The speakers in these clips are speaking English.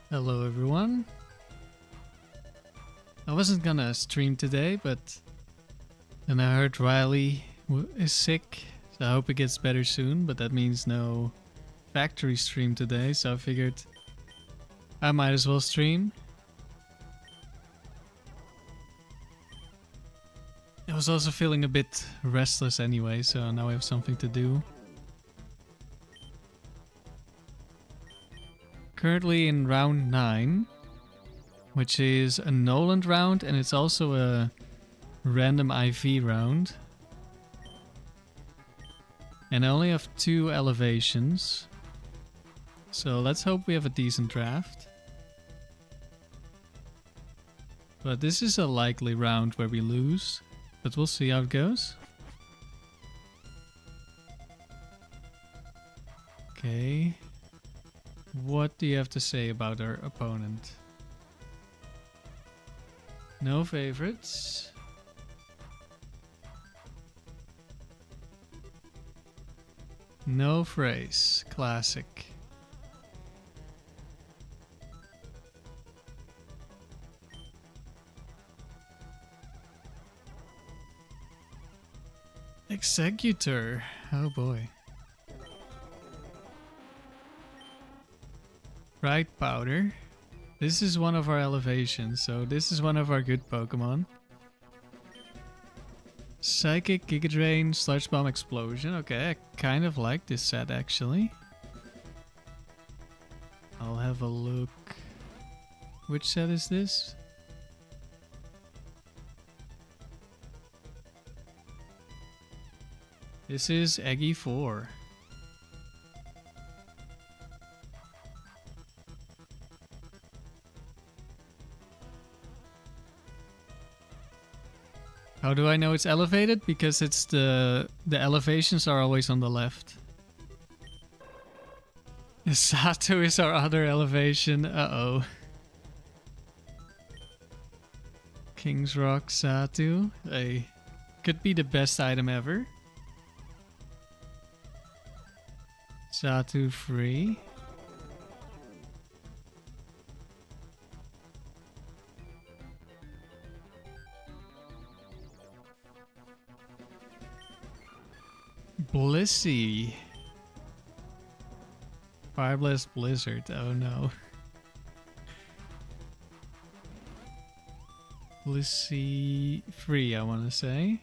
Hello everyone. I wasn't gonna stream today, but then I heard Riley is sick, so I hope it gets better soon, but that means no factory stream today, so I figured I might as well stream. I was also feeling a bit restless anyway, so now I have something to do. Currently in round 9, which is a Noland round, and it's also a random IV round. And I only have 2 elevations, so let's hope we have a decent draft. But this is a likely round where we lose, but we'll see how it goes. Okay. What do you have to say about our opponent? No favorites. No phrase. Classic. Executor. Oh boy. Bright Powder. This is one of our elevations, so this is one of our good Pokemon. Psychic, Giga Drain, Sludge Bomb, Explosion. Okay, I kind of like this set actually. I'll have a look. Which set is this? This is Eggy 4. How do I know it's elevated? Because it's the elevations are always on the left. Sato is our other elevation. Uh-oh. King's Rock Satu. Hey, could be the best item ever. Satu free. Blissey. Fire Blast Blizzard. Oh no. Blissey free, I want to say.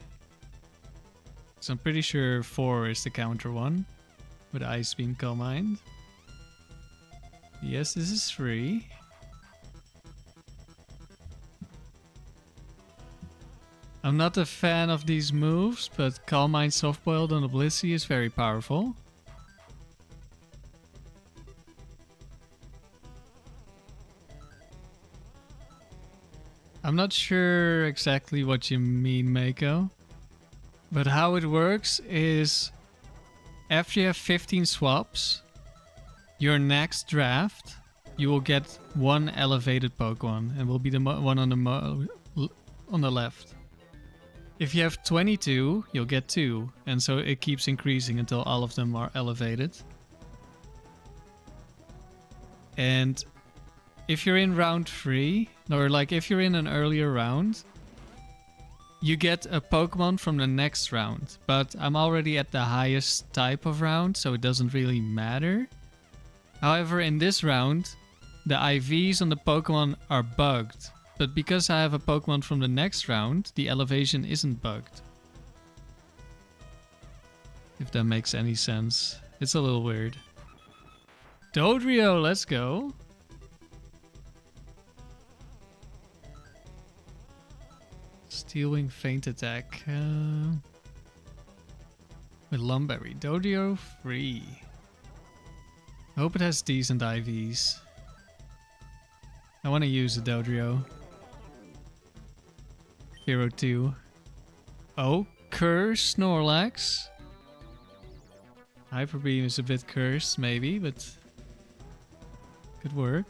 So I'm pretty sure 4 is the counter one. With Ice Beam Calm Mind. Yes, this is free. I'm not a fan of these moves, but Calm Mind Softboiled on the Blissey is very powerful. I'm not sure exactly what you mean, Mako. But how it works is after you have 15 swaps, your next draft, you will get 1 elevated Pokemon and will be the one on the left. If you have 22, you'll get 2, and so it keeps increasing until all of them are elevated. And if you're in round 3, or like if you're in an earlier round, you get a Pokemon from the next round. But I'm already at the highest type of round, so it doesn't really matter. However, in this round, the IVs on the Pokemon are bugged. But because I have a Pokemon from the next round, the elevation isn't bugged. If that makes any sense. It's a little weird. Dodrio, let's go. Steel Wing Feint Attack. With Lumberry. Dodrio free. I hope it has decent IVs. I want to use a Dodrio. Hero 2. Oh, Curse Snorlax. Hyper Beam is a bit cursed, maybe, but could work.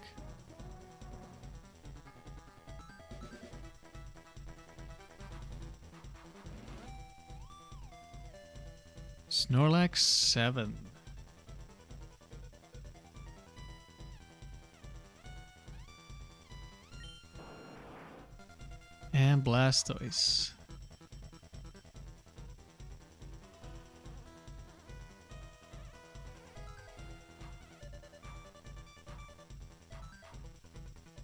Snorlax 7. And Blastoise.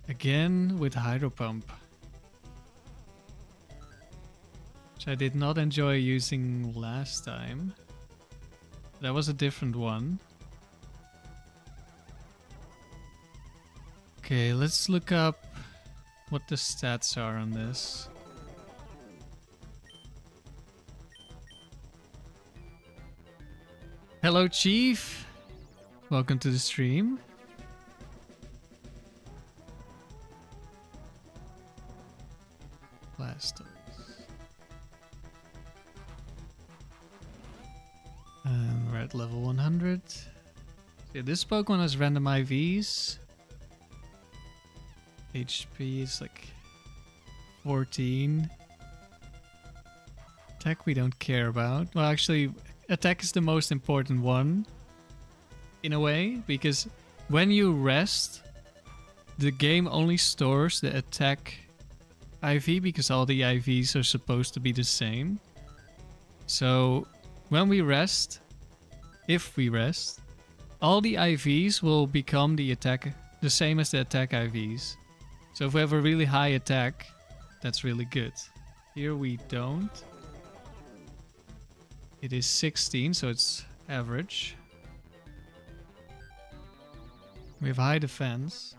Again with Hydro Pump. Which I did not enjoy using last time. That was a different one. Okay, let's look up what the stats are on this. Hello, Chief. Welcome to the stream. Blastoise. And we're at level 100. Yeah, this Pokemon has random IVs. HP is like 14. Attack we don't care about. Well, actually, attack is the most important one. In a way, because when you rest, the game only stores the attack IV because all the IVs are supposed to be the same. So when we rest, if we rest, all the IVs will become the same as the attack IVs. So if we have a really high attack, that's really good. Here we don't. It is 16, so it's average. We have high defense.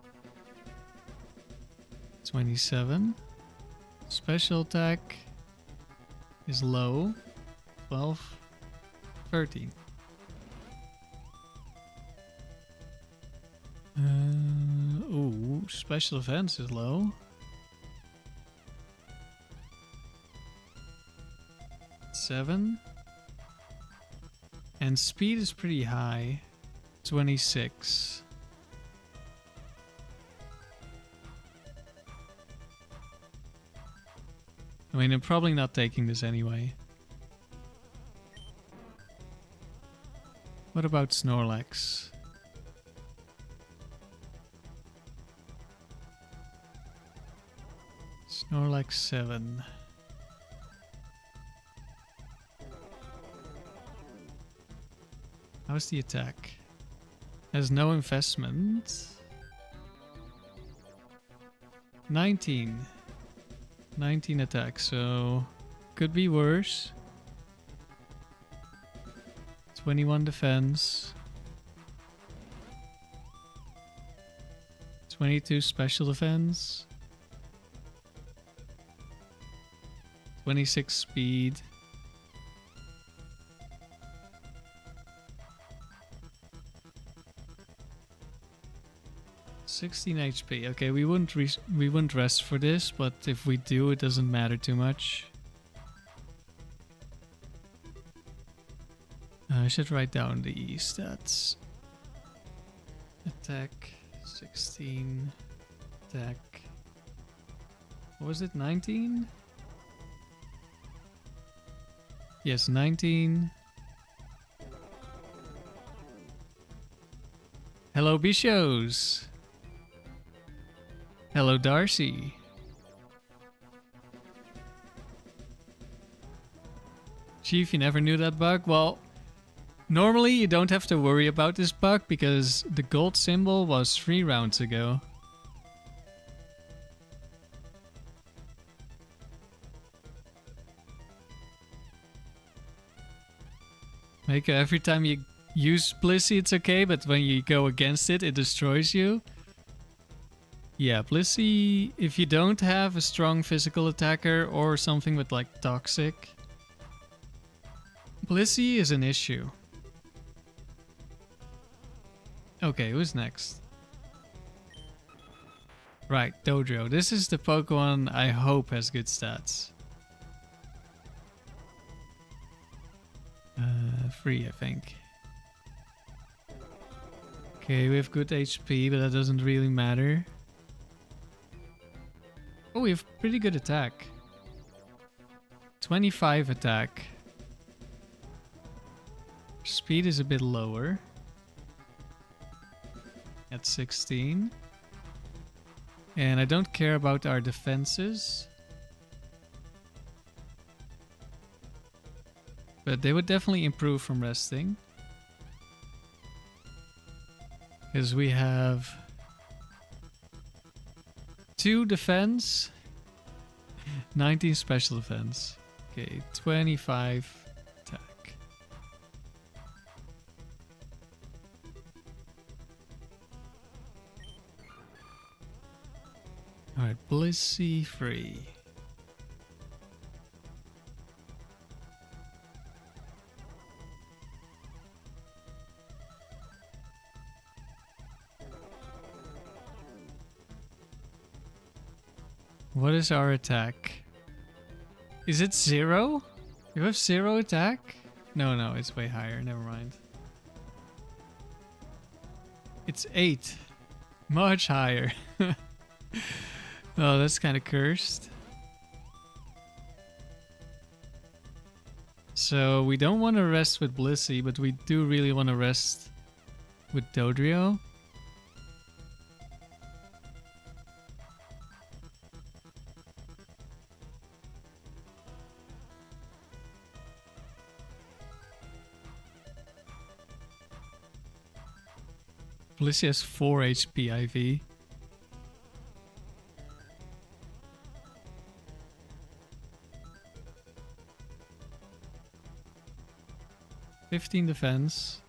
27. Special attack is low. 12. 13. Ooh, special defense is low. 7. And speed is pretty high. 26. I mean, I'm probably not taking this anyway. What about Snorlax? Snorlax 7. How's the attack? Has no investment. 19. 19 attack, so could be worse. 21 defense. 22 special defense. 26 speed. $16 HP. Okay, we wouldn't rest for this, but if we do, it doesn't matter too much. I should write down the stats. Attack 16. Attack. What was it? 19? Yes, 19. Hello, Bichos. Hello, Darcy. Chief, you never knew that bug? Well, normally you don't have to worry about this bug because the gold symbol was 3 rounds ago. Mako, every time you use Blissey it's okay, but when you go against it, it destroys you. Yeah, Blissey, if you don't have a strong physical attacker or something with like toxic, Blissey is an issue. Okay, who's next? Right, Dodrio. This is the Pokemon I hope has good stats. 3, I think. Okay, we have good HP, but that doesn't really matter. Oh, we have pretty good attack. 25 attack. Speed is a bit lower. At 16. And I don't care about our defenses. But they would definitely improve from resting. Because we have 2 defense, 19 special defense. Okay, 25 attack. Alright, Blissey free. What is our attack? Is it 0? You have 0 attack? No, it's way higher. Never mind. It's 8. Much higher. Oh, that's kind of cursed. So we don't want to rest with Blissey, but we do really want to rest with Dodrio. Blissey has 4 HP IV. $15 defense.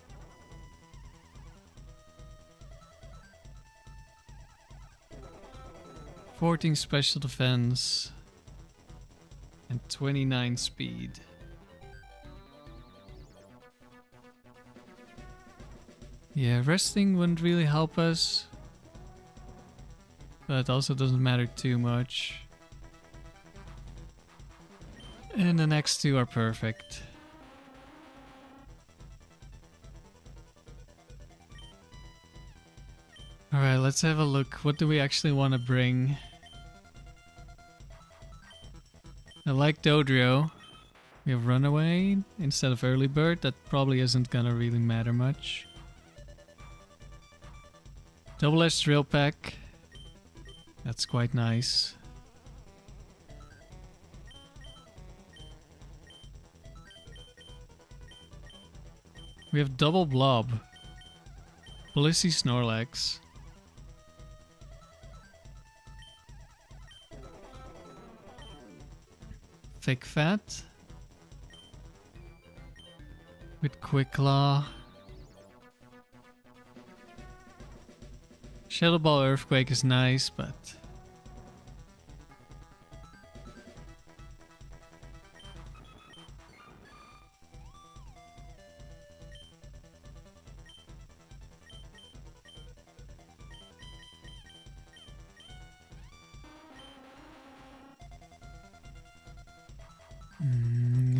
$14 special defense. And 29 speed. Yeah, resting wouldn't really help us. But it also doesn't matter too much. And the next 2 are perfect. Alright, let's have a look. What do we actually want to bring? I like Dodrio. We have Runaway instead of Early Bird. That probably isn't gonna really matter much. Double Edge Drill Pack. That's quite nice. We have Double Blob. Blissey Snorlax. Thick Fat. With Quick Claw. Shadow Ball Earthquake is nice, but...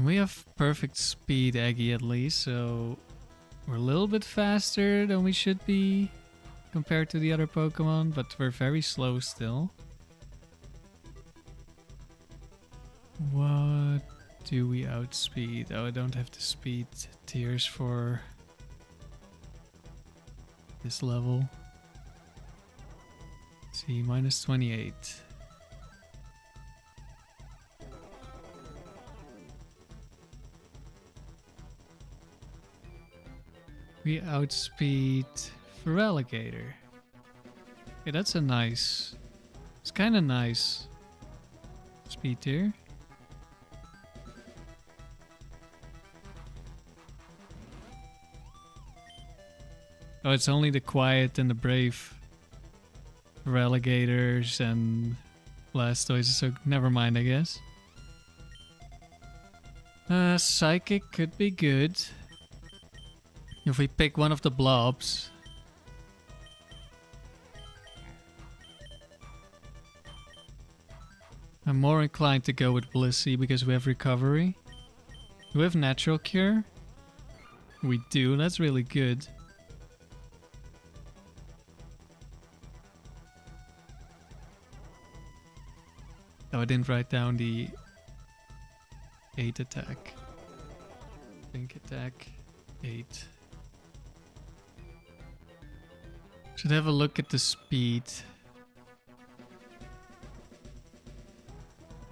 we have perfect speed, Aggie, at least, so we're a little bit faster than we should be compared to the other Pokemon, but we're very slow still. What do we outspeed? Oh, I don't have to speed tiers for this level. Let's see, minus 28. We outspeed Feraligatr. Okay, that's a nice... It's kind of nice speed tier. Oh, it's only the quiet and the brave Feraligatrs and Blastoise, so never mind, I guess. Psychic could be good. If we pick one of the blobs. I'm more inclined to go with Blissey because we have recovery. Do we have natural cure? We do, that's really good. Oh, I didn't write down the 8 attack. Pink attack, 8. Should have a look at the speed.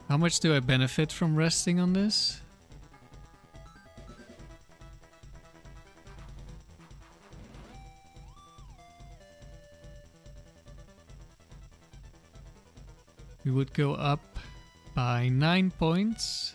How much do I benefit from resting on this? We would go up by 9 points.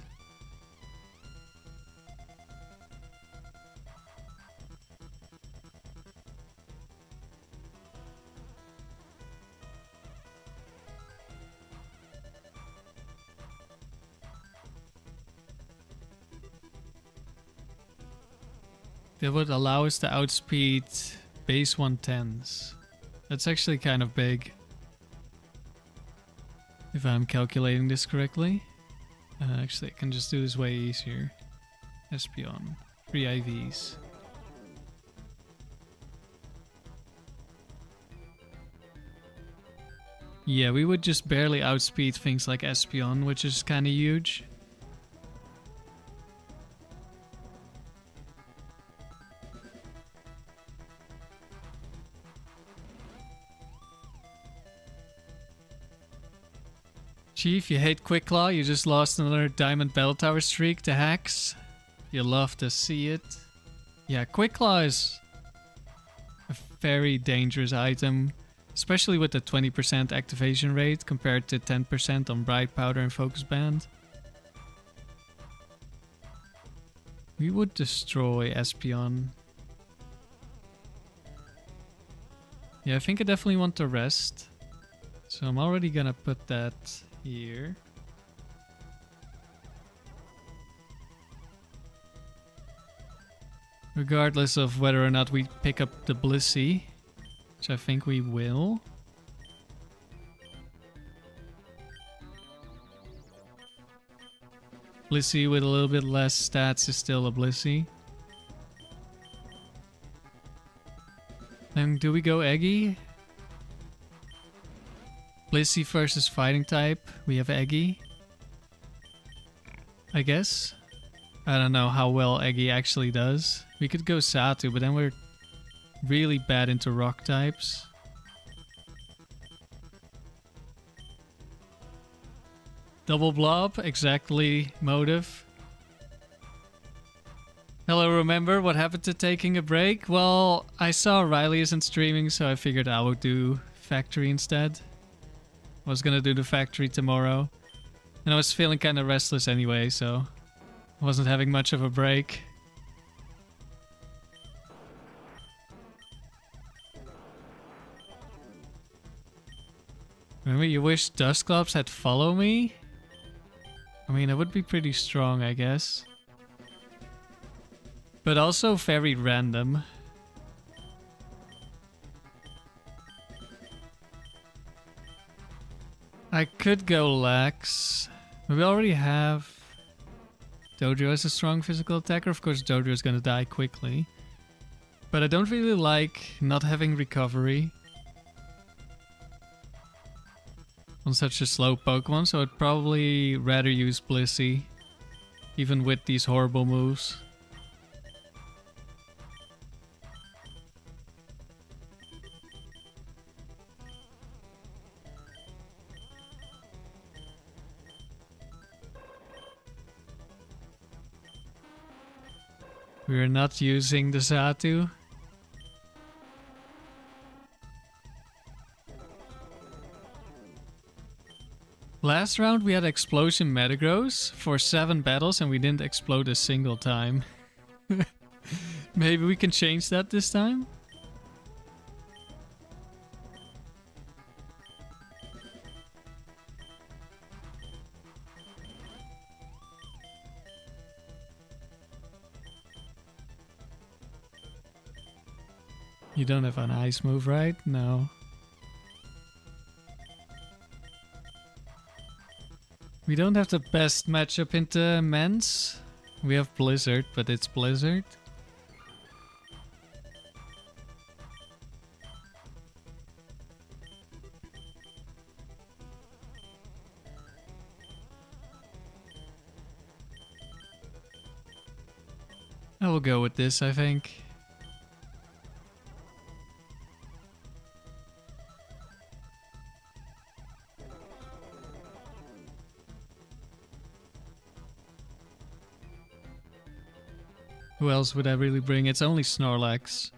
That would allow us to outspeed base 110s. That's actually kind of big. If I'm calculating this correctly. Actually, I can just do this way easier. Espion. 3 IVs. Yeah, we would just barely outspeed things like Espion, which is kind of huge. Chief, you hate Quick Claw. You just lost another Diamond Bell Tower streak to hacks. You love to see it. Yeah, Quick Claw is a very dangerous item, especially with the 20% activation rate compared to 10% on Bright Powder and Focus Band. We would destroy Espion. Yeah, I think I definitely want to rest. So I'm already gonna put that here. Regardless of whether or not we pick up the Blissey, which I think we will. Blissey with a little bit less stats is still a Blissey. Then do we go Eggy? Blissey versus fighting type. We have Eggy. I guess. I don't know how well Eggy actually does. We could go Satu, but then we're really bad into rock types. Double blob, exactly motive. Hello, remember what happened to taking a break? Well, I saw Riley isn't streaming, so I figured I would do factory instead. I was gonna do the factory tomorrow. And I was feeling kind of restless anyway, so I wasn't having much of a break. Remember, you wish Dustclops had follow me? I mean, it would be pretty strong, I guess. But also very random. I could go Lax. We already have Dojo as a strong physical attacker. Of course, Dojo is gonna die quickly. But I don't really like not having recovery on such a slow Pokemon, so I'd probably rather use Blissey, even with these horrible moves. We're not using the Satu. Last round we had Explosion Metagross for 7 battles and we didn't explode a single time. Maybe we can change that this time? You don't have an ice move, right? No. We don't have the best matchup into Mens. We have Blizzard, but it's Blizzard. I will go with this, I think. Who else would I really bring? It's only Snorlax.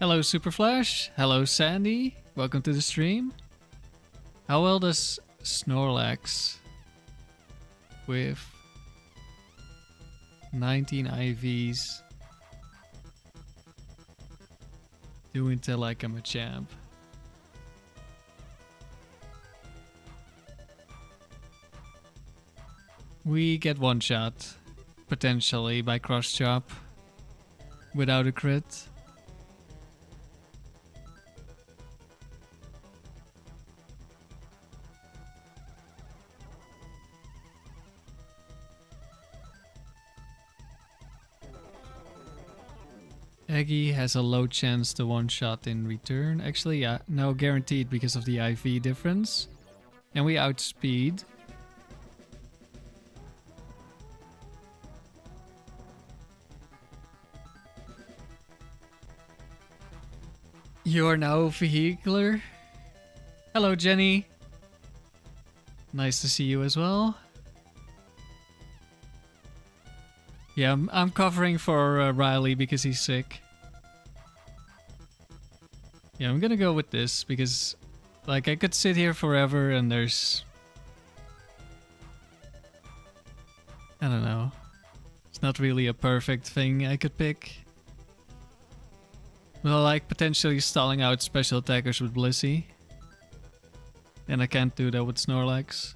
Hello Superflash. Hello Sandy. Welcome to the stream. How well does Snorlax with 19 IVs do until like I'm a champ? We get one shot, potentially, by cross chop without a crit. Eggy has a low chance to one shot in return. Actually, yeah, no, guaranteed because of the IV difference. And we outspeed. You are now vehicular. Hello, Jenny. Nice to see you as well. Yeah, I'm covering for Riley because he's sick. Yeah, I'm gonna go with this because, like, I could sit here forever and there's... I don't know. It's not really a perfect thing I could pick. Well, like potentially stalling out special attackers with Blissey. And I can't do that with Snorlax.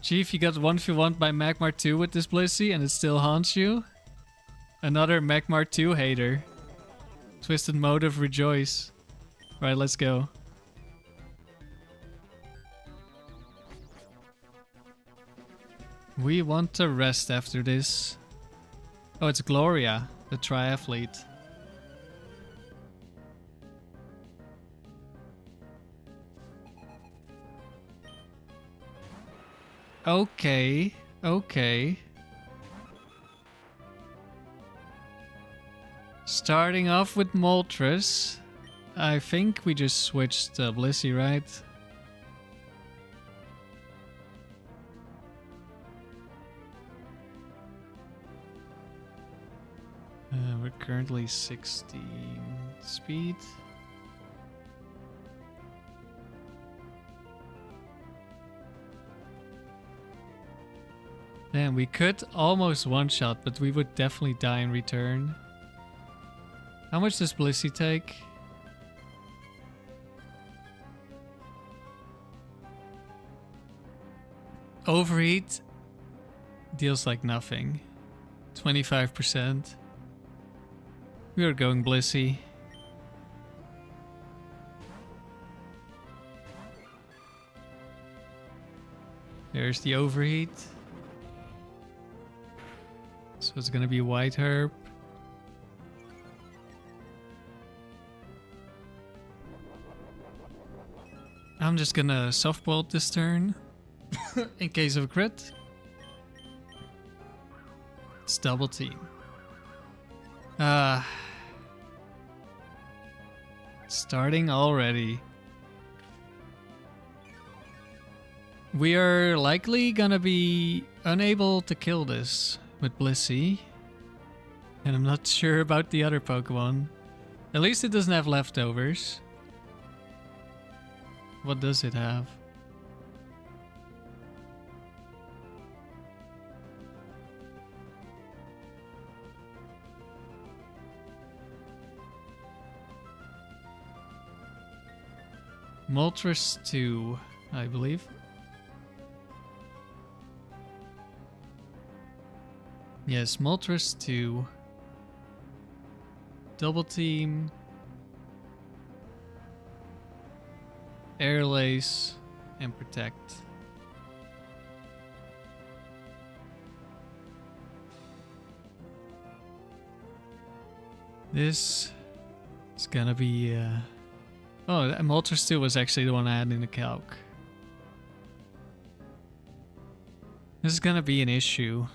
Chief, you got 1v1 by Magmar 2 with this Blissey and it still haunts you? Another Magmar 2 hater. Twisted Motive, rejoice. Right, let's go. We want to rest after this. Oh, it's Gloria, the triathlete. Okay, okay. Starting off with Moltres. I think we just switched to Blissey, right? We're currently 16 speed. Damn, we could almost one-shot, but we would definitely die in return. How much does Blissey take? Overheat deals like nothing. 25%. We are going Blissey. There's the overheat. So it's gonna be White Herb. I'm just gonna softball this turn in case of a crit. It's double team. Starting already. We are likely gonna be unable to kill this with Blissey. And I'm not sure about the other Pokemon. At least it doesn't have leftovers. What does it have? Moltres 2, I believe. Yes, Moltres 2. Double Team. Air Lace. And Protect. This is gonna be... Oh, Moltres 2 was actually the one I had in the calc. This is gonna be an issue.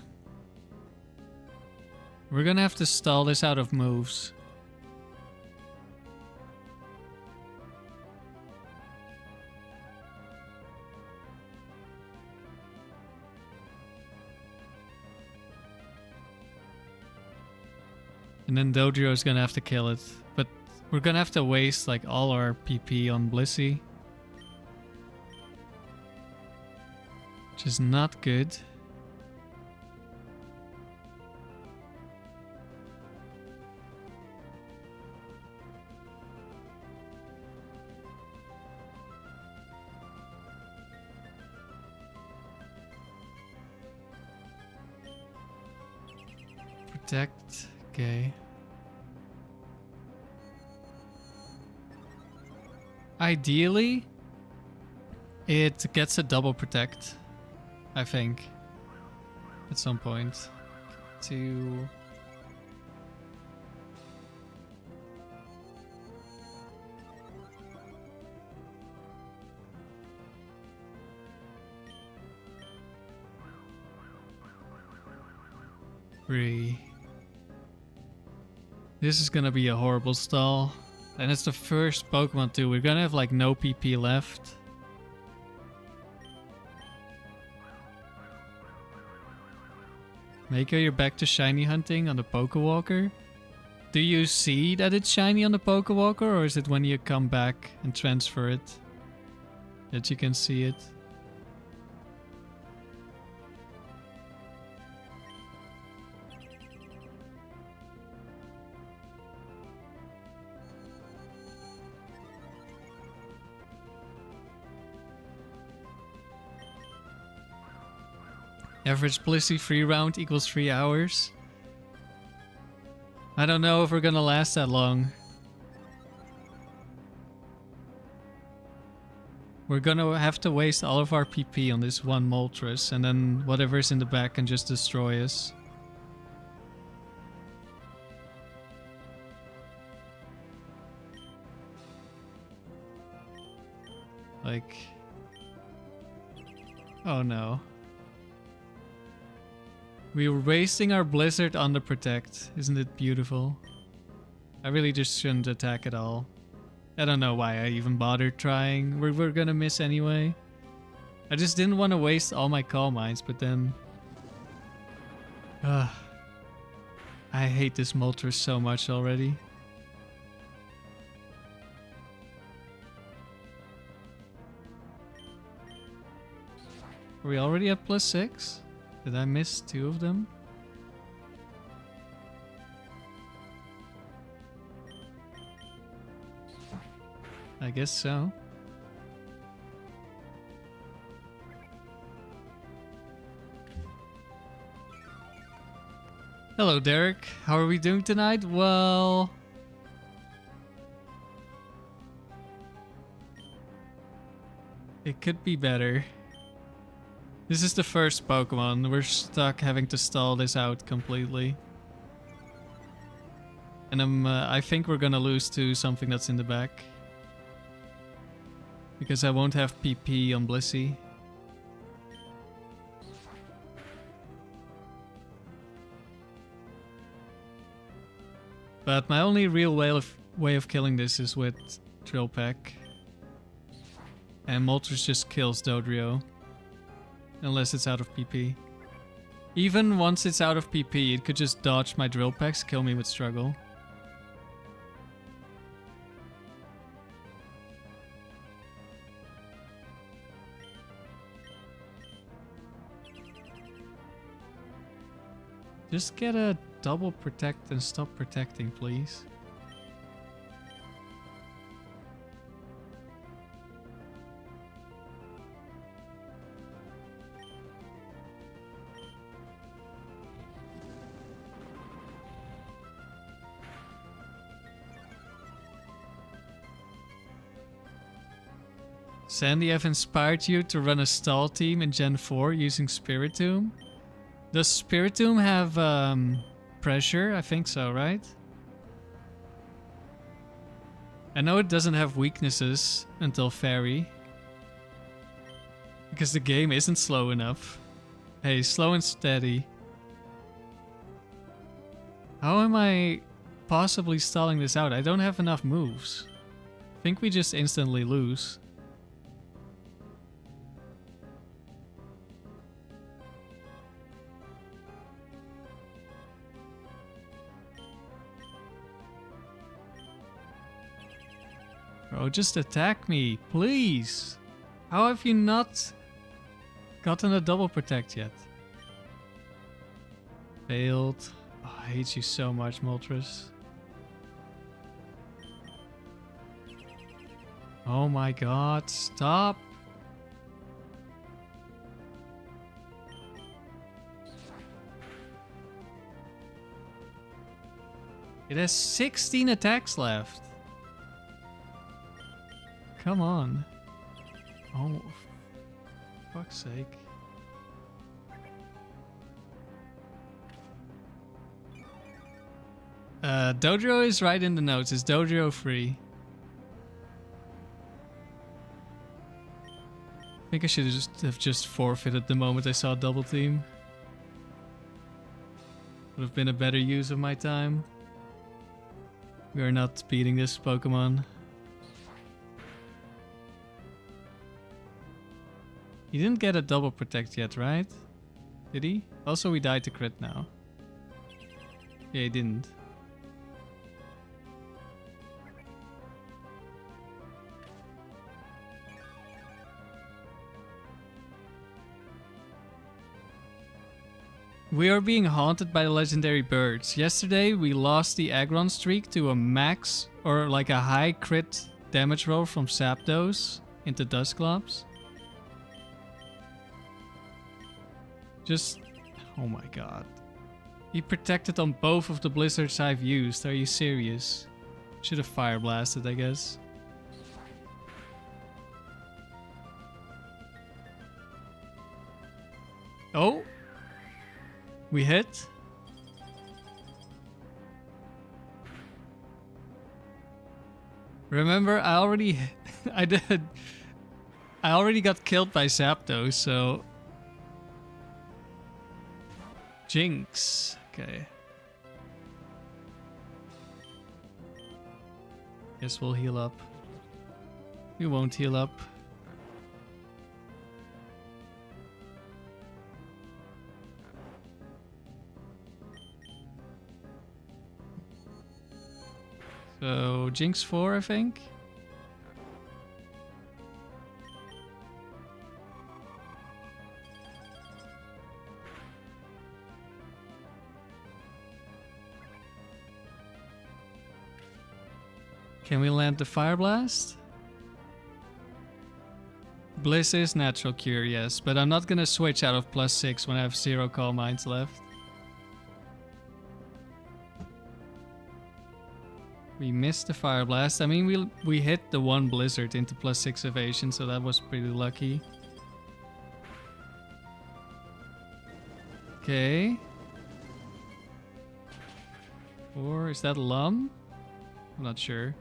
We're gonna have to stall this out of moves. And then Dodrio is gonna have to kill it. We're gonna have to waste like all our PP on Blissey. Which is not good. Protect. Okay. Ideally, it gets a double protect, I think, at some point. 2. Three. This is gonna be a horrible stall. And it's the first Pokemon too. We're gonna have like no PP left. Mako, you're back to shiny hunting on the Pokewalker. Do you see that it's shiny on the Pokewalker, or is it when you come back and transfer it that you can see it? Average Blissey free round equals 3 hours. I don't know if we're gonna last that long. We're gonna have to waste all of our PP on this one Moltres, and then whatever's in the back can just destroy us. Like... oh no. We were wasting our Blizzard on the Protect. Isn't it beautiful? I really just shouldn't attack at all. I don't know why I even bothered trying. We're gonna miss anyway. I just didn't want to waste all my Calm Minds, but then... I hate this Moltres so much already. Are we already at +6? Did I miss 2 of them? I guess so. Hello, Derek. How are we doing tonight? Well... it could be better. This is the first Pokemon. We're stuck having to stall this out completely. And I think we're gonna lose to something that's in the back. Because I won't have PP on Blissey. But my only real way of killing this is with Drill Peck. And Moltres just kills Dodrio. Unless it's out of PP. Even once it's out of PP, it could just dodge my Drill Packs, kill me with struggle. Just get a double protect and stop protecting, please. Sandy, I've inspired you to run a stall team in Gen 4 using Spiritomb. Does Spiritomb have pressure? I think so, right? I know it doesn't have weaknesses until Fairy. Because the game isn't slow enough. Hey, slow and steady. How am I possibly stalling this out? I don't have enough moves. I think we just instantly lose. bro. Just attack me, please. How have you not gotten a double protect yet? Failed. Oh, I hate you so much, Moltres. Oh my god, stop. It has 16 attacks left. Come on. Oh, for fuck's sake. Dojo is right in the notes. Is Dojo free? I think I should have just forfeited the moment I saw double team. Would have been a better use of my time. We are not beating this Pokemon. He didn't get a double protect yet, right? Did he? Also, we died to crit now. Yeah, he didn't. We are being haunted by the legendary birds. Yesterday we lost the Aggron streak to a max or like a high crit damage roll from Zapdos into Dusclops. Just... oh my god. He protected on both of the blizzards I've used. Are you serious? Should have fire blasted, I guess. Oh! We hit. Remember, I already got killed by Zapdos, so Jinx. Okay. Guess we'll heal up. We won't heal up. So, Jinx 4, I think. Can we land the Fire Blast? Bliss is natural cure, yes, but I'm not gonna switch out of +6 when I have 0 Calm Minds left. We missed the Fire Blast. I mean, we hit the one Blizzard into +6 evasion, so that was pretty lucky. Okay. Or is that Lum? I'm not sure.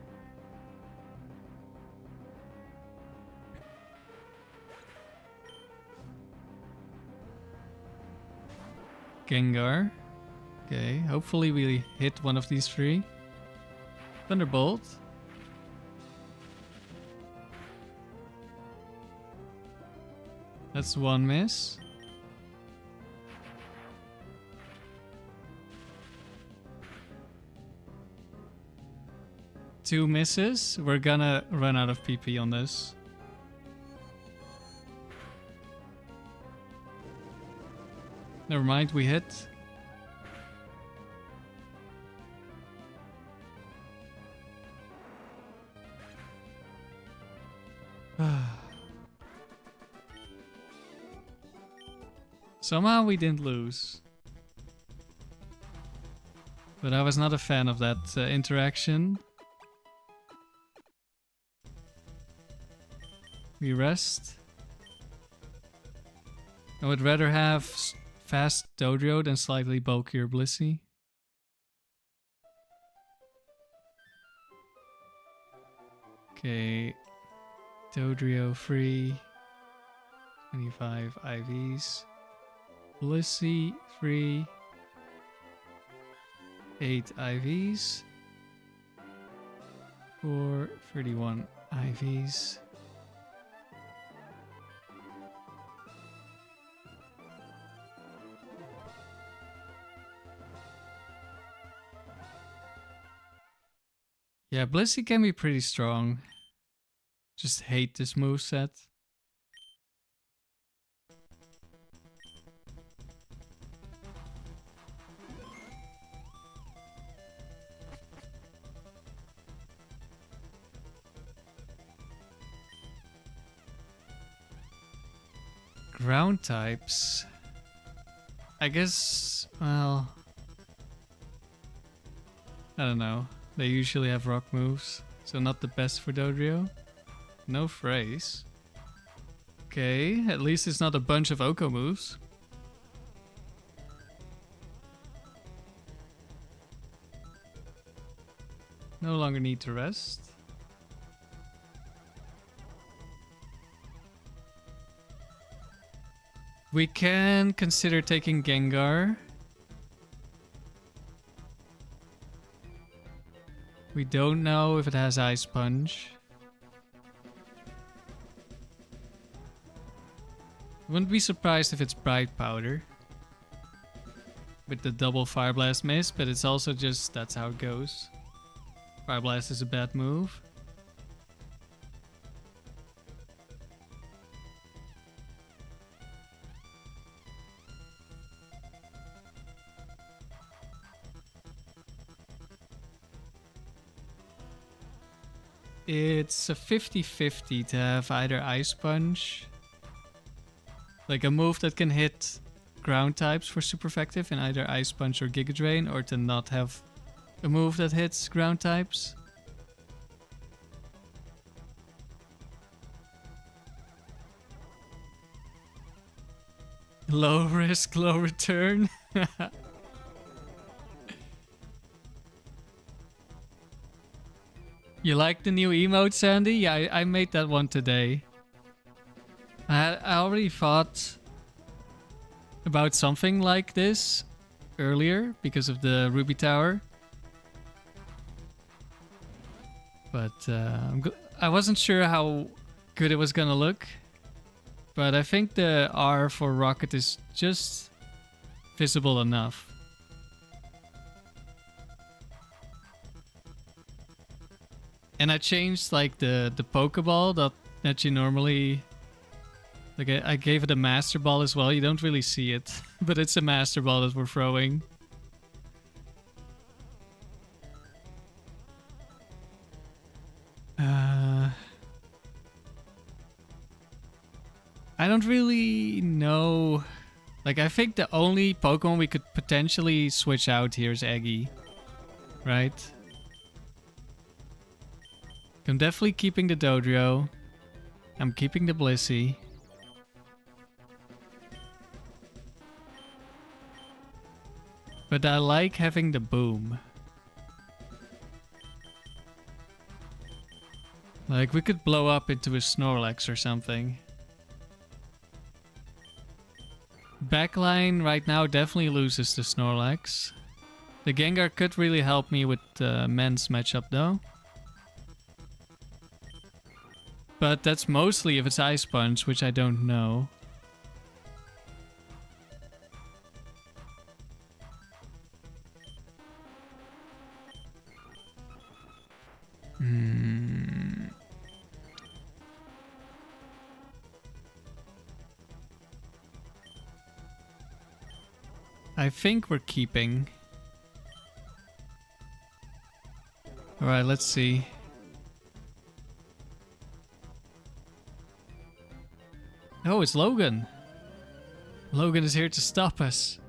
Gengar. Okay, hopefully we hit one of these three. Thunderbolt. That's one miss. Two misses. We're gonna run out of PP on this. Never mind, we hit. Somehow we didn't lose. But I was not a fan of that interaction. We rest. I would rather have fast Dojo than slightly bulkier Blissey. Okay. Dodrio free. 25 IVs. Blissey free. 8 IVs. For 31 IVs. Yeah, Blissey can be pretty strong. Just hate this moveset. Ground types. I guess, well, I don't know. They usually have rock moves, so not the best for Dodrio. No phrase. Okay, at least it's not a bunch of Oko moves. No longer need to rest. We can consider taking Gengar. We don't know if it has Ice Punch. Wouldn't be surprised if it's Bright Powder. With the double Fire Blast miss, but it's also just, that's how it goes. Fire Blast is a bad move. It's a 50-50 to have either Ice Punch, like a move that can hit ground types for super effective in either Ice Punch or Giga Drain, or to not have a move that hits ground types. Low risk, low return. You like the new emote, Sandy? Yeah, I made that one today. I already thought about something like this earlier because of the Ruby Tower. But I wasn't sure how good it was gonna look. But I think the R for Rocket is just visible enough. And I changed like the Pokeball that you normally, like I gave it a Master Ball as well. You don't really see it, but it's a Master Ball that we're throwing. I don't really know. Like, I think the only Pokemon we could potentially switch out here is Eggy, right? I'm definitely keeping the Dodrio. I'm keeping the Blissey. But I like having the Boom. Like, we could blow up into a Snorlax or something. Backline right now definitely loses to Snorlax. The Gengar could really help me with the men's matchup though. But that's mostly if it's Ice Punch, which I don't know. I think we're keeping. Alright, let's see. Oh, it's Logan. Logan is here to stop us.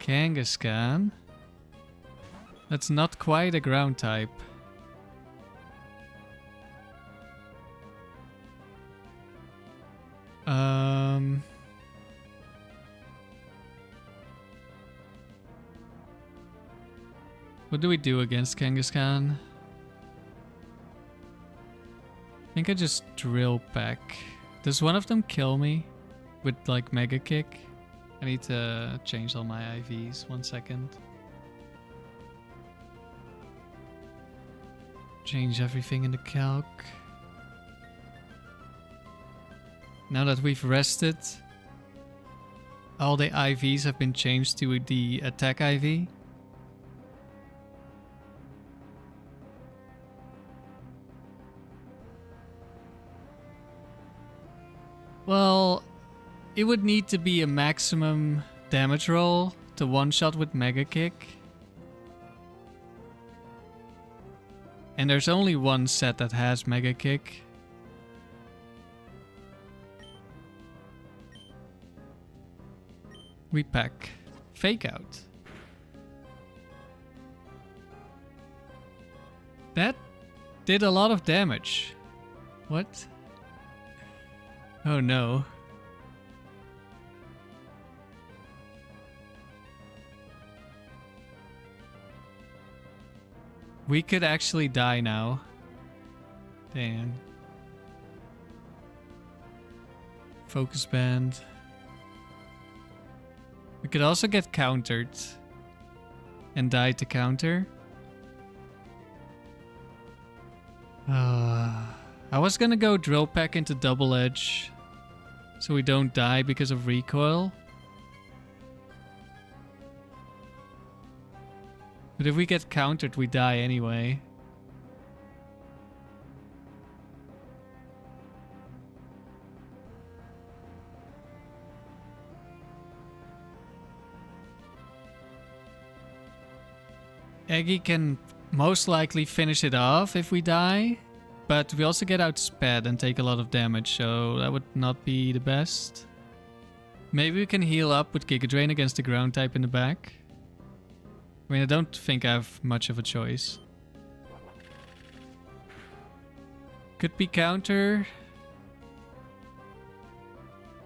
Kangaskhan. That's not quite a ground type. What do we do against Kangaskhan? I think I just drill back. Does one of them kill me with like Mega Kick? I need to change all my IVs. 1 second. Change everything in the calc. Now that we've rested, all the IVs have been changed to the attack IV. Well, it would need to be a maximum damage roll to one-shot with Mega Kick. And there's only one set that has Mega Kick. We pack Fake Out. That did a lot of damage. What? Oh no. We could actually die now. Damn. Focus Band. We could also get countered. And die to counter. I was gonna go Drill Peck into Double Edge. So we don't die because of recoil. But if we get countered, we die anyway. Eggy can most likely finish it off if we die. But we also get outsped and take a lot of damage, so that would not be the best. Maybe we can heal up with Giga Drain against the ground type in the back. I mean, I don't think I have much of a choice. Could be counter.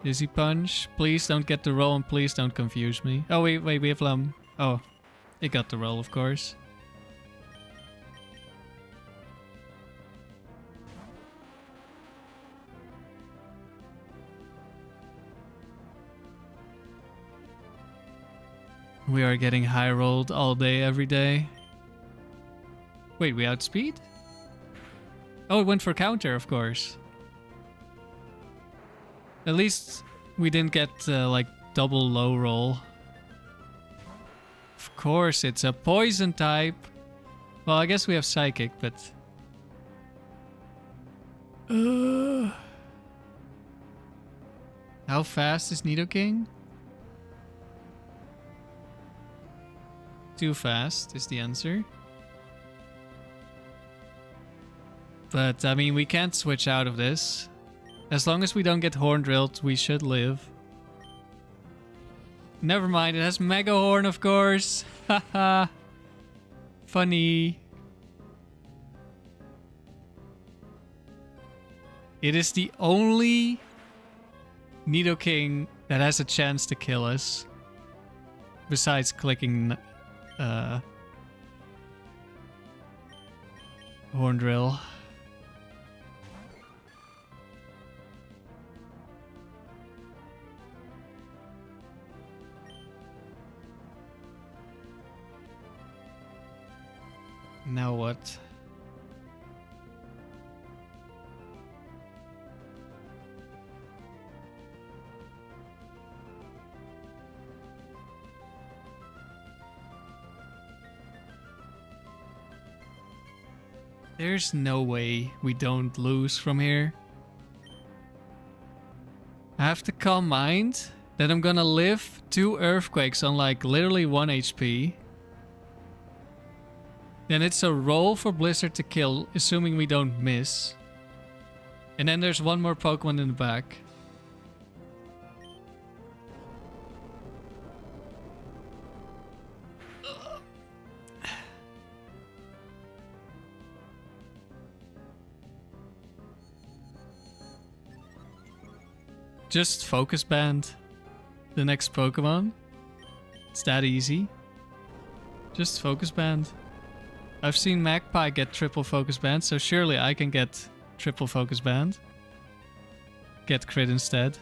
Dizzy Punch. Please don't get the roll and please don't confuse me. Oh, wait, we have Lum. Oh, it got the roll, of course. We are getting high rolled all day, every day. Wait, we outspeed? Oh, it went for counter, of course. At least we didn't get like double low roll. Of course, it's a poison type. Well, I guess we have psychic, but... How fast is Nidoking? Too fast is the answer. But, I mean, we can't switch out of this. As long as we don't get Horn Drilled, we should live. Never mind, it has Mega Horn, of course. Haha. Funny. It is the only Nidoking that has a chance to kill us. Besides clicking... Horn Drill. Now what? There's no way we don't lose from here. I have to calm mind that I'm gonna live 2 Earthquakes on like literally 1 HP. Then it's a roll for Blizzard to kill, assuming we don't miss. And then there's one more Pokemon in the back. Just Focus Band the next Pokemon. It's that easy. Just Focus Band. I've seen Magpie get triple Focus Band, so surely I can get triple Focus Band. Get crit instead.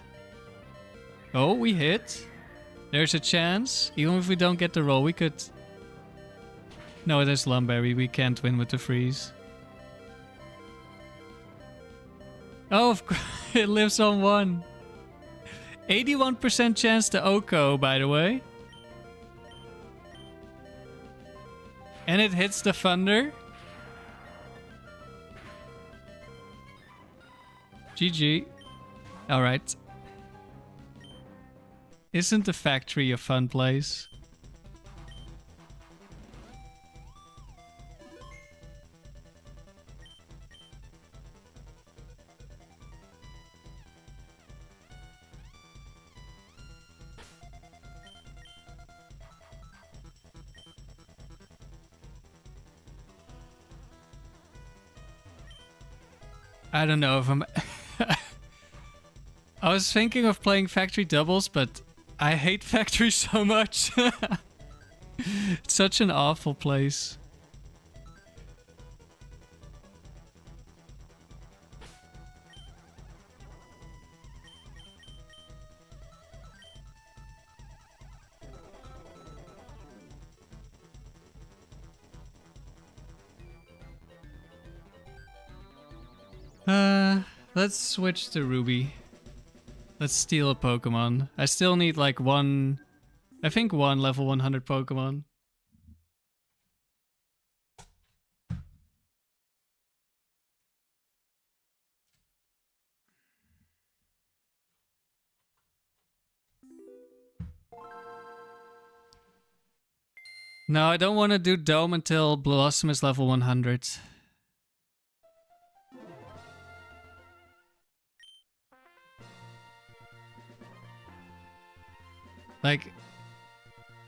Oh, we hit. There's a chance. Even if we don't get the roll, we could... No, it is Lumberry. We can't win with the freeze. Oh, of course. It lives on 1. 81% chance to Oko, by the way. And it hits the Thunder. GG. Alright. Isn't the factory a fun place? I don't know if I'm... I was thinking of playing factory doubles, but I hate factory so much. It's such an awful place. Let's switch to Ruby. Let's steal a Pokemon. I still need like one... I think one level 100 Pokemon. No, I don't want to do Dome until Blossom is level 100. Like,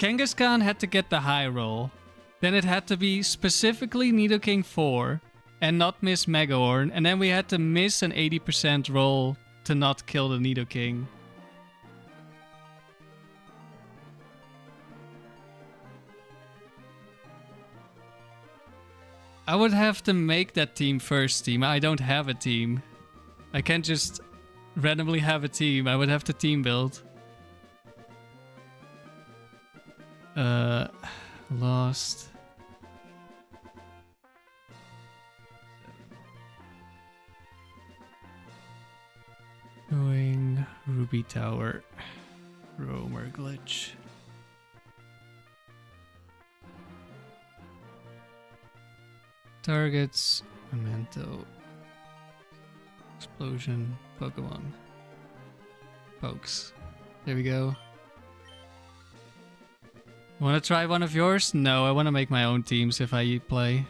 Kangaskhan had to get the high roll. Then it had to be specifically Nidoking 4 and not miss Megahorn. And then we had to miss an 80% roll to not kill the Nidoking. I would have to make that team first team. I don't have a team. I can't just randomly have a team. I would have to team build. Lost. Going Ruby Tower. Roamer glitch. Targets. Memento. Explosion. Pokemon. Pokes. There we go. Want to try one of yours? No, I want to make my own teams if I play.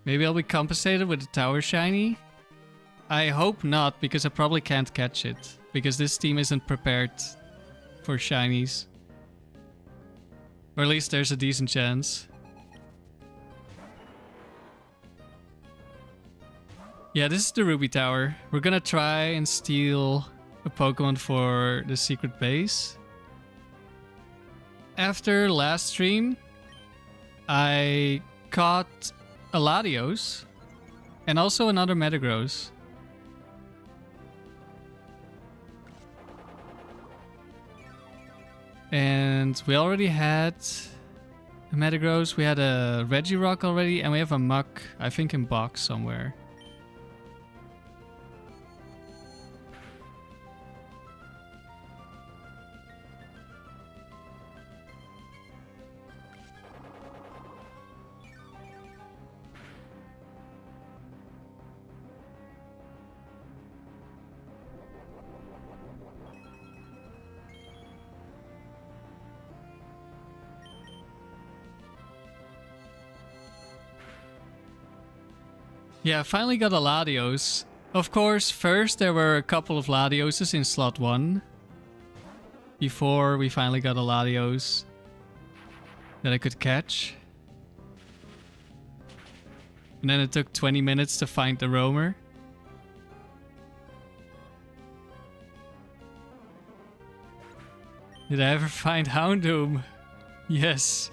Maybe I'll be compensated with the tower shiny? I hope not, because I probably can't catch it. Because this team isn't prepared for shinies. Or at least there's a decent chance. Yeah, this is the Ruby Tower. We're gonna try and steal a Pokemon for the secret base. After last stream, I caught a Latios and also another Metagross. And we already had a Metagross, we had a Regirock already, and we have a Muck, I think in box somewhere. Yeah, I finally got a Latios. Of course, first there were a couple of Latioses in slot 1. Before we finally got a Latios that I could catch. And then it took 20 minutes to find the roamer. Did I ever find Houndoom? Yes.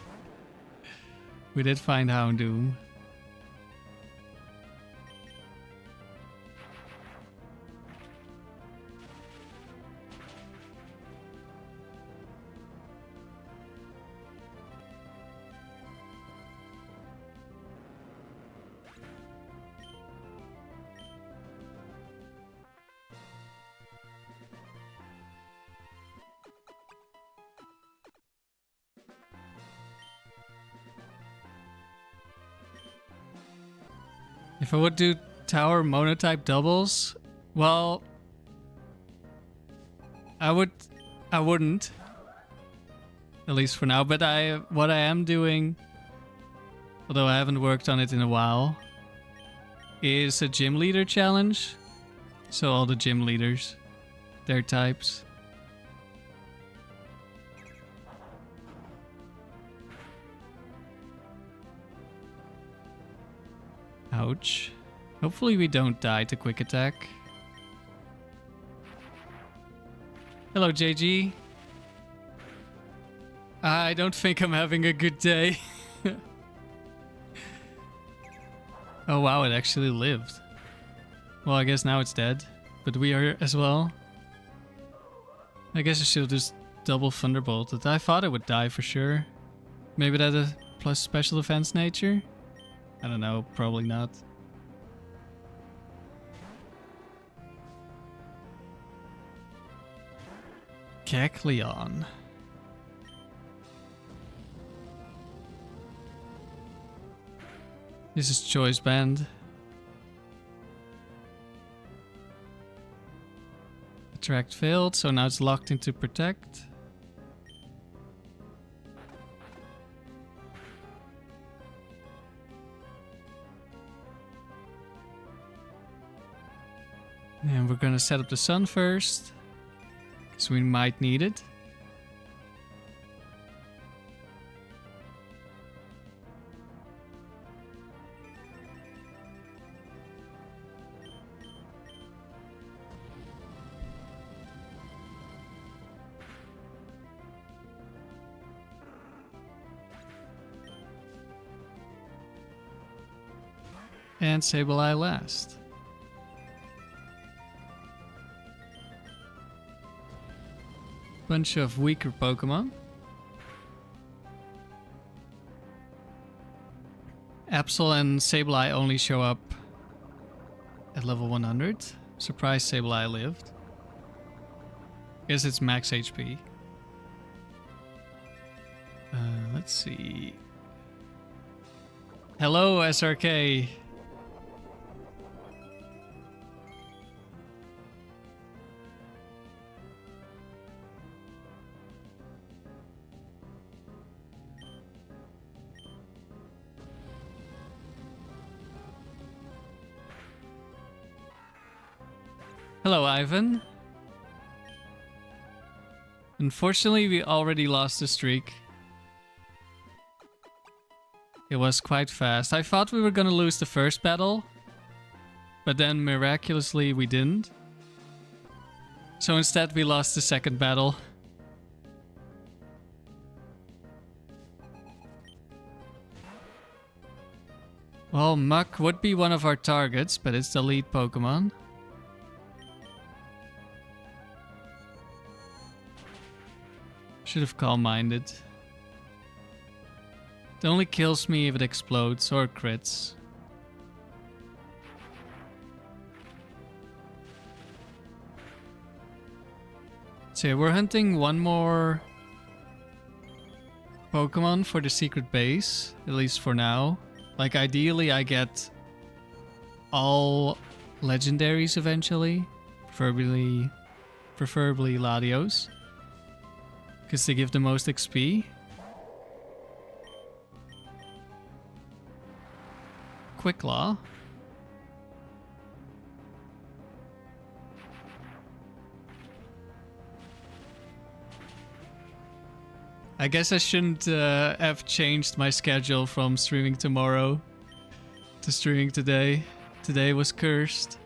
We did find Houndoom. If I would do tower monotype doubles, well, I wouldn't, at least for now. But what I am doing, although I haven't worked on it in a while, is a gym leader challenge. So all the gym leaders, their types. Ouch. Hopefully we don't die to quick attack. Hello, JG. I don't think I'm having a good day. Oh wow, it actually lived. Well, I guess now it's dead. But we are as well. I guess I should just double Thunderbolt it. I thought it would die for sure. Maybe that a plus special defense nature? I don't know, probably not. Kecleon. This is Choice Band. Attract failed, so now it's locked into Protect. And we're gonna set up the sun first, because we might need it. And Sableye last. Bunch of weaker Pokemon. Absol and Sableye only show up at level 100. Surprised Sableye lived. Guess it's max HP. Let's see. Hello, SRK. Hello, Ivan. Unfortunately, we already lost the streak. It was quite fast. I thought we were gonna lose the first battle, but then miraculously we didn't. So instead we lost the second battle. Well, Muck would be one of our targets, but it's the lead Pokemon. Should have calm-minded. It only kills me if it explodes or crits. So yeah, we're hunting one more Pokemon for the secret base, at least for now. Like ideally I get all legendaries eventually, preferably Latios. Because they give the most XP. Quick Claw. I guess I shouldn't have changed my schedule from streaming tomorrow to streaming today. Today was cursed.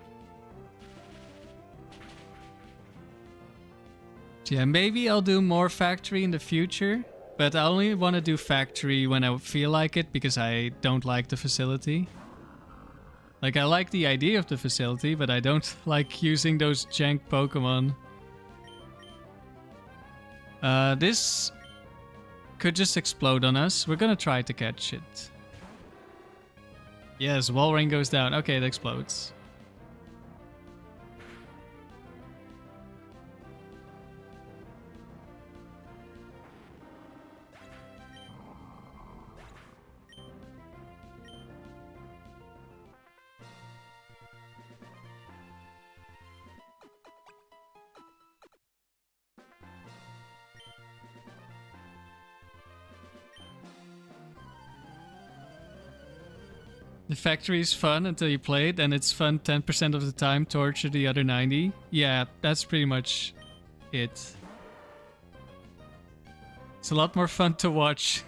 Yeah, maybe I'll do more factory in the future, but I only want to do factory when I feel like it because I don't like the facility. Like, I like the idea of the facility, but I don't like using those jank Pokemon. This could just explode on us. We're gonna try to catch it. Yes, Walrein goes down. Okay, it explodes. The factory is fun until you play it, and it's fun 10% of the time, torture the other 90. Yeah, that's pretty much it. It's a lot more fun to watch.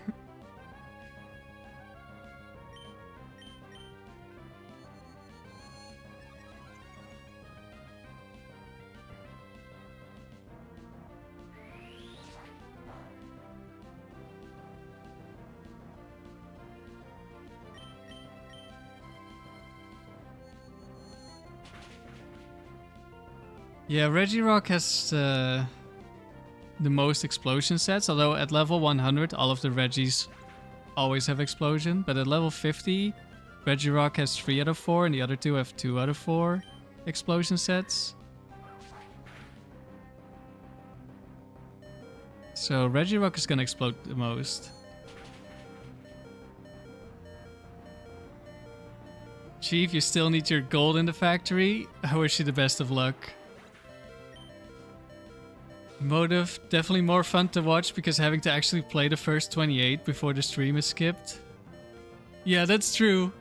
Yeah, Regirock has the most explosion sets, although at level 100 all of the Regis always have explosion, but at level 50 Regirock has 3 out of 4 and the other two have 2 out of 4 explosion sets. So Regirock is gonna explode the most. Chief, you still need your gold in the factory. I wish you the best of luck. Motive, definitely more fun to watch because having to actually play the first 28 before the stream is skipped. Yeah, that's true.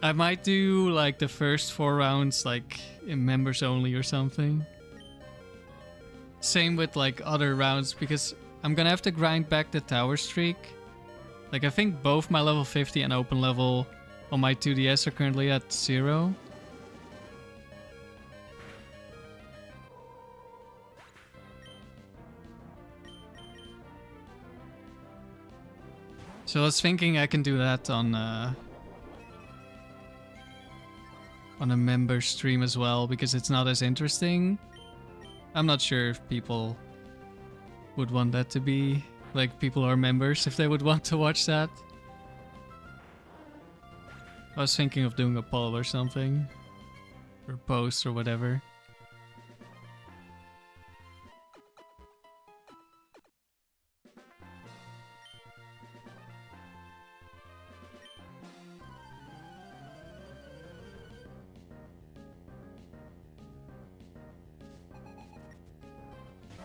I might do like the first 4 rounds like in members only or something. Same with like other rounds because I'm gonna have to grind back the tower streak. Like I think both my level 50 and open level on my 2DS are currently at 0. So I was thinking I can do that on a member stream as well because it's not as interesting. I'm not sure if people would want that to be, like people who are members, if they would want to watch that. I was thinking of doing a poll or something, or post or whatever.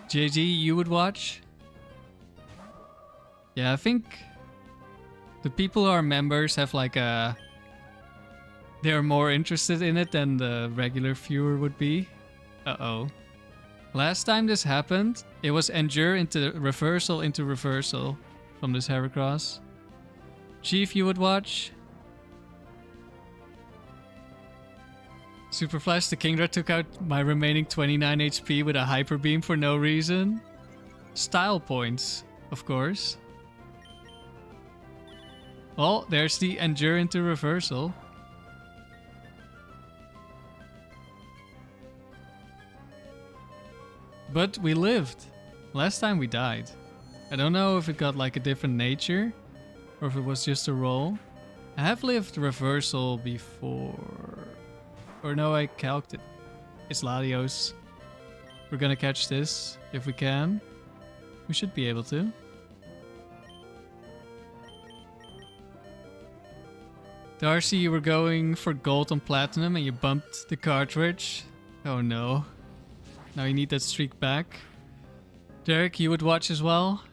JG, you would watch? Yeah, I think the people who are members have like a... They're more interested in it than the regular viewer would be. Uh-oh. Last time this happened, it was endure into reversal from this Heracross. Chief, you would watch? Super Flash, the Kingdra took out my remaining 29 HP with a Hyper Beam for no reason. Style points, of course. Well, there's the endure into reversal. But we lived. Last time we died. I don't know if it got like a different nature or if it was just a roll. I have lived reversal before. Or no, I calced it. It's Latios. We're gonna catch this if we can. We should be able to. Darcy, you were going for gold on platinum and you bumped the cartridge. Oh no. Now you need that streak back. Derek, you would watch as well?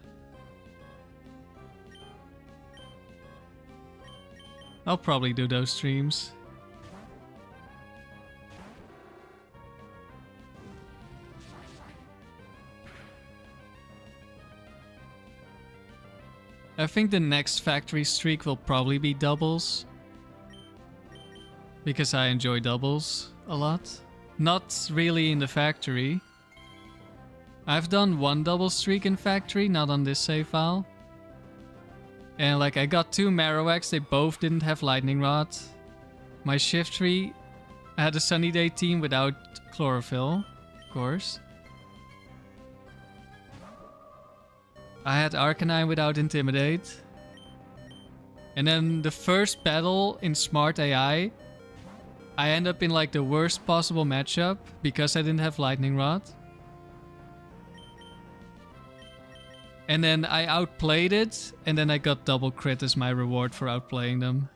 I'll probably do those streams. I think the next factory streak will probably be doubles. Because I enjoy doubles a lot. Not really in the factory. I've done one double streak in factory, not on this save file. And like I got 2 Marowaks, they both didn't have Lightning Rod. My Shift Tree, I had a Sunny Day team without Chlorophyll, of course. I had Arcanine without Intimidate. And then the first battle in Smart AI, I end up in like the worst possible matchup because I didn't have Lightning Rod. And then I outplayed it, and then I got double crit as my reward for outplaying them.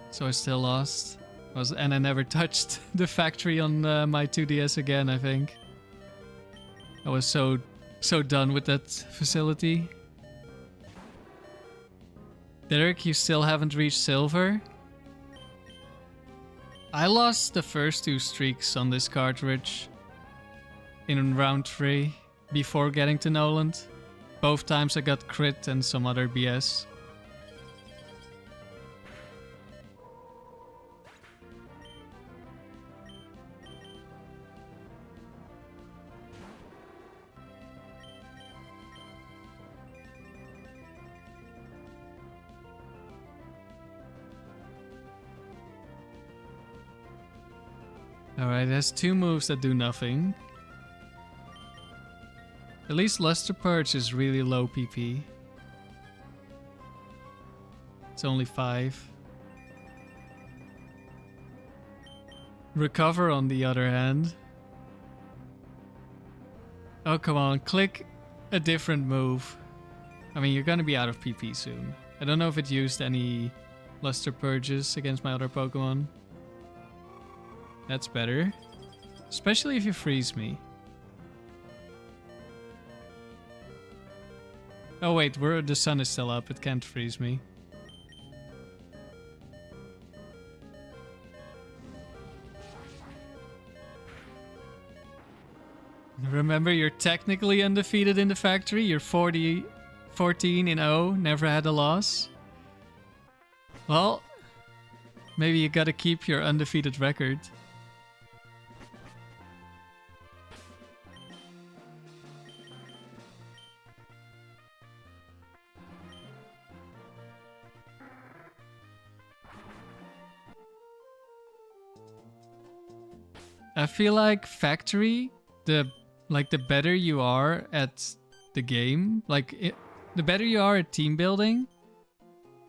So I still lost. And I never touched the factory on my 2DS again, I think. I was so done with that facility. Derek, you still haven't reached silver? I lost the first 2 streaks on this cartridge in round 3 before getting to Noland. Both times I got crit and some other BS. Alright, it has 2 moves that do nothing. At least Luster Purge is really low PP. It's only 5. Recover on the other hand. Oh, come on, click a different move. I mean, you're gonna be out of PP soon. I don't know if it used any Luster Purges against my other Pokemon. That's better. Especially if you freeze me. Oh wait, the sun is still up. It can't freeze me. Remember, you're technically undefeated in the factory. You're 14-0, never had a loss. Well, maybe you gotta keep your undefeated record. I feel like factory, the better you are at the game, the better you are at team building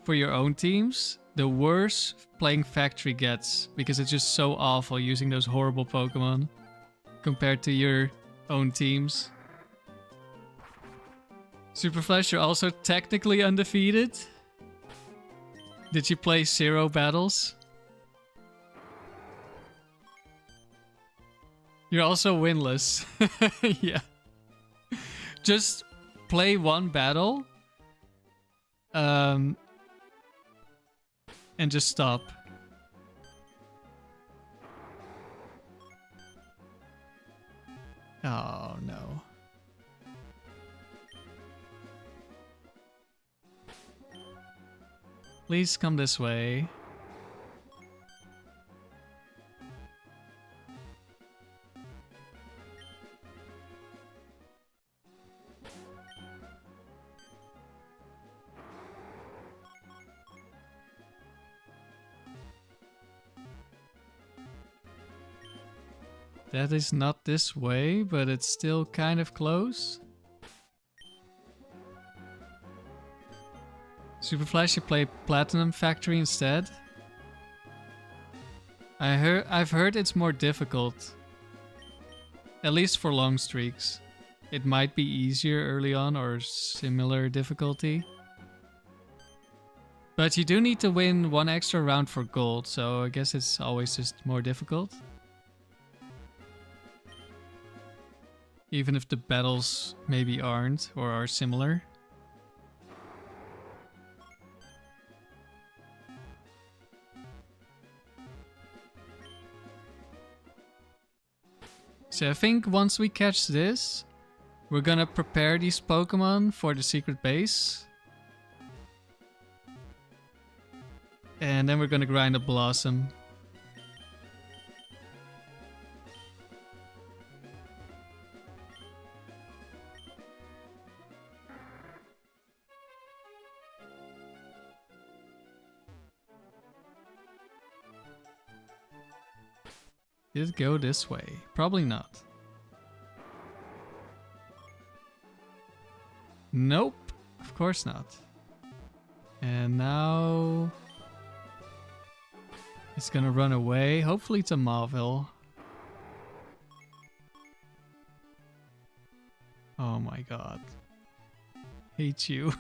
for your own teams, the worse playing factory gets, because it's just so awful using those horrible Pokemon compared to your own teams. Super Flash, you're also technically undefeated. Did you play 0 battles? You're also winless. Yeah. Just play 1 battle. And just stop. Oh no. Please come this way. That is not this way, but it's still kind of close. Super Flash, you play Platinum Factory instead. I've heard it's more difficult. At least for long streaks. It might be easier early on or similar difficulty. But you do need to win 1 extra round for gold, so I guess it's always just more difficult. Even if the battles maybe aren't or are similar. So I think once we catch this, we're gonna prepare these Pokemon for the secret base. And then we're gonna grind a Blossom. Did it go this way? Probably not. Nope, of course not. And now it's gonna run away, hopefully to Mauville. Oh my god. Hate you.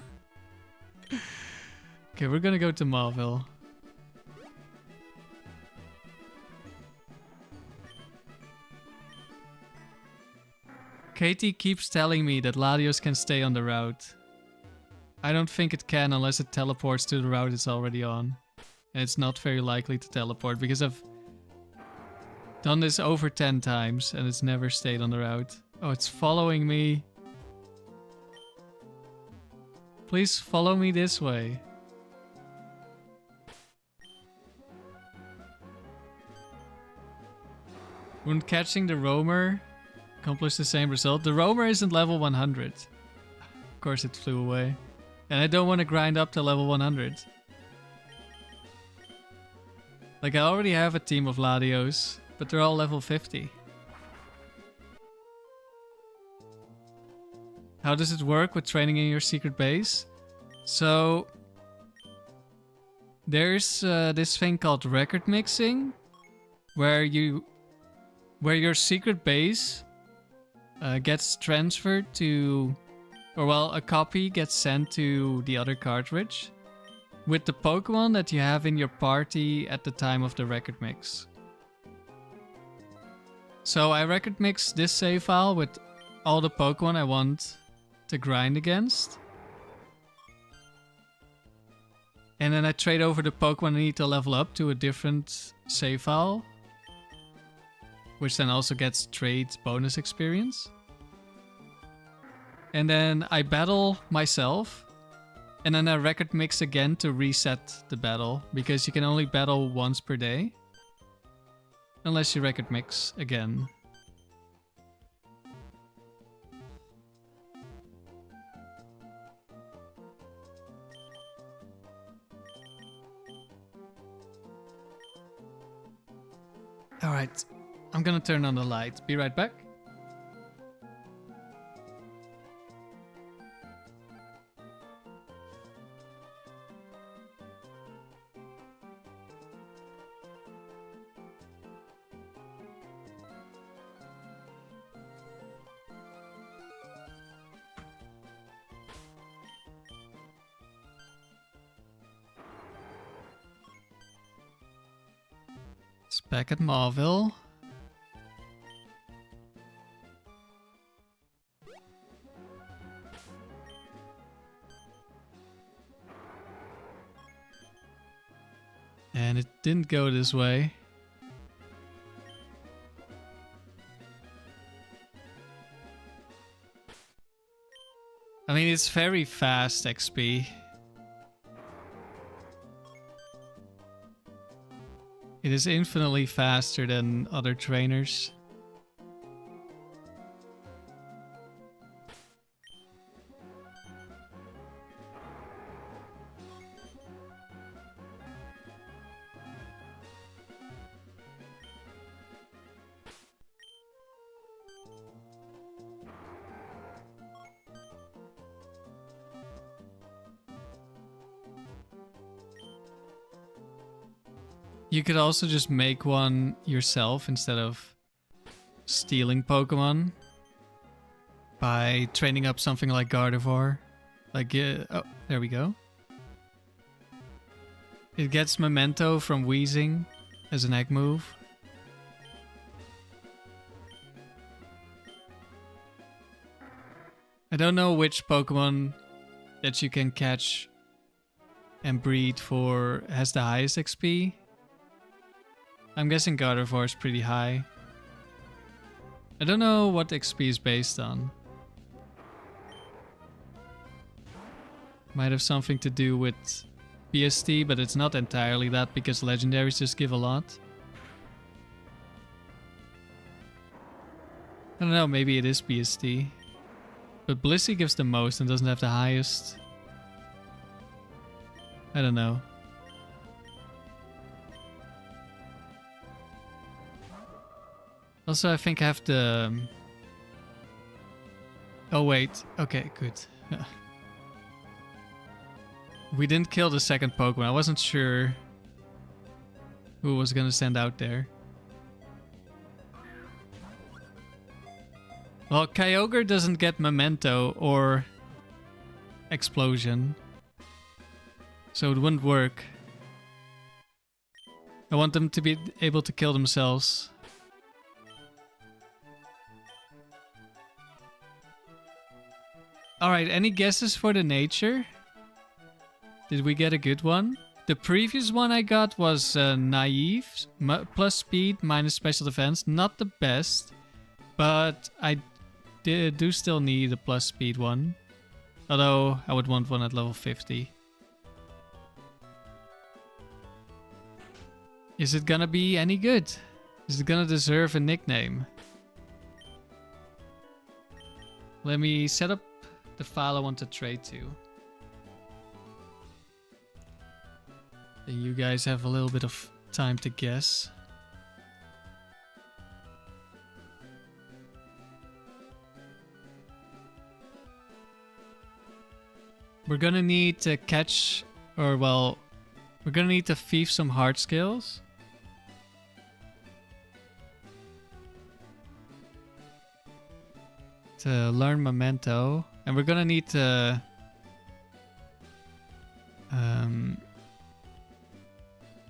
Okay, we're gonna go to Mauville. Katie keeps telling me that Latios can stay on the route. I don't think it can unless it teleports to the route it's already on. And it's not very likely to teleport because I've done this over 10 times and it's never stayed on the route. Oh, it's following me. Please follow me this way. Wouldn't catching the roamer accomplish the same result? The roamer isn't level 100. Of course it flew away. And I don't want to grind up to level 100. Like, I already have a team of Latios, but they're all level 50. How does it work with training in your secret base? So, there's this thing called record mixing, where your secret base gets transferred to, or well, a copy gets sent to the other cartridge with the Pokemon that you have in your party at the time of the record mix. So I record mix this save file with all the Pokemon I want to grind against. And then I trade over the Pokemon I need to level up to a different save file, which then also gets trade bonus experience. And then I battle myself, and then I record mix again to reset the battle, because you can only battle once per day, unless you record mix again. Alright, I'm gonna turn on the light. Be right back. It's back at Mauville. And it didn't go this way. I mean, it's very fast XP. It is infinitely faster than other trainers. You could also just make one yourself instead of stealing Pokemon by training up something like Gardevoir. Like, oh, there we go. It gets Memento from Wheezing as an egg move. I don't know which Pokemon that you can catch and breed for has the highest XP. I'm guessing Gardevoir is pretty high. I don't know what XP is based on. Might have something to do with BST, but it's not entirely that because legendaries just give a lot. I don't know, maybe it is BST. But Blissey gives the most and doesn't have the highest. I don't know. Also, I think I have the... Oh wait, okay, good. We didn't kill the second Pokemon. I wasn't sure who was gonna stand out there. Well, Kyogre doesn't get Memento or Explosion, so it wouldn't work. I want them to be able to kill themselves. Alright, any guesses for the nature Did we get a good one? The previous one I got was naive, plus speed, minus special defense. Not the best, but I do still need a plus speed one. Although I would want one at level 50. Is it gonna be any good? Is it gonna deserve a nickname? Let me set up the file I want to trade to. And you guys have a little bit of time to guess. We're gonna need to catch, or well, we're gonna need to thief some hard skills. To learn Memento. And we're gonna need to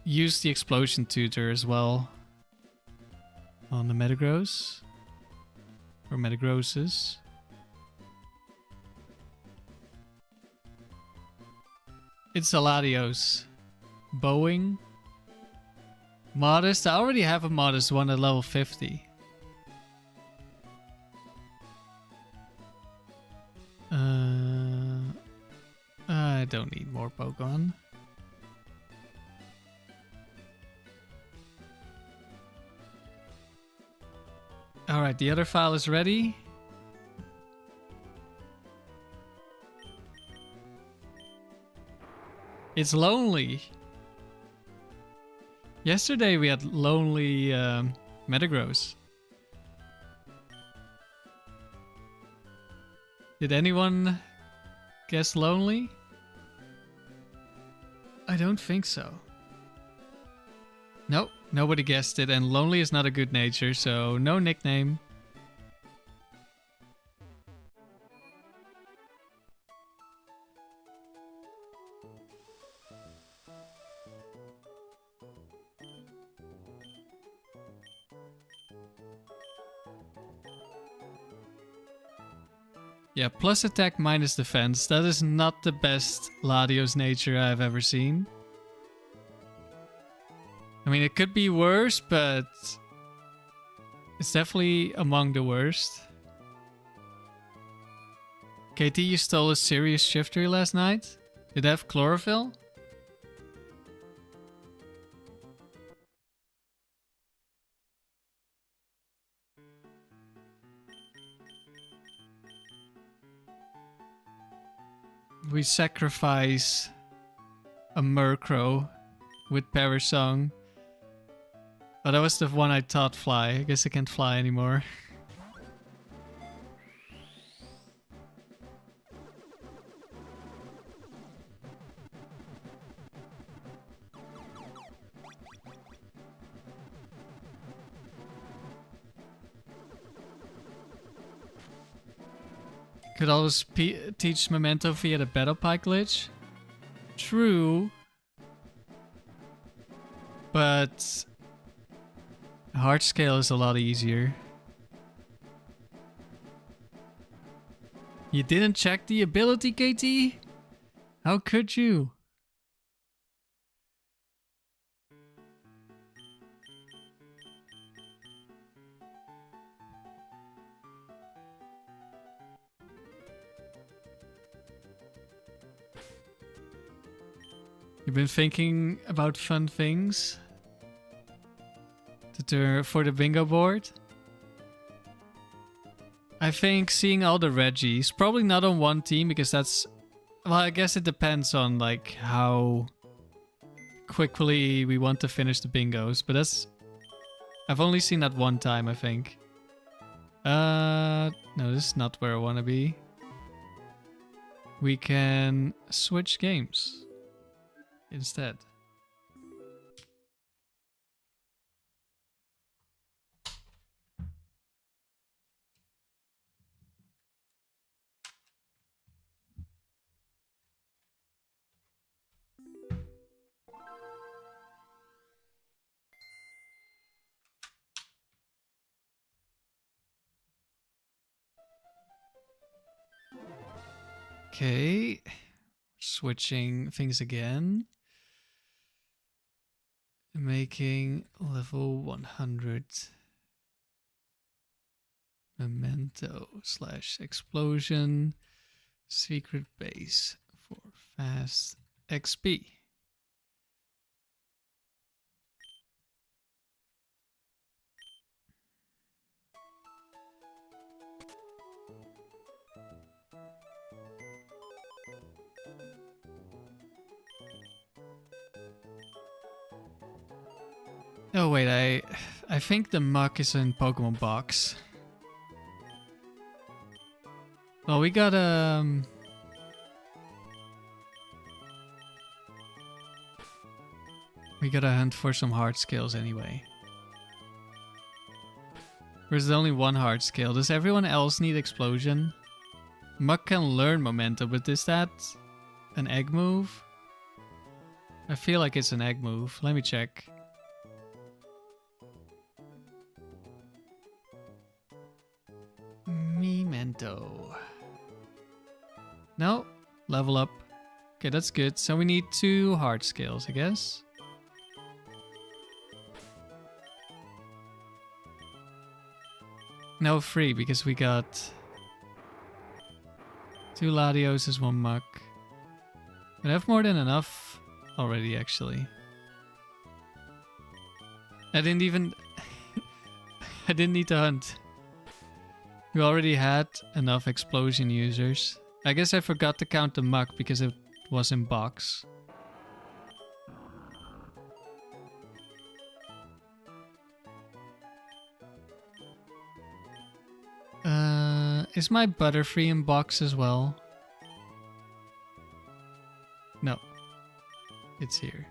use the explosion tutor as well on the Metagross. Or Metagrosses. It's Aladios. Boeing. Modest. I already have a Modest one at level 50. I don't need more Pokemon. Alright, the other file is ready. It's lonely. Yesterday we had lonely Metagross. Did anyone guess lonely? I don't think so. Nope, nobody guessed it, and lonely is not a good nature, so no nickname. Yeah, plus attack minus defense. That is not the best Latios nature I've ever seen. I mean, it could be worse, but it's definitely among the worst. KT, you stole a serious shiftery last night? Did it have chlorophyll? We sacrifice a Murkrow with Perish Song. Oh, that was the one I taught fly. I guess I can't fly anymore. Could always teach Memento via the Battle Pike glitch. True. But hard scale is a lot easier. You didn't check the ability, KT? How could you? You've been thinking about fun things for the bingo board? I think seeing all the Reggies, probably not on one team because that's, well, I guess it depends on like how quickly we want to finish the bingos, but I've only seen that one time, I think. No, this is not where I want to be. We can switch games instead. Okay, Switching things again. Making level 100 memento / explosion secret base for fast XP. Oh wait, I think the muck is in Pokemon Box. Well, we got we gotta hunt for some hard skills anyway. There's only one hard skill. Does everyone else need explosion? Muck can learn momentum, but is that an egg move? I feel like it's an egg move. Let me check. Memento. No, level up. Okay, that's good. So we need 2 hard skills, I guess. No, 3 because we got 2 Latios, 1 Muck. I have more than enough already, actually. I didn't even... I didn't need to hunt. We already had enough explosion users. I guess I forgot to count the Muck because it was in box. Is my Butterfree in box as well? No. It's here.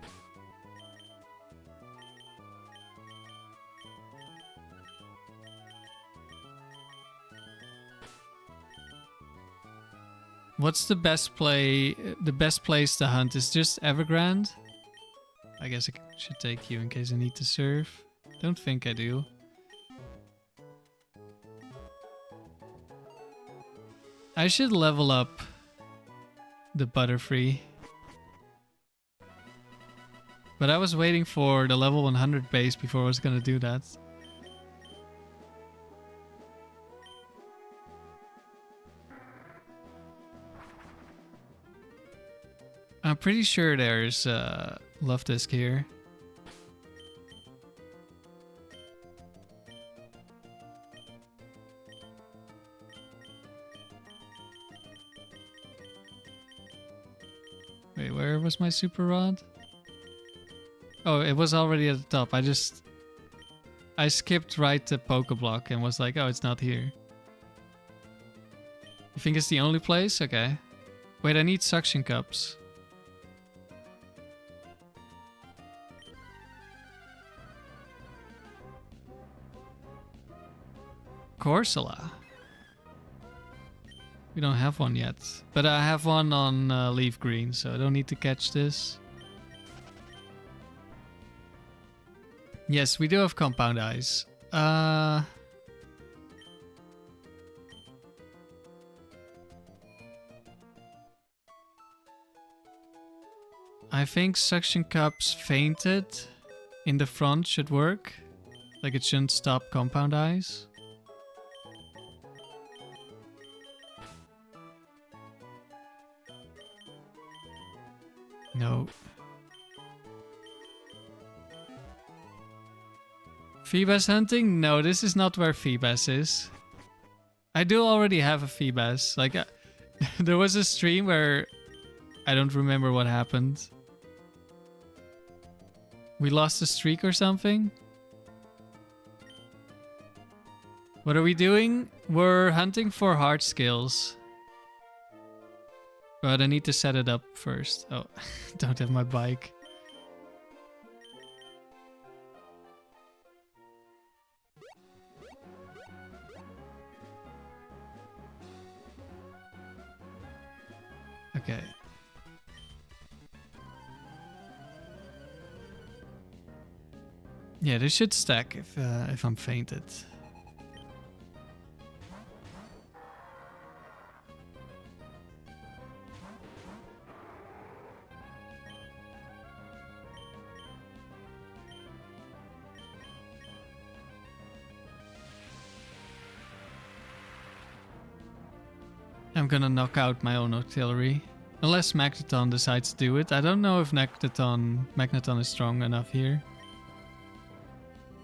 What's the best play? The best place to hunt is just Evergrande? I guess I should take you in case I need to serve. Don't think I do. I should level up the Butterfree. But I was waiting for the level 100 base before I was gonna do that. I'm pretty sure there's Loftisk here. Wait, where was my super rod? Oh, it was already at the top. I skipped right to Pokeblock and was like, oh, it's not here. You think it's the only place? Okay. Wait, I need suction cups. Corsola. We don't have one yet. But I have one on Leaf Green, so I don't need to catch this. Yes, we do have Compound Eyes. I think Suction Cups fainted in the front should work. Like it shouldn't stop Compound Eyes. No. Feebas hunting? No, this is not where Feebas is. I do already have a Feebas. Like, there was a stream where I don't remember what happened. We lost a streak or something? What are we doing? We're hunting for hard skills. But I need to set it up first. Oh, don't have my bike. Okay. Yeah, this should stack if I'm fainted. I'm gonna knock out my own artillery. Unless Magneton decides to do it. I don't know if Magneton is strong enough here.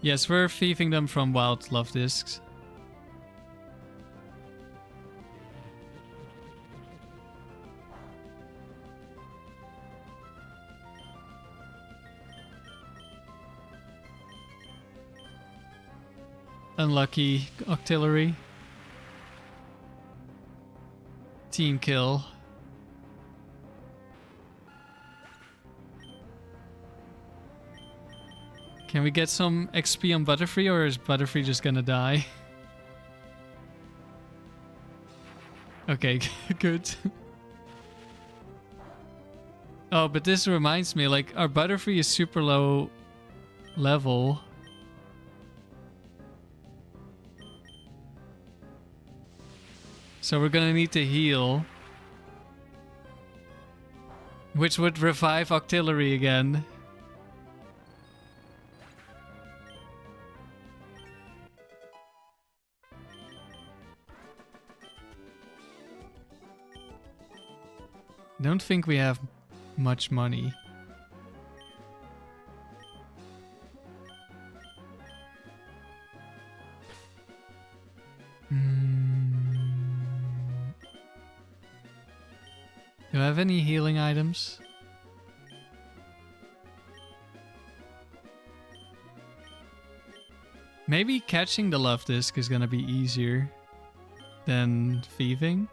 Yes, we're thieving them from wild love discs. Unlucky artillery. Team kill. Can we get some XP on Butterfree, or is Butterfree just gonna die? Okay, good. Oh, but this reminds me, like, our Butterfree is super low level. So we're gonna need to heal. Which would revive Octillery again. Don't think we have much money. Do I have any healing items? Maybe catching the love disc is gonna be easier than thieving.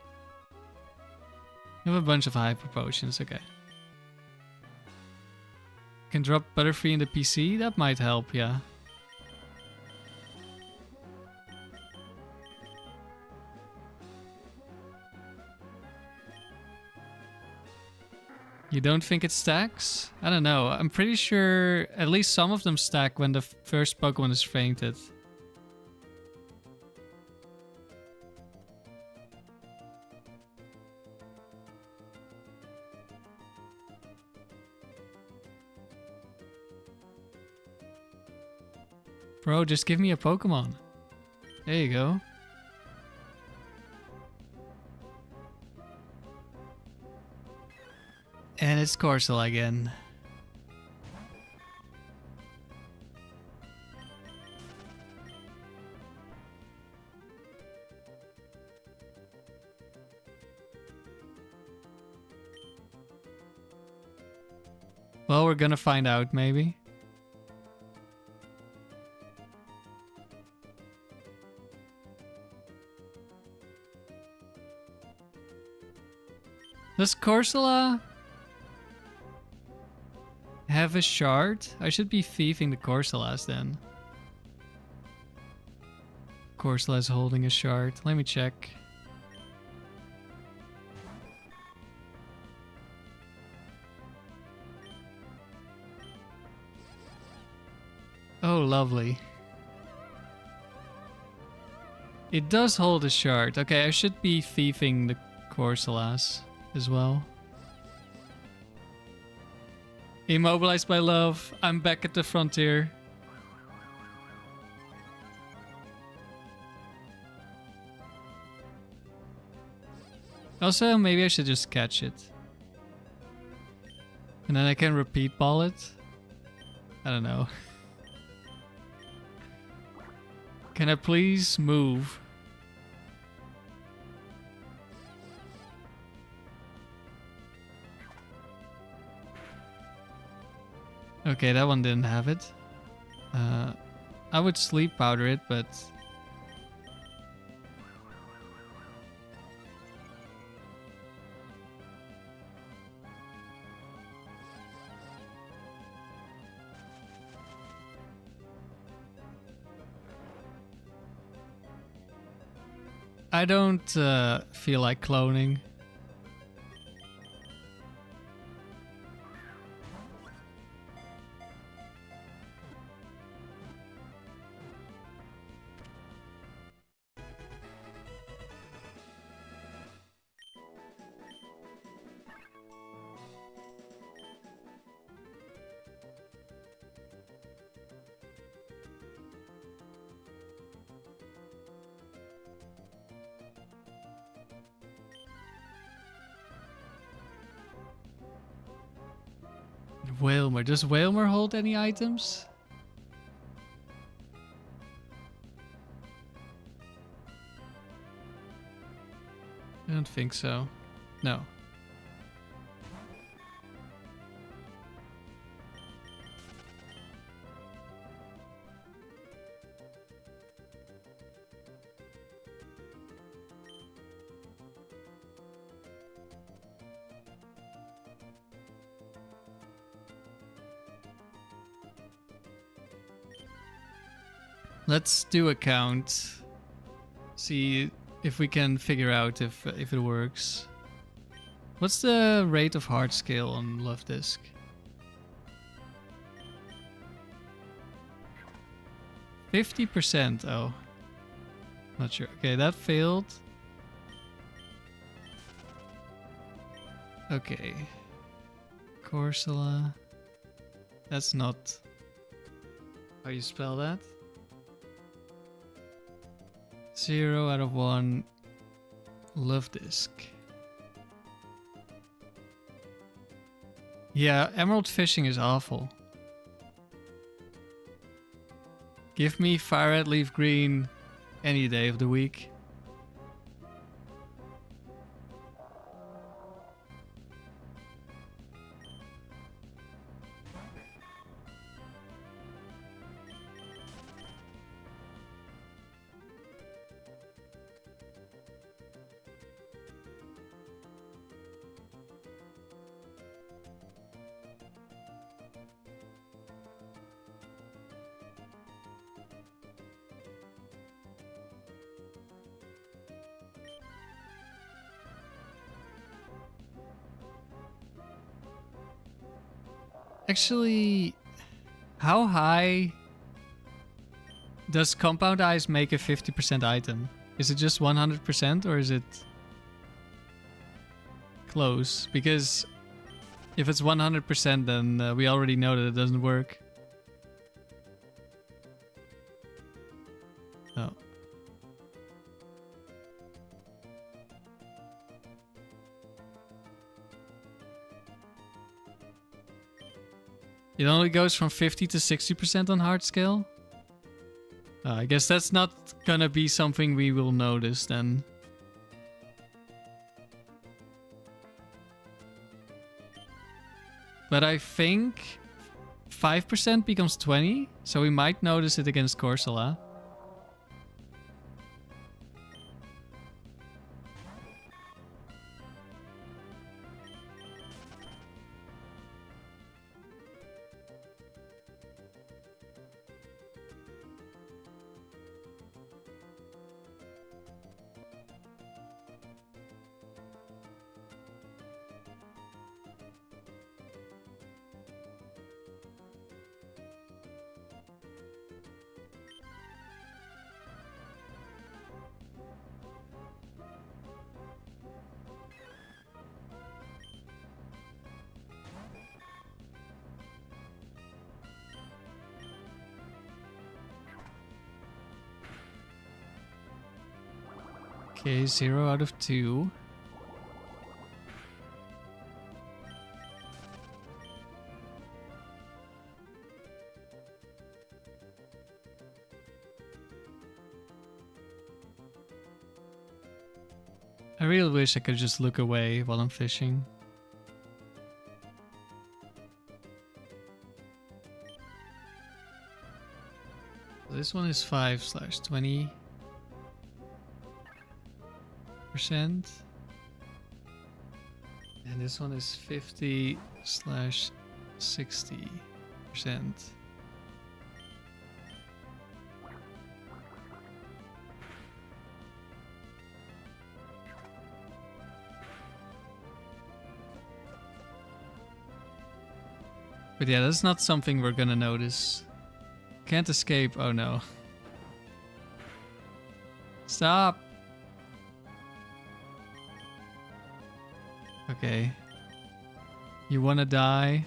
I have a bunch of hyper potions, okay. Can drop Butterfree in the PC? That might help, yeah. You don't think it stacks? I don't know. I'm pretty sure at least some of them stack when the first Pokemon is fainted. Bro, just give me a Pokemon. There you go. And it's Corsola again. Well, we're gonna find out, maybe. Does Corsola have a shard? I should be thieving the Corsolas then. Corsola is holding a shard. Let me check. Oh, lovely. It does hold a shard. Okay, I should be thieving the Corsolas as well. Immobilized by love. I'm back at the frontier. Also, maybe I should just catch it. And then I can repeat ball it. I don't know. Can I please move? Okay, that one didn't have it. I would sleep powder it, but... I don't feel like cloning. Whalmer. Does Whalmer hold any items? I don't think so. No. Let's do a count. See if we can figure out if it works. What's the rate of heart scale on Love Disc? 50%. Oh, not sure. Okay, that failed. Okay, Corsola. That's not how you spell that. 0 out of 1. Love Disc. Yeah, emerald fishing is awful. Give me fire red leaf green any day of the week. Actually, how high does compound eyes make a 50% item? Is it just 100% or is it close? Because if it's 100%, then we already know that it doesn't work. Oh. It only goes from 50 to 60% on hard scale? I guess that's not gonna be something we will notice then. But I think 5% becomes 20, so we might notice it against Corsola. Okay, 0 out of 2. I really wish I could just look away while I'm fishing. This one is 5/20%. And this one is 50/60%. But yeah, that's not something we're gonna notice. Can't escape. Oh no. Stop. Okay. You wanna die?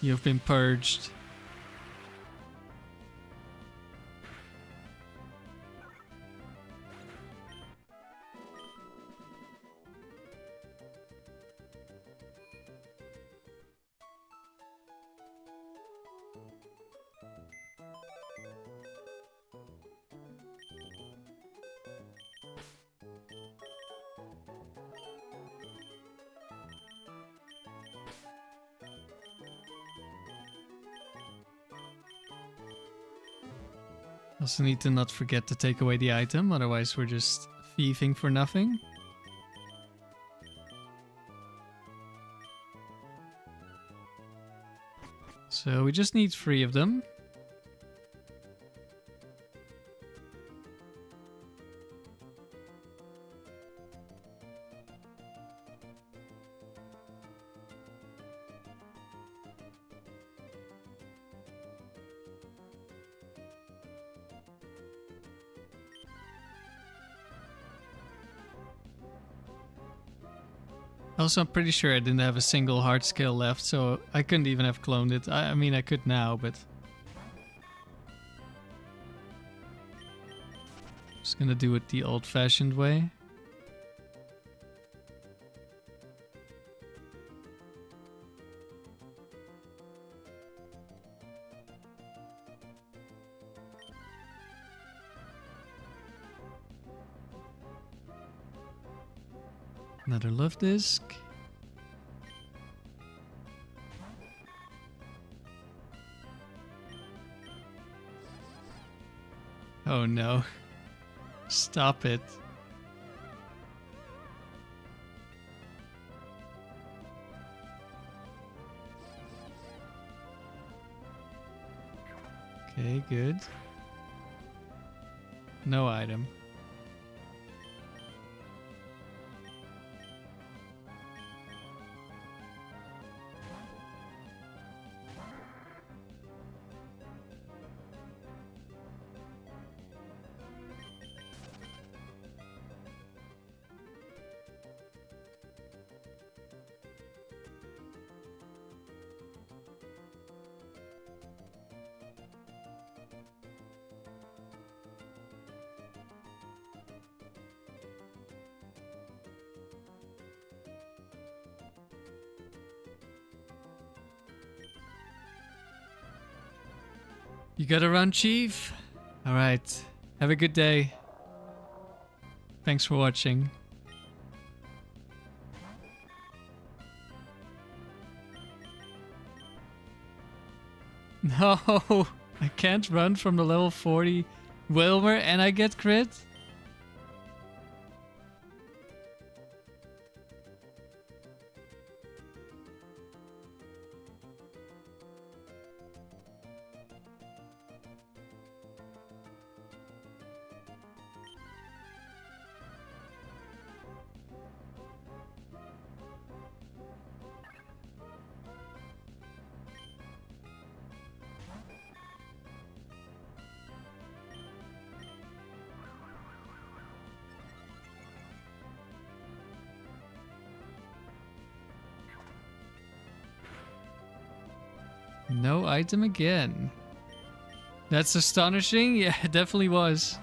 You've been purged. Also need to not forget to take away the item, otherwise we're just thieving for nothing. So we just need 3 of them. Also, I'm pretty sure I didn't have a single hard scale left, so I couldn't even have cloned it. I mean, I could now, but... Just gonna do it the old-fashioned way. Another love disc. Oh no. Stop it. Okay, good. No item. You gotta run, Chief? Alright. Have a good day. Thanks for watching. No! I can't run from the level 40 Wilmer and I get crit? No item again. That's astonishing. Yeah, it definitely was.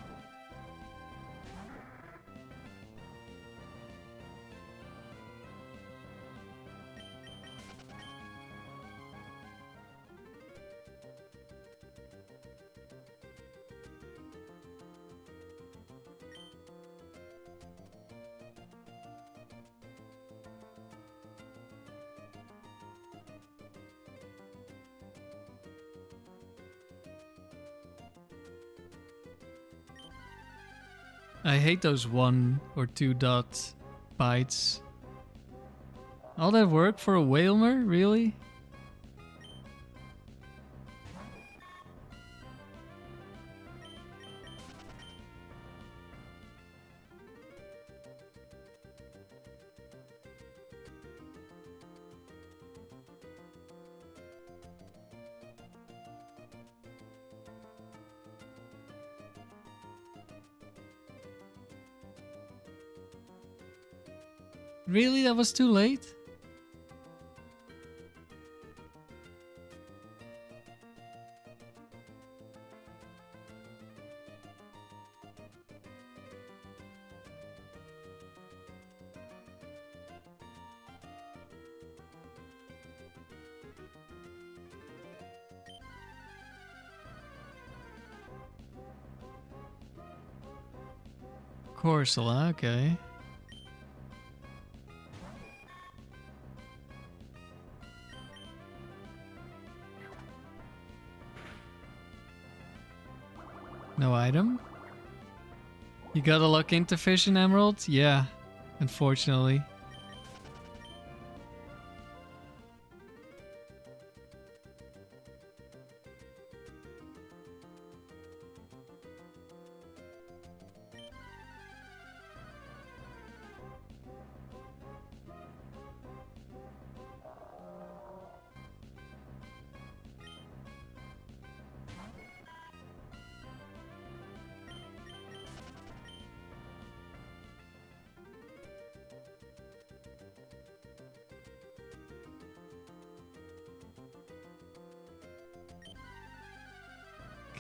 I hate those 1 or 2 dot bites. All that work for a Whalmer? Really? Really? That was too late? Corsola, okay. No item? You gotta look into fish and emerald? Yeah, unfortunately.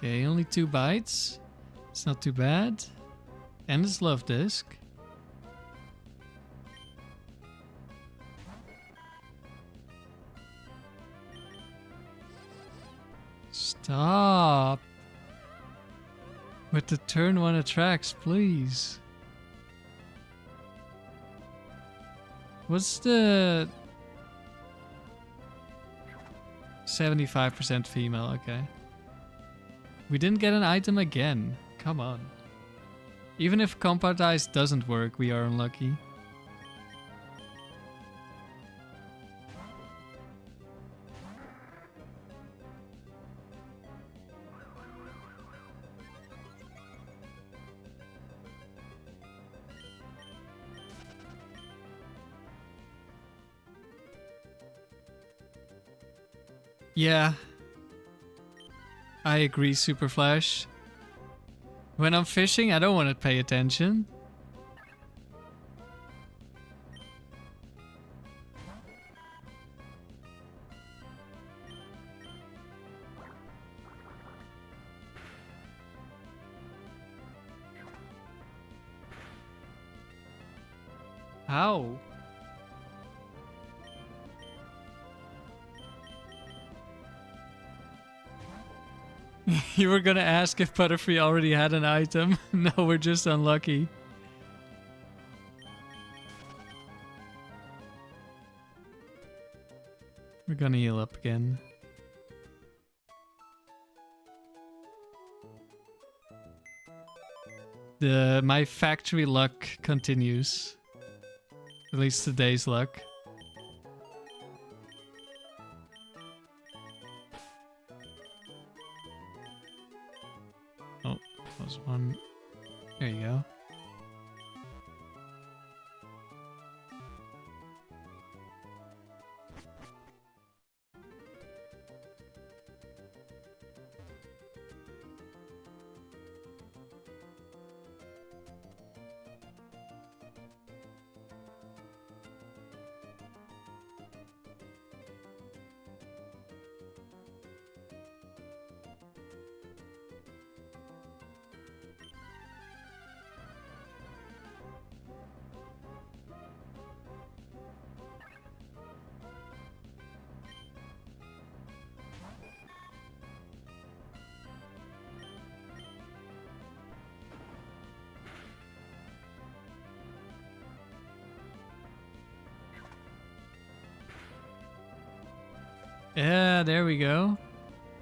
Okay, only 2 bites. It's not too bad. And it's love disc. Stop. With the turn 1 attracts, please. What's the 75% female? Okay. We didn't get an item again. Come on. Even if compound ice doesn't work, we are unlucky. Yeah. I agree, Super Flash. When I'm fishing, I don't want to pay attention. How? You were gonna ask if Butterfree already had an item. No, we're just unlucky. We're gonna heal up again. My factory luck continues. At least today's luck. Oh, was one. There you go. Yeah, there we go.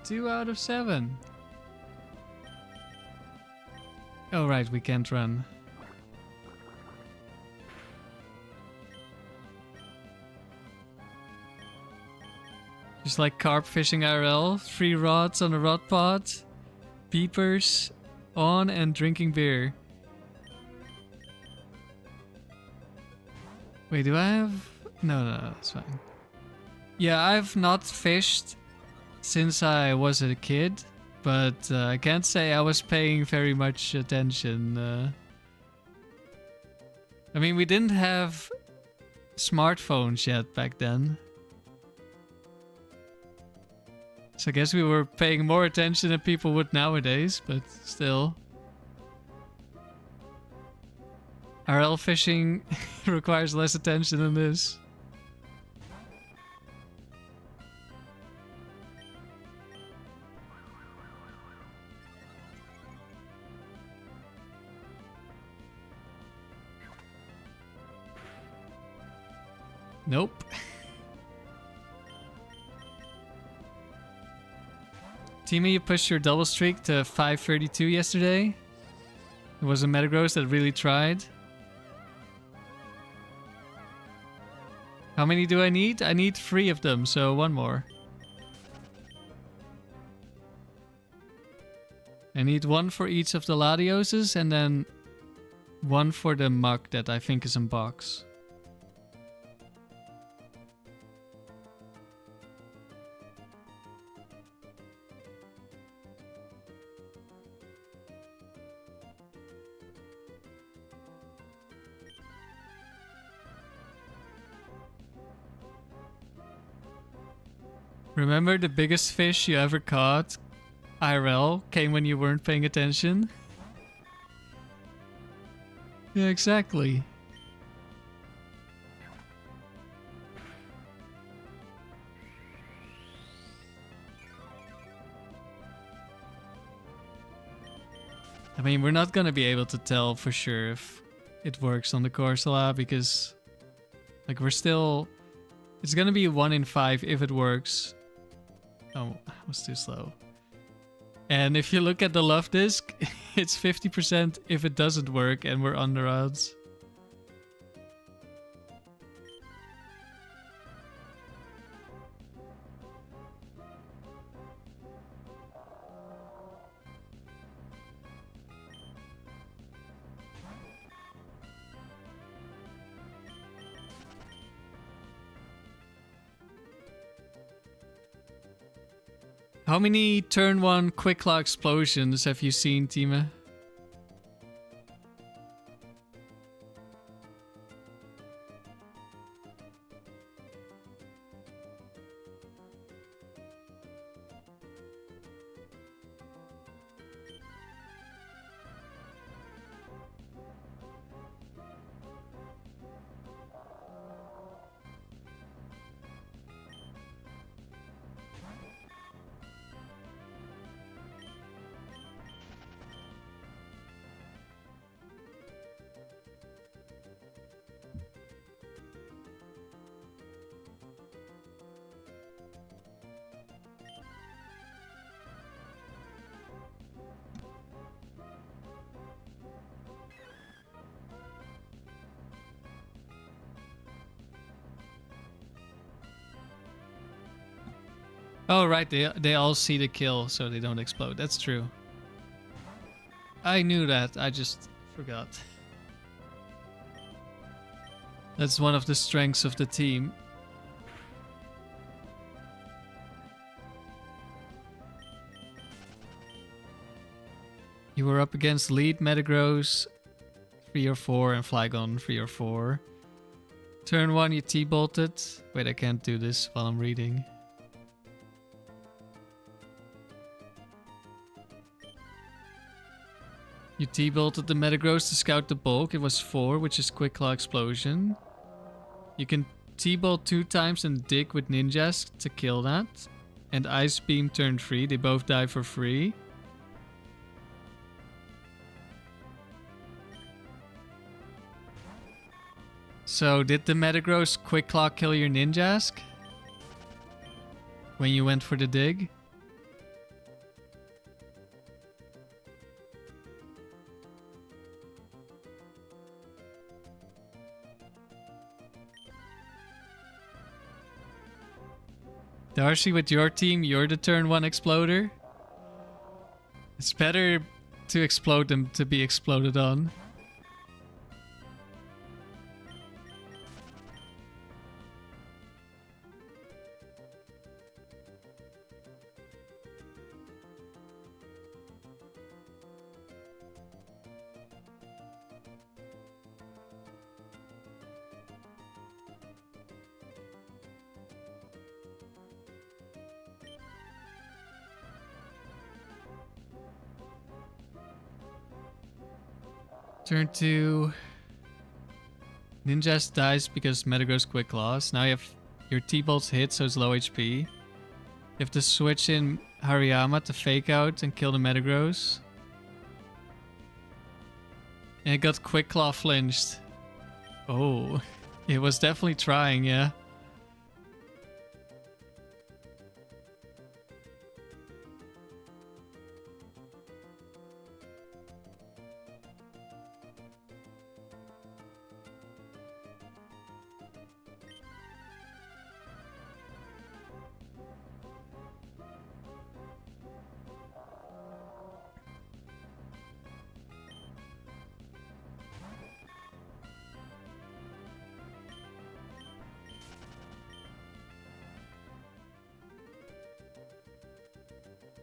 2 out of 7. Oh, right, we can't run. Just like carp fishing IRL, 3 rods on a rod pot, beepers on and drinking beer. Wait, do I have... No, that's fine. Yeah, I've not fished since I was a kid, but I can't say I was paying very much attention. I mean, we didn't have smartphones yet back then. So I guess we were paying more attention than people would nowadays, but still. RL fishing requires less attention than this. Nope. Tima, you pushed your double streak to 532 yesterday. It was a Metagross that really tried. How many do I need? I need 3 of them, so 1 more. I need 1 for each of the Latioses and then 1 for the Muk that I think is in box. Remember the biggest fish you ever caught, IRL, came when you weren't paying attention? Yeah, exactly. I mean, we're not gonna be able to tell for sure if it works on the Corsola because, like, we're still... It's gonna be 1 in 5 if it works. Oh, I was too slow. And if you look at the love disc, it's 50% if it doesn't work and we're under odds. How many turn 1 quick claw explosions have you seen, Tima? Oh, right, they all see the kill, so they don't explode. That's true. I knew that, I just forgot. That's one of the strengths of the team. You were up against lead Metagross 3 or 4 and Flygon 3 or 4. Turn 1 you T-bolted. Wait, I can't do this while I'm reading. You T-bolted the Metagross to scout the bulk. It was 4, which is Quick Claw Explosion. You can T-bolt 2 times and dig with Ninjas to kill that. And Ice Beam turn 3. They both die for free. So, did the Metagross Quick Claw kill your Ninjask? When you went for the dig? Darcy, with your team, you're the turn 1 exploder. It's better to explode than to be exploded on. Turn 2. Ninjas dies because Metagross Quick Claws. Now you have your T-Bolts hit, so it's low HP. You have to switch in Hariyama to fake out and kill the Metagross. And it got Quick Claw flinched. Oh, it was definitely trying, yeah.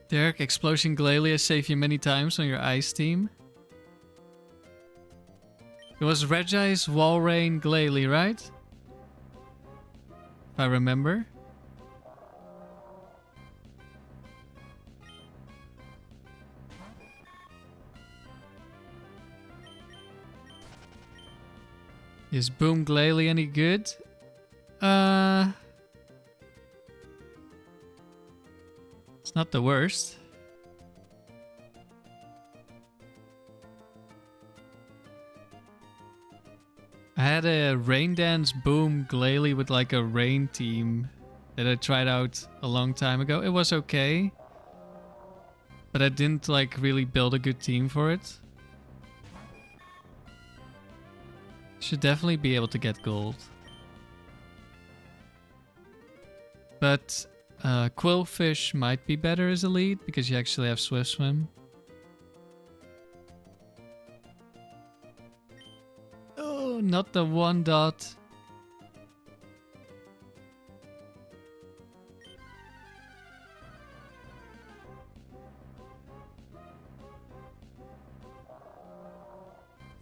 Derek, Explosion Glalie saved you many times on your ice team. It was Regice, Walrein, Glalie, right? If I remember. Is Boom Glalie any good? It's not the worst. I had a Rain Dance Boom Glalie with like a rain team that I tried out a long time ago. It was okay, but I didn't like really build a good team for it. Should definitely be able to get gold. But Quillfish might be better as a lead because you actually have Swift Swim. Oh, not the 1 dot.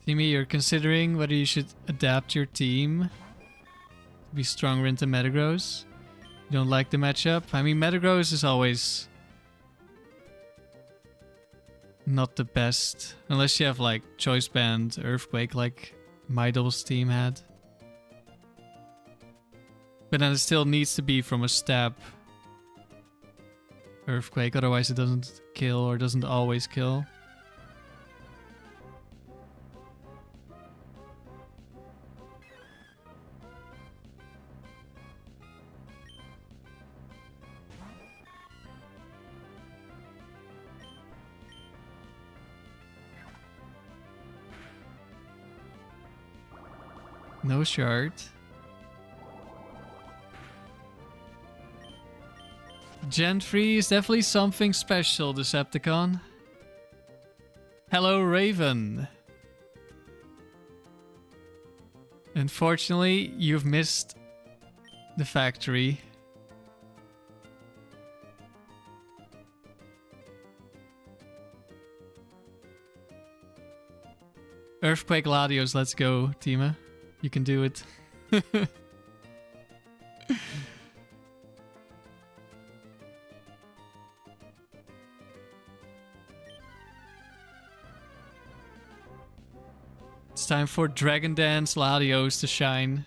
Timmy, you're considering whether you should adapt your team to be stronger into Metagross. You don't like the matchup? I mean, Metagross is always not the best. Unless you have like Choice Band, Earthquake like my doubles team had. But then it still needs to be from a stab Earthquake, otherwise it doesn't kill or doesn't always kill. No shard. Gen 3 is definitely something special, Decepticon. Hello, Raven. Unfortunately, you've missed the factory. Earthquake Latios, let's go, Tima. You can do it. It's time for Dragon Dance Latios to shine.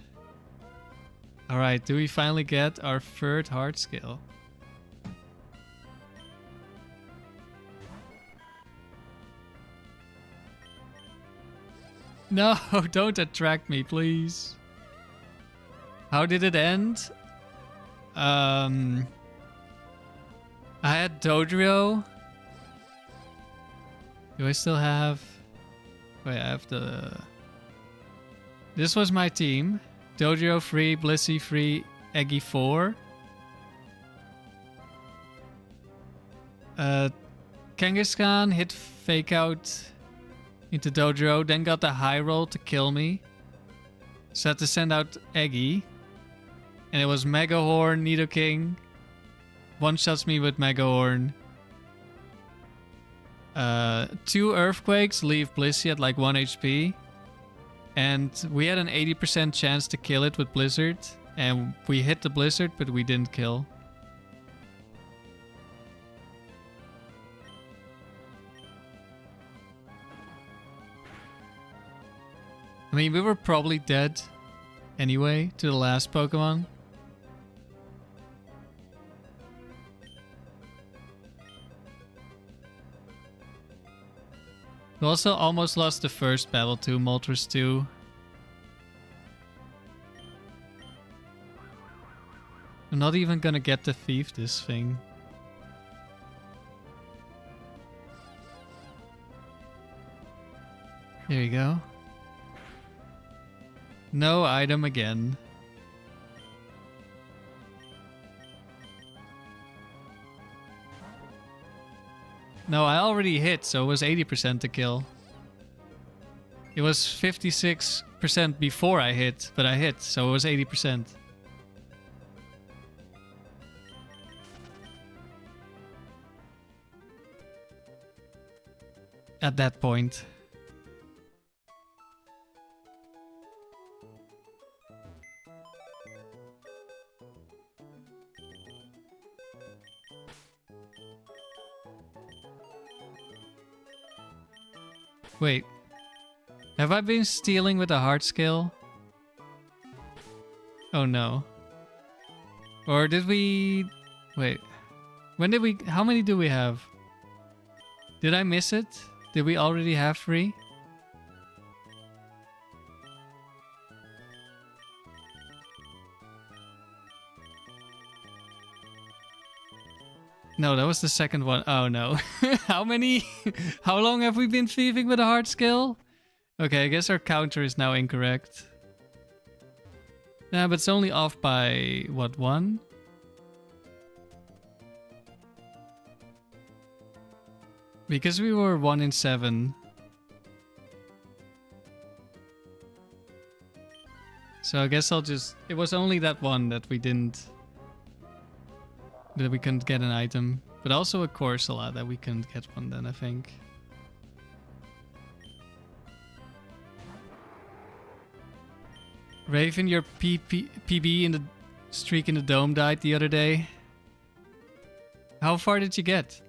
Alright, do we finally get our third hard skill? No, don't attract me, please. How did it end? I had Dodrio. Do I still have... Wait, I have the... This was my team. Dodrio 3, Blissey 3, Eggy 4. Kangaskhan hit Fake Out into Dodrio, then got the high roll to kill me. So I had to send out Eggy. And it was Mega Horn, Nidoking. One-shots me with Mega Horn. 2 Earthquakes leave Blissey at like 1 HP. And we had an 80% chance to kill it with Blizzard. And we hit the Blizzard, but we didn't kill. I mean, we were probably dead anyway to the last Pokemon. We also almost lost the first battle to Moltres 2. I'm not even gonna get to thief this thing. There you go. No item again. No, I already hit, so it was 80% to kill. It was 56% before I hit, but I hit, so it was 80%. at that point. Wait. Have I been stealing with the heart skill? Oh no. Or did we... Wait. When did we... How many do we have? Did I miss it? Did we already have 3? No, that was the second one. Oh no. How many? How long have we been thieving with a hard skill? Okay, I guess our counter is now incorrect. Yeah, but it's only off by, what, 1? Because we were 1 in 7. So I guess I'll just... It was only that one that we didn't... That we couldn't get an item. But also a Corsola that we couldn't get one then, I think. Raven, your PB in the streak in the dome died the other day. How far did you get?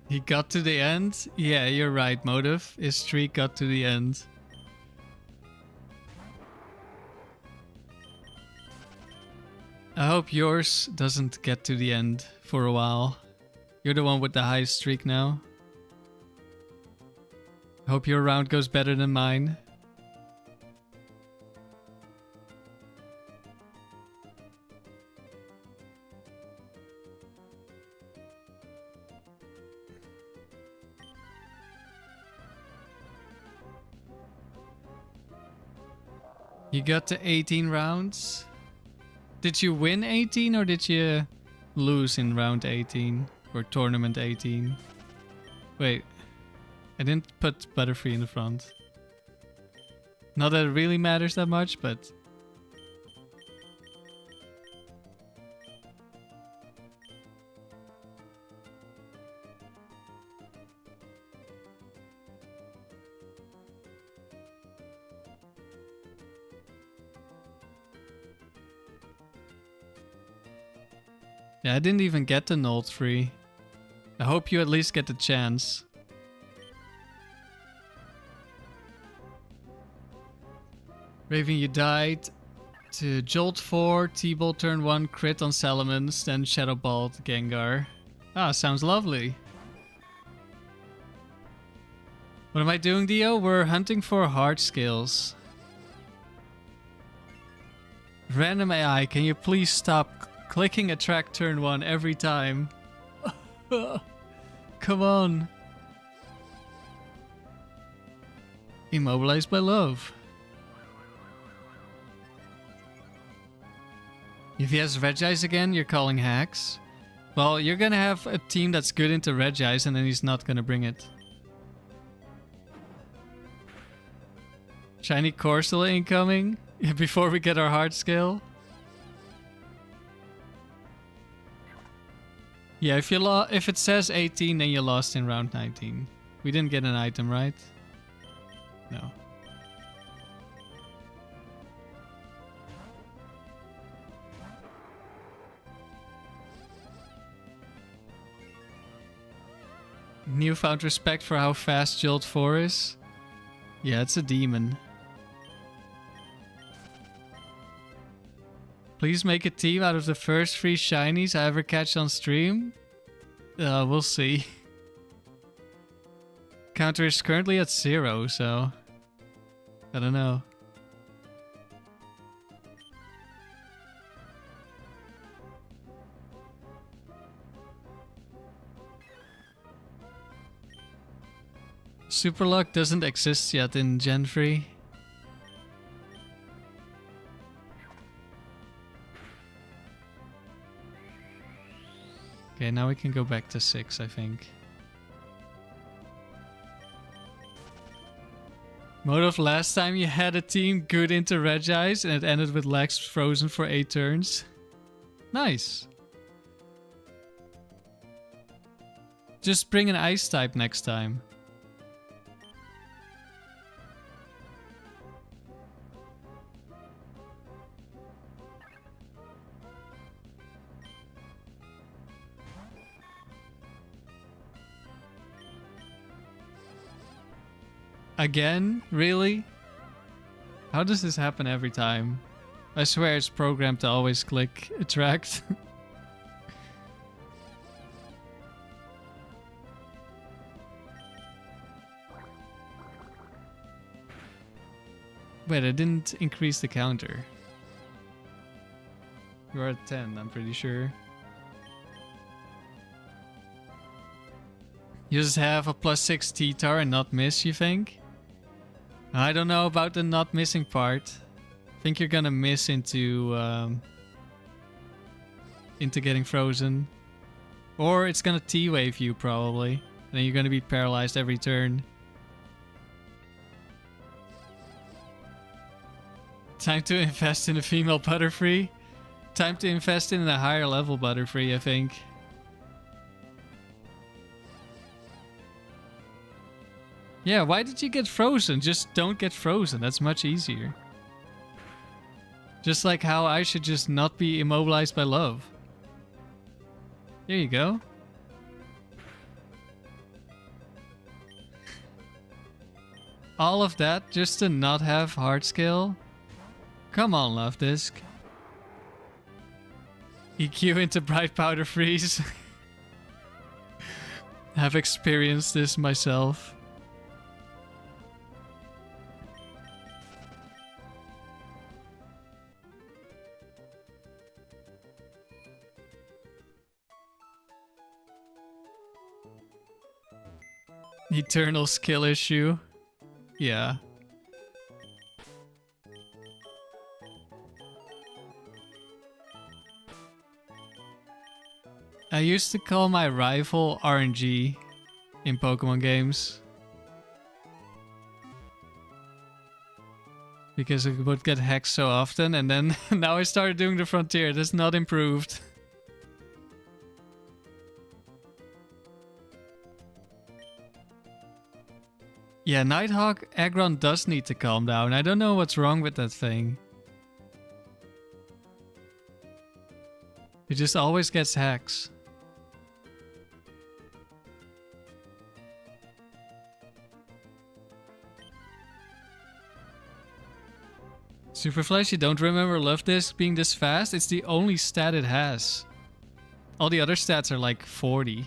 He got to the end? Yeah, you're right, Motive. His streak got to the end. I hope yours doesn't get to the end for a while. You're the one with the highest streak now. I hope your round goes better than mine. You got to 18 rounds. Did you win 18 or did you lose in round 18? Or tournament 18? Wait. I didn't put Butterfree in the front. Not that it really matters that much, but... Yeah, I didn't even get the Nolt free. I hope you at least get the chance. Raven, you died to Jolt 4, T-Bolt turn 1, crit on Salamence, then Shadow Ball to Gengar. Ah, sounds lovely. What am I doing, Dio? We're hunting for hard skills. Random AI, can you please stop clicking attract turn 1 every time? Come on. Immobilized by love. If he has Regice again, you're calling hacks? Well, you're gonna have a team that's good into Regice and then he's not gonna bring it. Shiny Corsola incoming before we get our hard skill. Yeah, if it says 18, then you lost in round 19. We didn't get an item, right? No. Newfound respect for how fast Jolt 4 is. Yeah, it's a demon. Please make a team out of the first 3 shinies I ever catch on stream. We'll see. Counter is currently at 0, so I don't know. Super luck doesn't exist yet in Gen 3. Okay, now we can go back to 6, I think. Mode of last time you had a team good into Regice and it ended with Lex frozen for 8 turns. Nice. Just bring an ice type next time. Again? Really? How does this happen every time? I swear it's programmed to always click attract. Wait, I didn't increase the counter. You're at 10, I'm pretty sure. You just have a +6 T-tar and not miss, you think? I don't know about the not missing part. I think you're gonna miss into getting frozen. Or it's gonna T-wave you probably. And then you're gonna be paralyzed every turn. Time to invest in a female Butterfree. Time to invest in a higher level Butterfree, I think. Yeah, why did you get frozen? Just don't get frozen. That's much easier. Just like how I should just not be immobilized by love. There you go. All of that just to not have hard skill? Come on, Love Disc. EQ into Bright Powder Freeze. Have experienced this myself. Eternal skill issue. Yeah. I used to call my rival RNG in Pokemon games. Because it would get hacked so often, and then now I started doing the Frontier. That's not improved. Yeah, Nighthawk Aggron does need to calm down. I don't know what's wrong with that thing. It just always gets hacks. Superflash, you don't remember Love Disc being this fast? It's the only stat it has. All the other stats are like 40.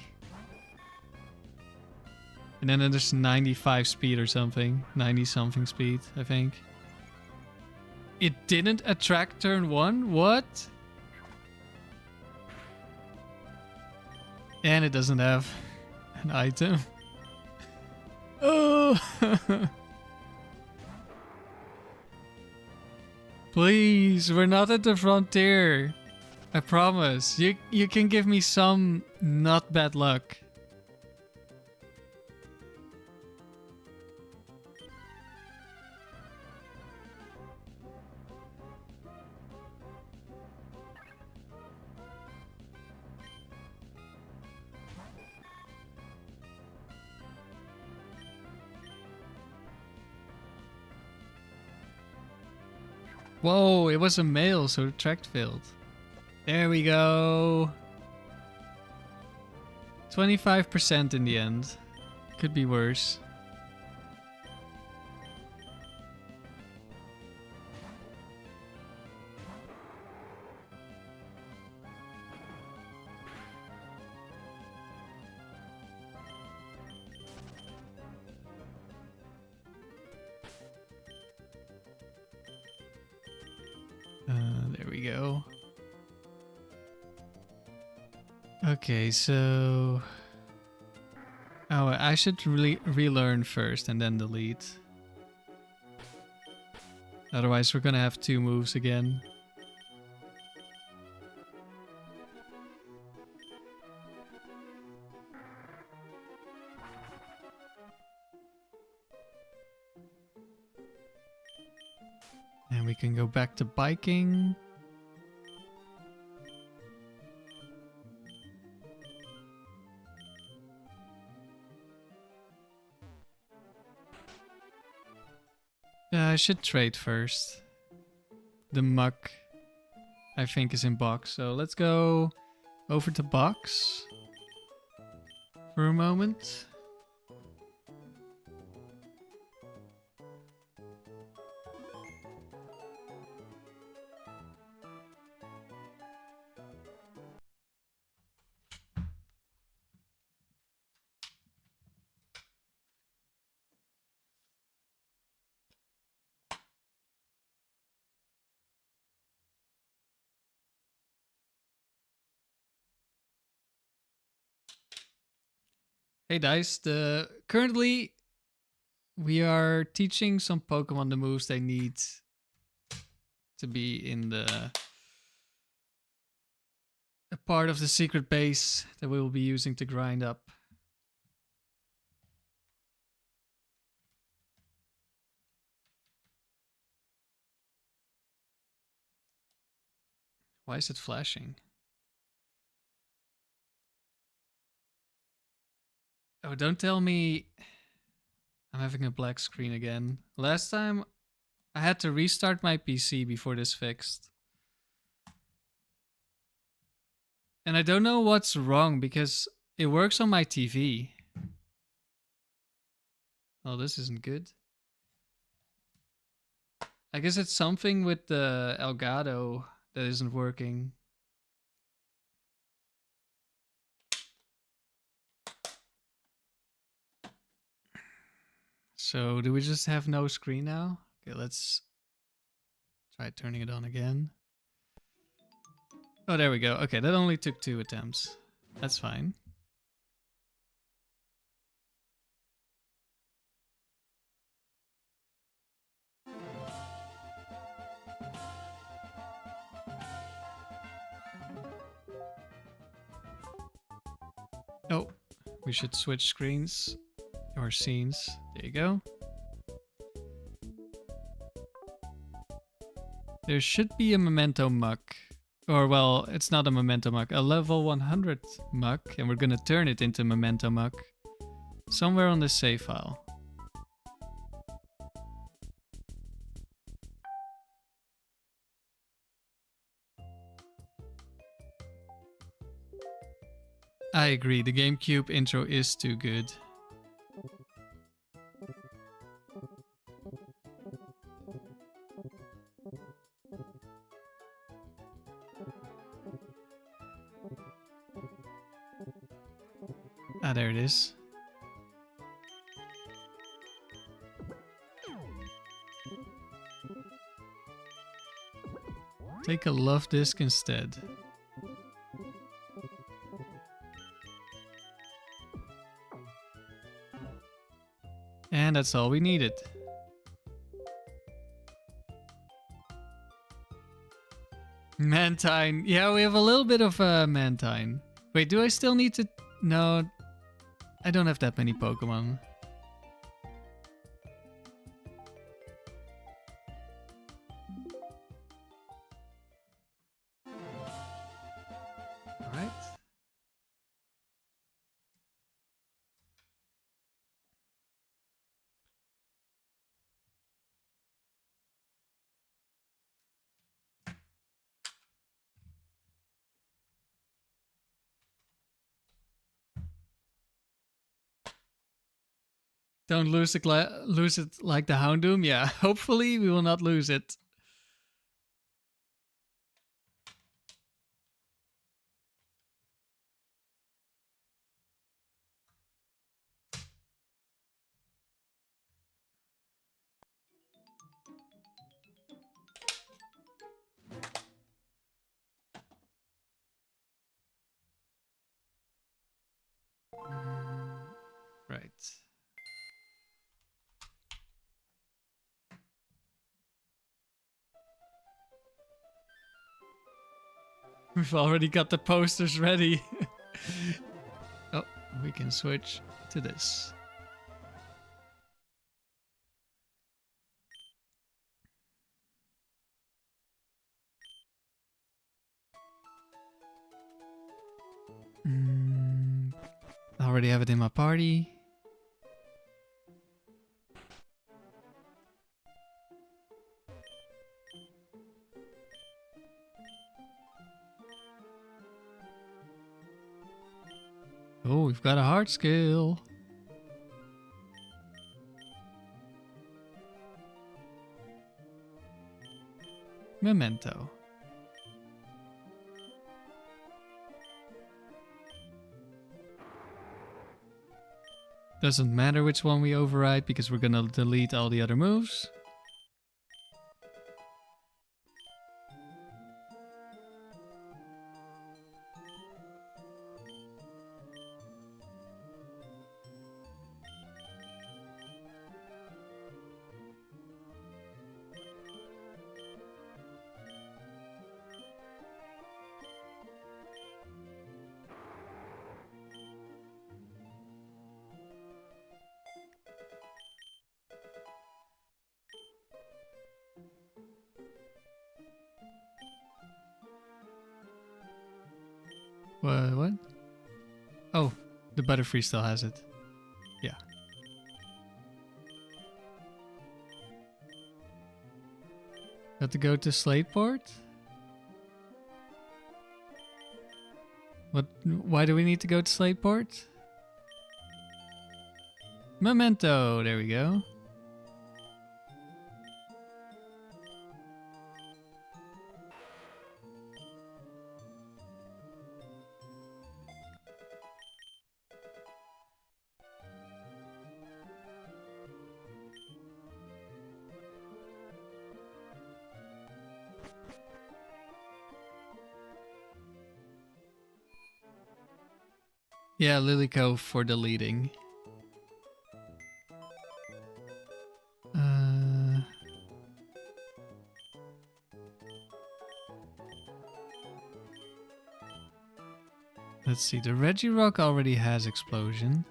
And then there's 95 speed or something. 90 something speed, I think. It didn't attract turn 1? What? And it doesn't have an item. Oh! Please, we're not at the Frontier. I promise. You can give me some not bad luck. Whoa, it was a male, so the track failed. There we go. 25% in the end. Could be worse. There we go. Okay, so... Oh, I should relearn first and then delete. Otherwise we're gonna have 2 moves again. And we can go back to biking. I should trade first. The muck, I think, is in box. So let's go over to box for a moment. Hey Dice, currently we are teaching some Pokemon the moves they need to be in the a part of the secret base that we will be using to grind up. Why is it flashing? Oh, don't tell me I'm having a black screen again. Last time I had to restart my PC before this fixed. And I don't know what's wrong because it works on my TV. Oh, this isn't good. I guess it's something with the Elgato that isn't working. So do we just have no screen now? Okay, let's try turning it on again. Oh, there we go. Okay, that only took 2 attempts. That's fine. Oh, we should switch screens or scenes. There you go. There should be a memento muck. Or, well, it's not a memento muck, a level 100 muck, and we're gonna turn it into memento muck somewhere on this save file. I agree, the GameCube intro is too good. Ah, there it is. Take a love disc instead. And that's all we needed. Mantine. Yeah, we have a little bit of Mantine. Wait, do I still need to... No, I don't have that many Pokemon. Alright. Don't lose it like the Houndoom. Yeah, hopefully we will not lose it. We've already got the posters ready. Oh, we can switch to this. I already have it in my party. Oh, we've got a heart skill. Memento. Doesn't matter which one we override because we're gonna delete all the other moves. What? Oh, the Butterfree still has it. Yeah. Got to go to Slateport? What? Why do we need to go to Slateport? Memento, there we go. Yeah, Lilyco for deleting. Let's see, the Regirock already has Explosion.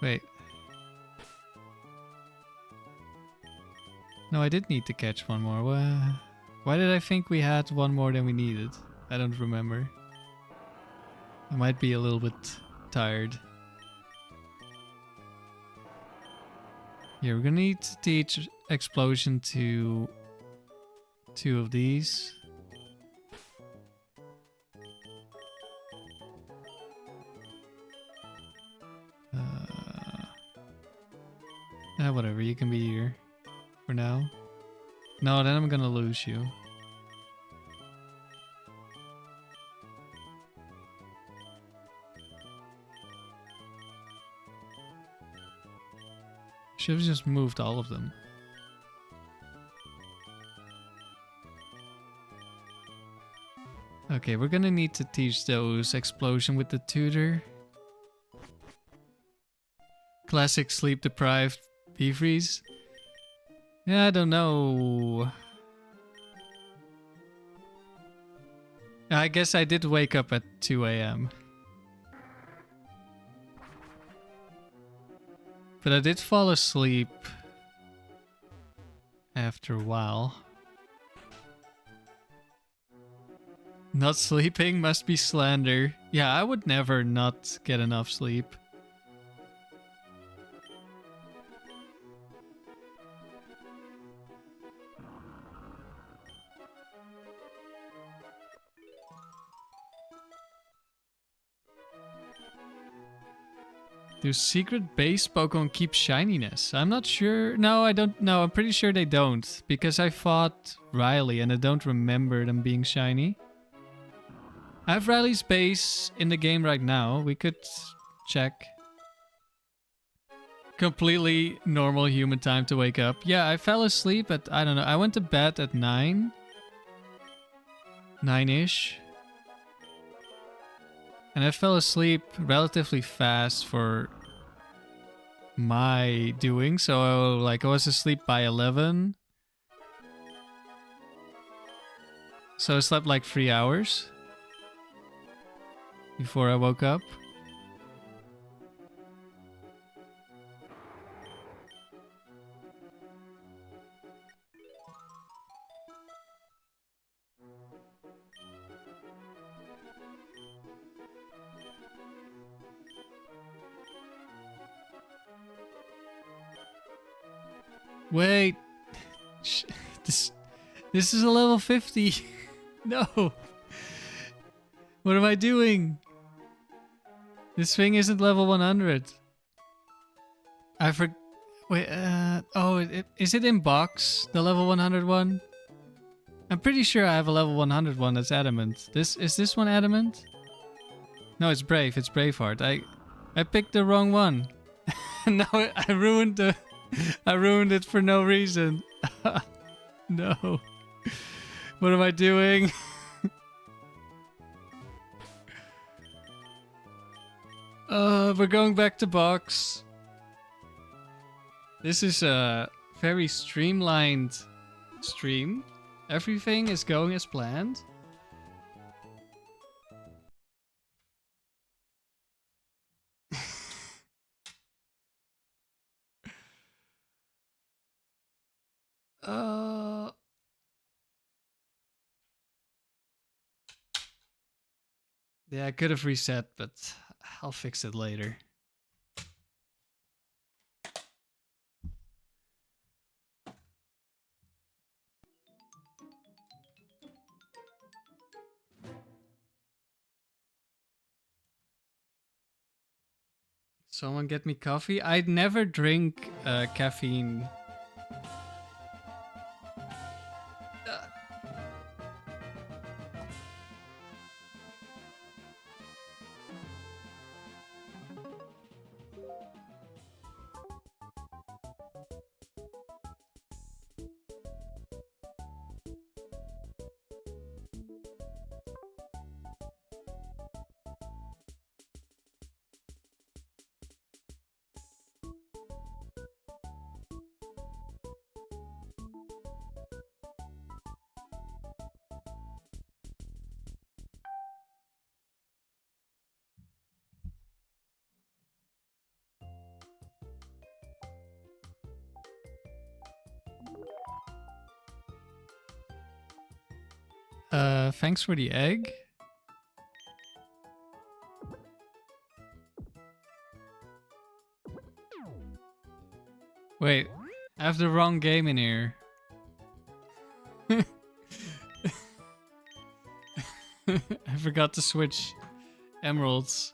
Wait. No, I did need to catch one more. Why did I think we had one more than we needed? I don't remember. I might be a little bit tired. Yeah, we're gonna need to teach Explosion to 2 of these. Whatever, you can be here for now. No, then I'm gonna lose you. Should have just moved all of them. Okay, we're gonna need to teach those Explosion with the tutor. Classic sleep deprived Beefreeze. Yeah, I don't know. I guess I did wake up at 2 a.m. But I did fall asleep after a while. Not sleeping must be slander. Yeah, I would never not get enough sleep. Do secret base Pokemon keep shininess? I'm not sure. No, I don't know. I'm pretty sure they don't. Because I fought Riley and I don't remember them being shiny. I have Riley's base in the game right now. We could check. Completely normal human time to wake up. Yeah, I fell asleep at, I don't know. I went to bed at 9. 9-ish. And I fell asleep relatively fast for my doing. So like I was asleep by 11. So I slept like 3 hours before I woke up. Wait. This is a level 50. No. What am I doing? This thing isn't level 100. Wait, oh, is it in box? The level 100 one? I'm pretty sure I have a level 100 one that's adamant. Is this one adamant? No, it's brave. It's Braveheart. I picked the wrong one. No, I ruined it for no reason. No. What am I doing? We're going back to box. This is a very streamlined stream. Everything is going as planned. Yeah, I could have reset, but I'll fix it later. Someone get me coffee? I'd never drink caffeine. Thanks for the egg. Wait, I have the wrong game in here. I forgot to switch emeralds.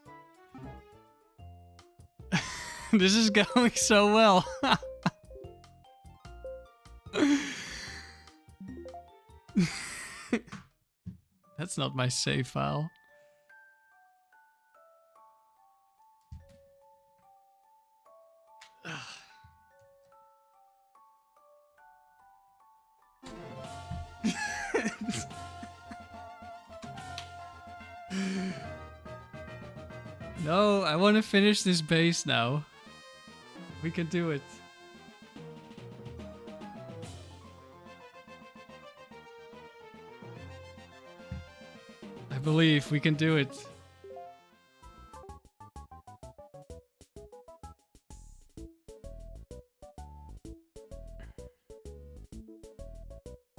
This is going so well. That's not my save file. No, I want to finish this base now. We can do it. I believe we can do it.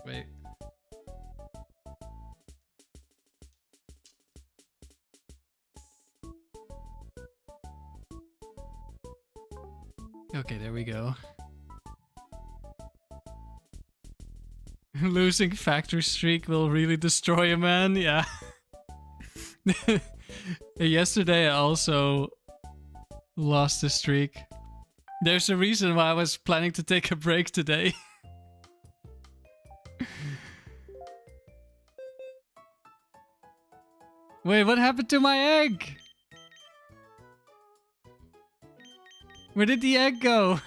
Wait. Okay, there we go. Losing factory streak will really destroy a man, yeah. Yesterday I also lost the streak. There's a reason why I was planning to take a break today. Wait, what happened to my egg? Where did the egg go?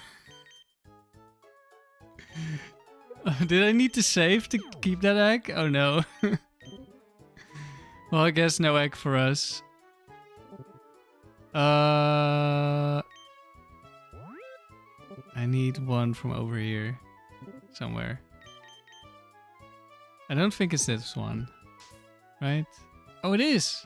Did I need to save to keep that egg? Oh no. Well, I guess no egg for us. I need one from over here. Somewhere. I don't think it's this one. Right? Oh, it is!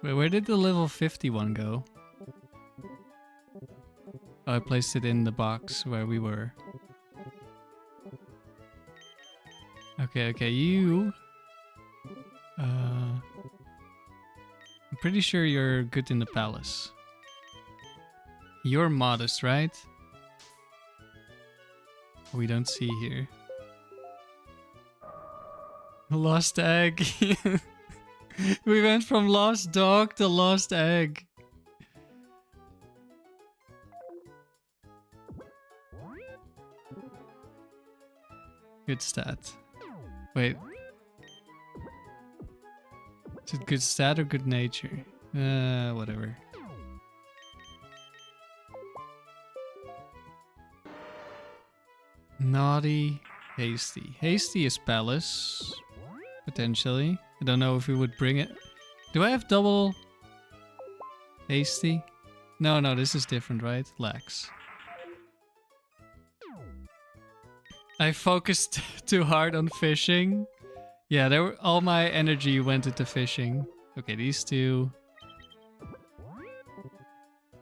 Wait, where did the level 51 go? Oh, I placed it in the box where we were. Okay, okay, you... I'm pretty sure you're good in the palace. You're modest, right? We don't see here. Lost egg. We went from lost dog to lost egg. Good stat. Wait. Is it good stat or good nature? Whatever. Naughty, hasty. Hasty is palace. Potentially. I don't know if we would bring it. Do I have double hasty? No, no, this is different, right? Lax. I focused too hard on fishing. Yeah, all my energy went into fishing. Okay, these two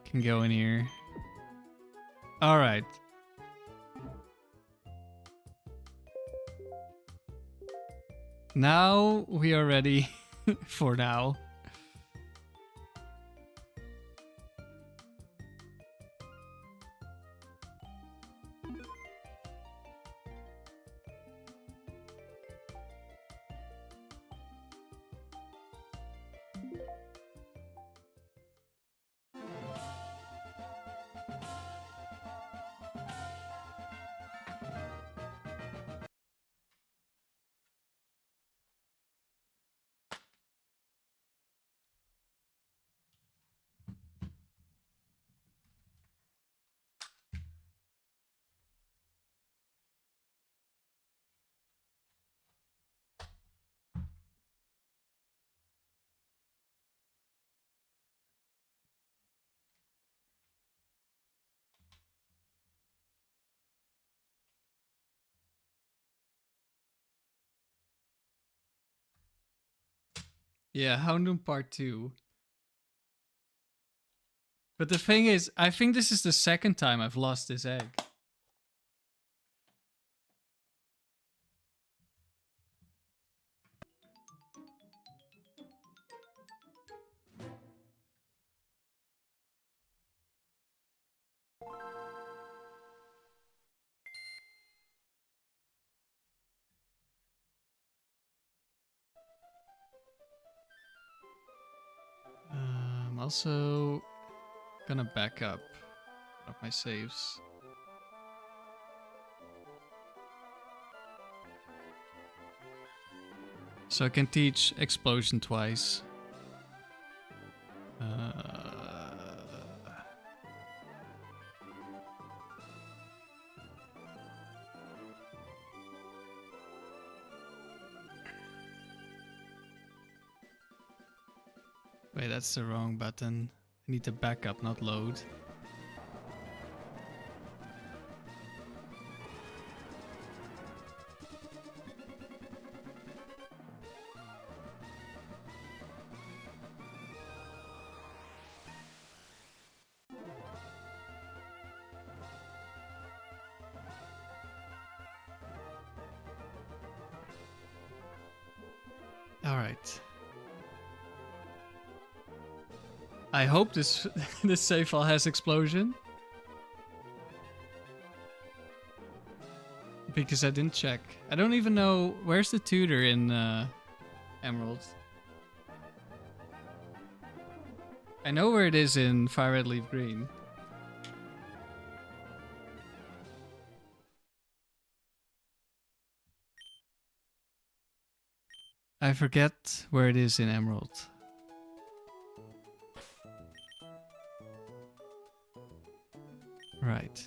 can go in here. All right. Now we are ready for now. Yeah, Houndoom Part 2. But the thing is, I think this is the second time I've lost this egg. I'm also gonna back up one of my saves. So I can teach explosion twice. Wait, that's the wrong button. I need to back up, not load. All right. I hope this this save file has explosion. Because I didn't check. I don't even know where's the tutor in Emerald. I know where it is in Fire Red Leaf Green. I forget where it is in Emerald. Right.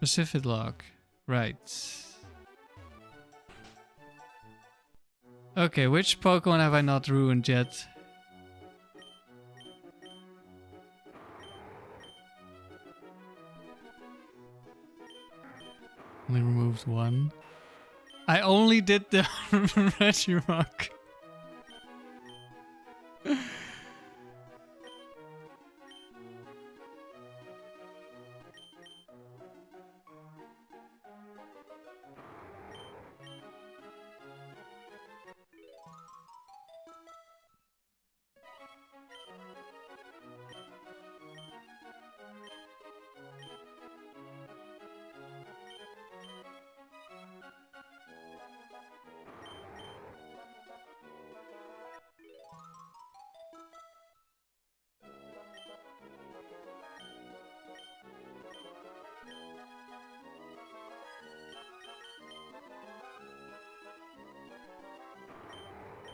Pacific Lock. Right. Okay, which Pokemon have I not ruined yet? Only removed one. I only did the Regirock.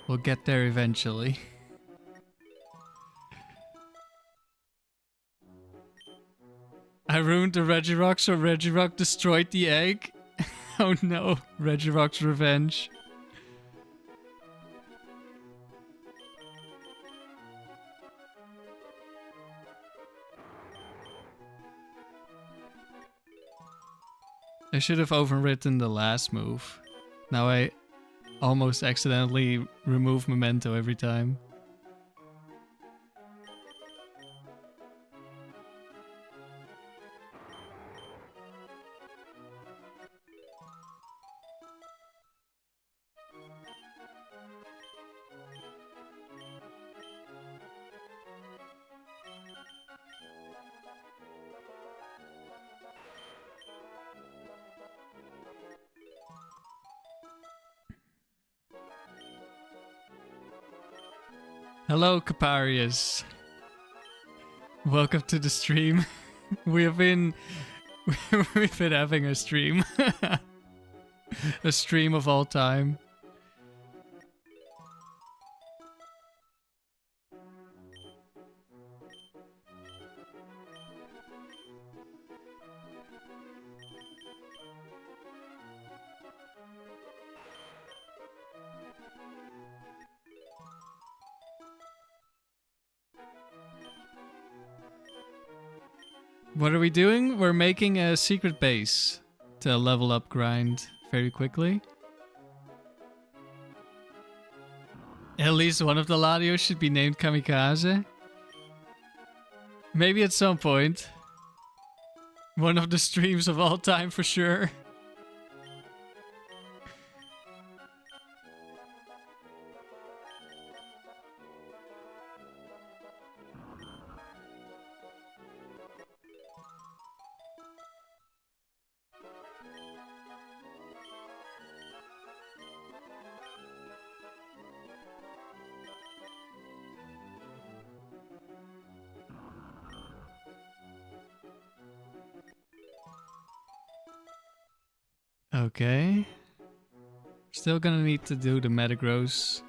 We'll get there eventually. I ruined the Regirock, so Regirock destroyed the egg. Oh no, Regirock's revenge. I should have overwritten the last move. Now I almost accidentally remove Memento every time. Hello, Caparius. Welcome to the stream. We've been having a stream. A stream of all time. What are we doing? We're making a secret base to level up grind very quickly. At least one of the Latios should be named Kamikaze. Maybe at some point. One of the streams of all time for sure. Okay. Still gonna need to do the Metagross,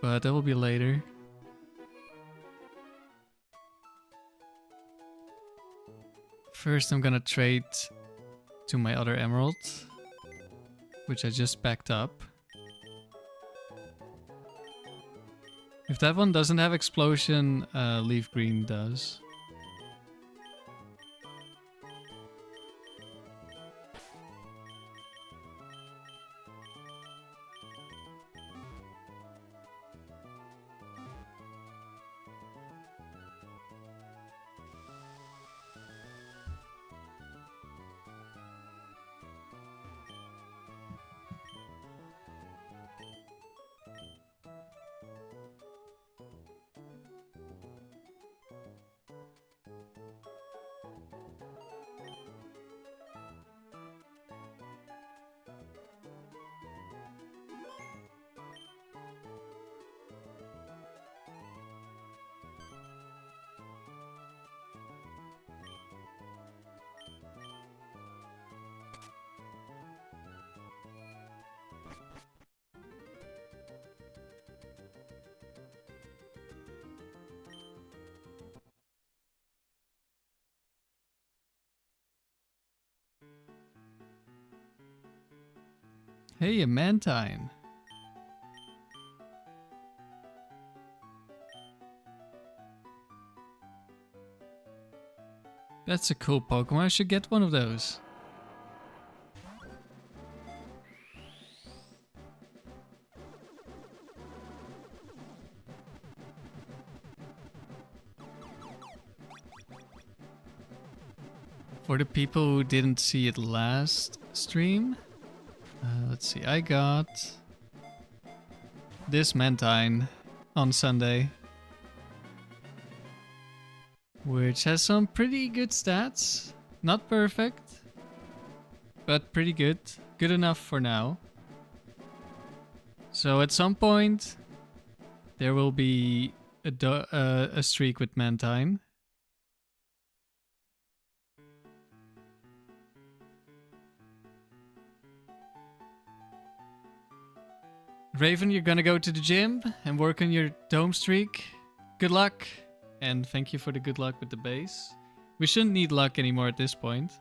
but that will be later. First I'm gonna trade to my other Emerald, which I just backed up. If that one doesn't have Explosion, Leaf Green does. Hey, a Mantine. That's a cool Pokemon. I should get one of those. For the people who didn't see it last stream, let's see, I got this Mantine on Sunday, which has some pretty good stats. Not perfect, but pretty good. Good enough for now. So at some point, there will be a streak with Mantine. Raven, you're gonna go to the gym and work on your dome streak. Good luck. And thank you for the good luck with the base. We shouldn't need luck anymore at this point.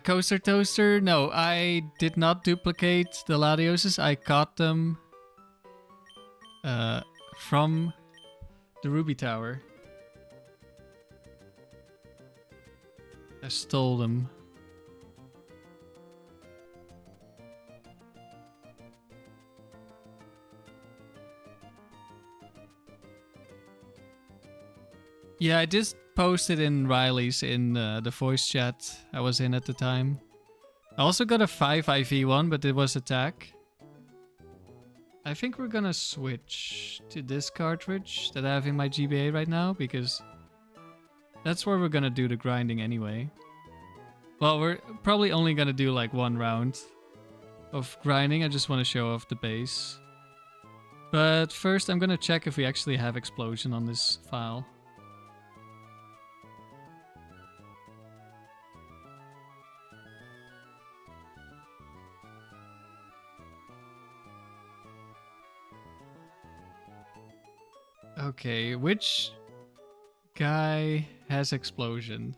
Coaster Toaster, no, I did not duplicate the Latioses. I caught them from the Ruby Tower. I stole them. Yeah, I just posted in Riley's in the voice chat I was in at the time. I also got a 5 IV one, but it was attack. I think we're gonna switch to this cartridge that I have in my GBA right now, because that's where we're gonna do the grinding anyway. Well, we're probably only gonna do like one round of grinding. I just want to show off the base. But first I'm gonna check if we actually have explosion on this file. Okay, which guy has explosion?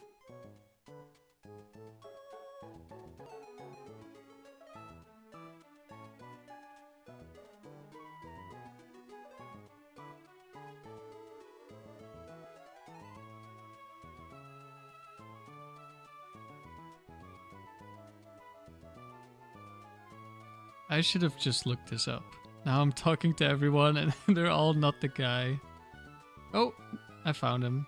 I should have just looked this up. Now I'm talking to everyone and they're all not the guy. Oh, I found him.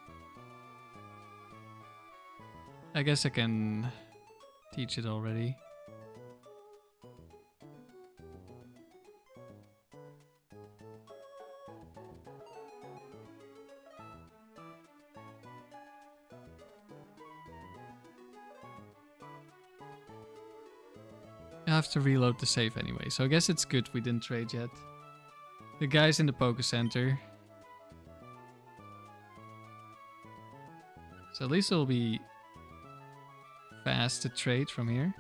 I guess I can teach it already. I have to reload the save anyway, so I guess it's good we didn't trade yet. The guy's in the Poké Center. So at least it'll be fast to trade from here.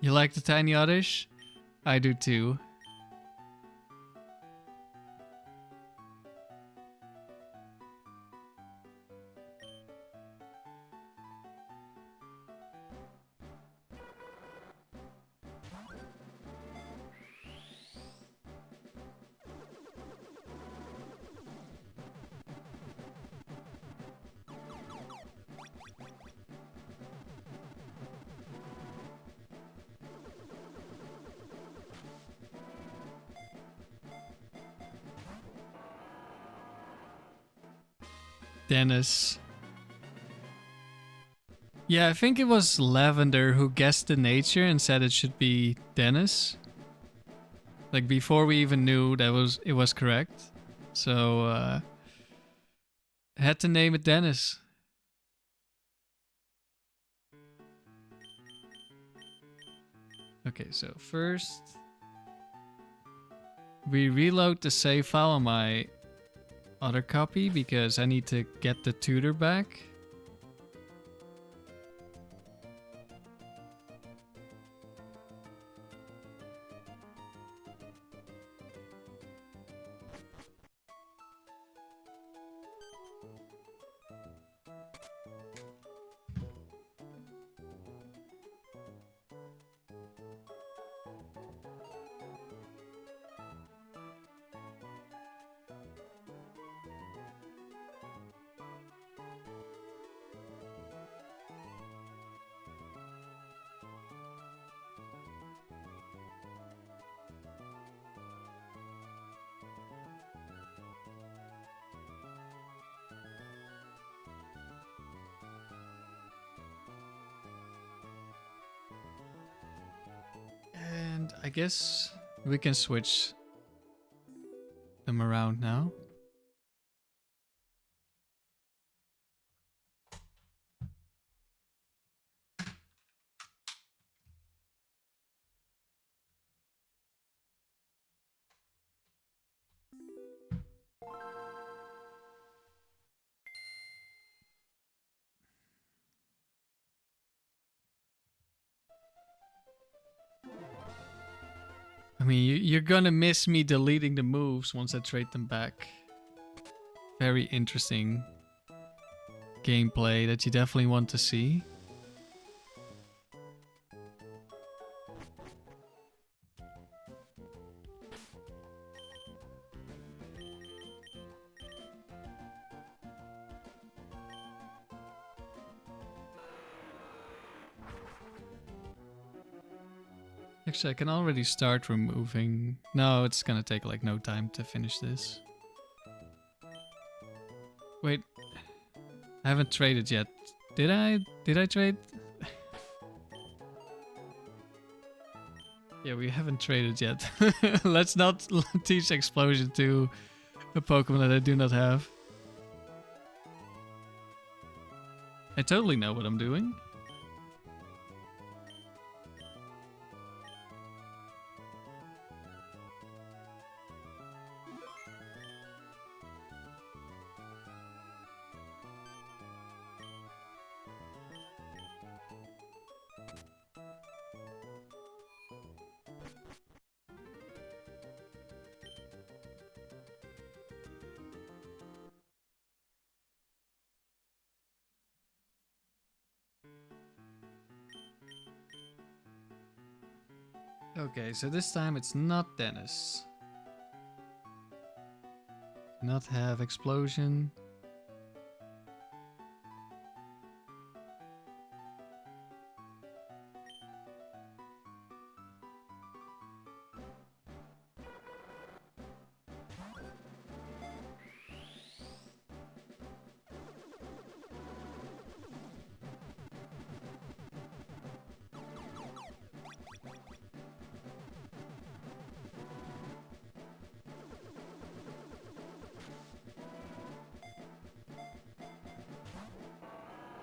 You like the tiny oddish? I do too. Dennis. Yeah, I think it was Lavender who guessed the nature and said it should be Dennis. Like before we even knew that it was correct. So had to name it Dennis. Okay, so first we reload the save file on my other copy because I need to get the tutor back. And I guess we can switch them around now. I mean, you're gonna miss me deleting the moves once I trade them back. Very interesting gameplay that you definitely want to see. Actually, I can already start removing... No, it's gonna take like no time to finish this. Wait, I haven't traded yet. Did I? Did I trade? Yeah, we haven't traded yet. Let's not teach explosion to a Pokemon that I do not have. I totally know what I'm doing. Okay, so this time it's not Dennis. Not have explosion.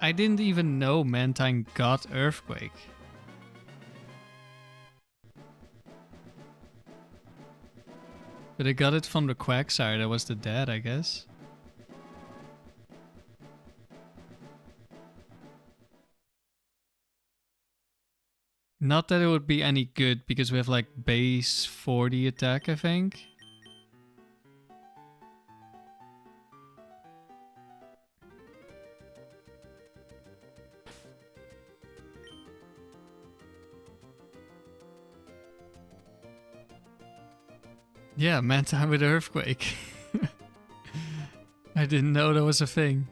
I didn't even know Mantine got Earthquake. But I got it from the Quagsire that was the dad, I guess. Not that it would be any good because we have like base 40 attack, I think. Yeah, Mantine with Earthquake. I didn't know that was a thing.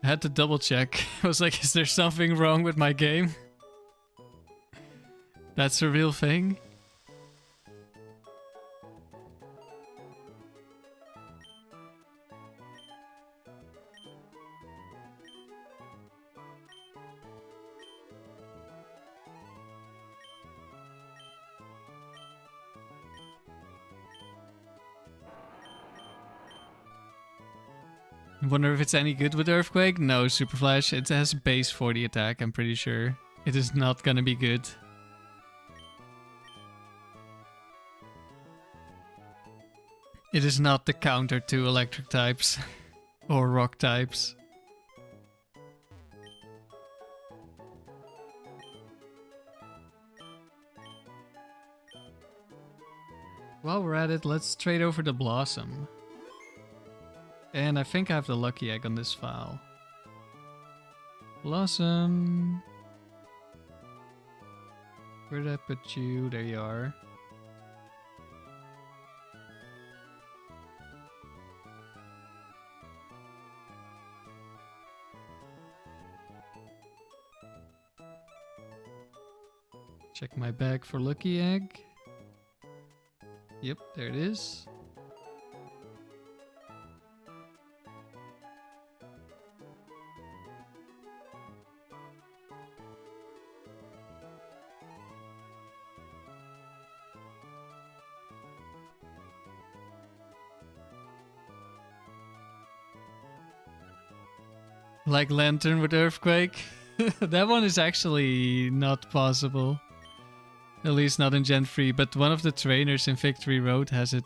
I had to double check. I was like, is there something wrong with my game? That's a real thing? Wonder if it's any good with Earthquake? No, Super Flash. It has base 40 attack, I'm pretty sure. It is not gonna be good. It is not the counter to electric types or rock types. While we're at it, let's trade over the Blossom. And I think I have the Lucky Egg on this file. Blossom. Where did I put you? There you are. Check my bag for Lucky Egg. Yep, there it is. Like Lantern with Earthquake? That one is actually not possible. At least not in Gen 3, but one of the trainers in Victory Road has it.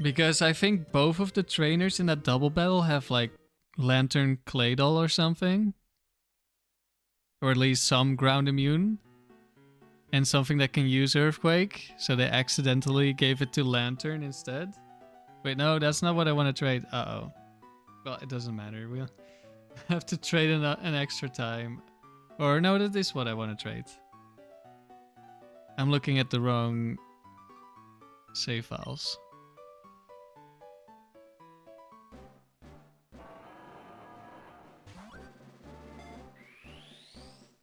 Because I think both of the trainers in that double battle have like Lantern Claydol or something. Or at least some ground immune. And something that can use Earthquake. So they accidentally gave it to Lantern instead. Wait, no, that's not what I want to trade. Uh-oh. Well, it doesn't matter. We'll have to trade an extra time. Or no, that is what I want to trade. I'm looking at the wrong save files.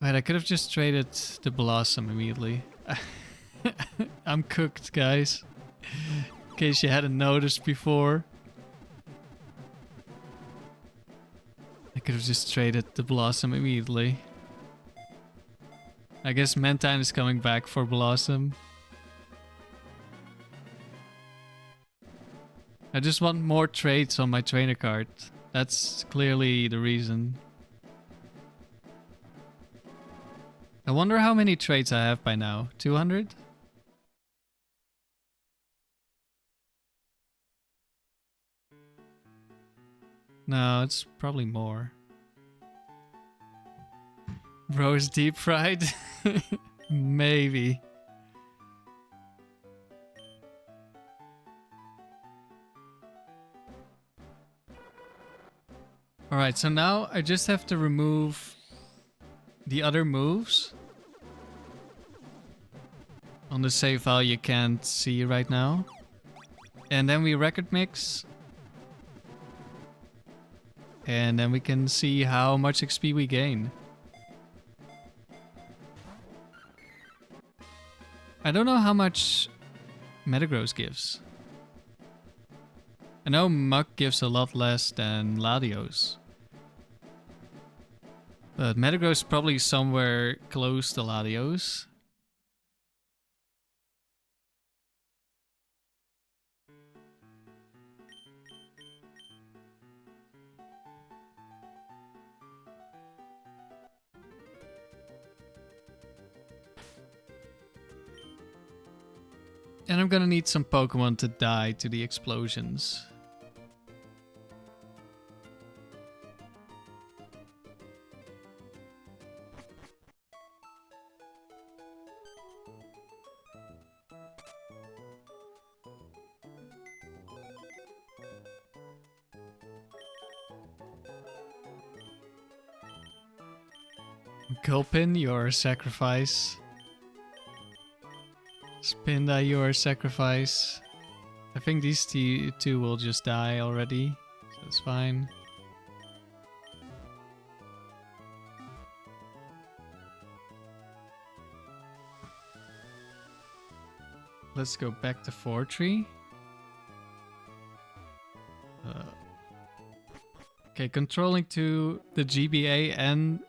Right, I could have just traded the Blossom immediately. I'm cooked, guys. In case you hadn't noticed before. I could have just traded the Blossom immediately. I guess Mentine is coming back for Blossom. I just want more traits on my trainer card. That's clearly the reason. I wonder how many traits I have by now. 200? No, it's probably more. Bro is deep fried? Maybe. Alright, so now I just have to remove the other moves. On the save file you can't see right now. And then we record mix. And then we can see how much XP we gain. I don't know how much Metagross gives. I know Muk gives a lot less than Latios. But Metagross is probably somewhere close to Latios. And I'm gonna need some Pokemon to die to the explosions. Gulpin, your sacrifice. Spinda, your sacrifice. I think these two will just die already, so that's fine. Let's go back to Fortree. Okay, controlling to the GBA and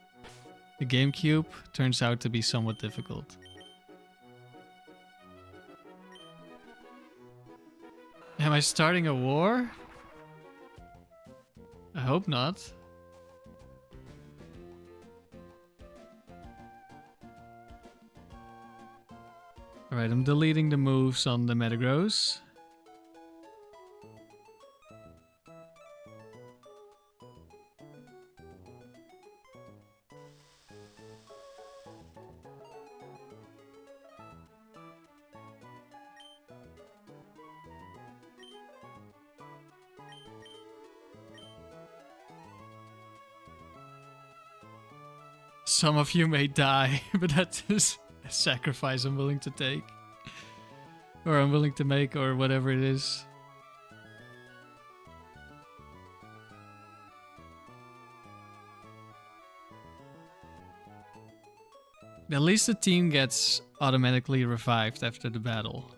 the GameCube turns out to be somewhat difficult. Am I starting a war? I hope not. Alright, I'm deleting the moves on the Metagross. Some of you may die, but that is a sacrifice I'm willing to take. Or I'm willing to make, or whatever it is. At least the team gets automatically revived after the battle.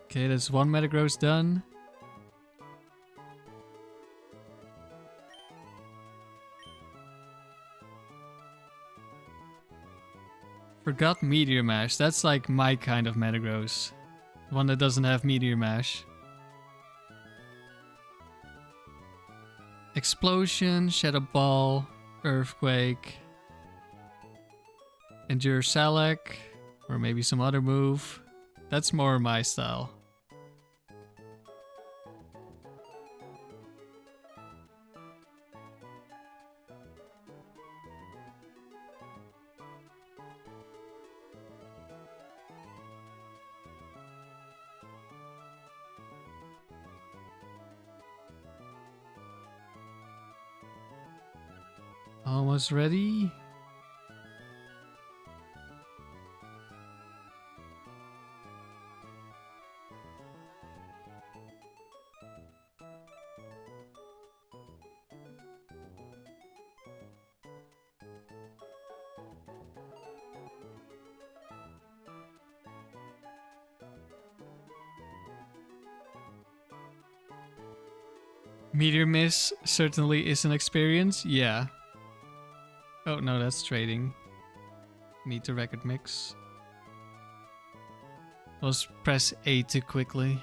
Okay, that's one Metagross done. Forgot Meteor Mash. That's like my kind of Metagross. One that doesn't have Meteor Mash. Explosion, Shadow Ball, Earthquake, Endure Salak, or maybe some other move. That's more my style. Almost ready. Meteor Miss certainly is an experience, yeah. Oh no, that's trading. Need the record mix. Let's press A too quickly.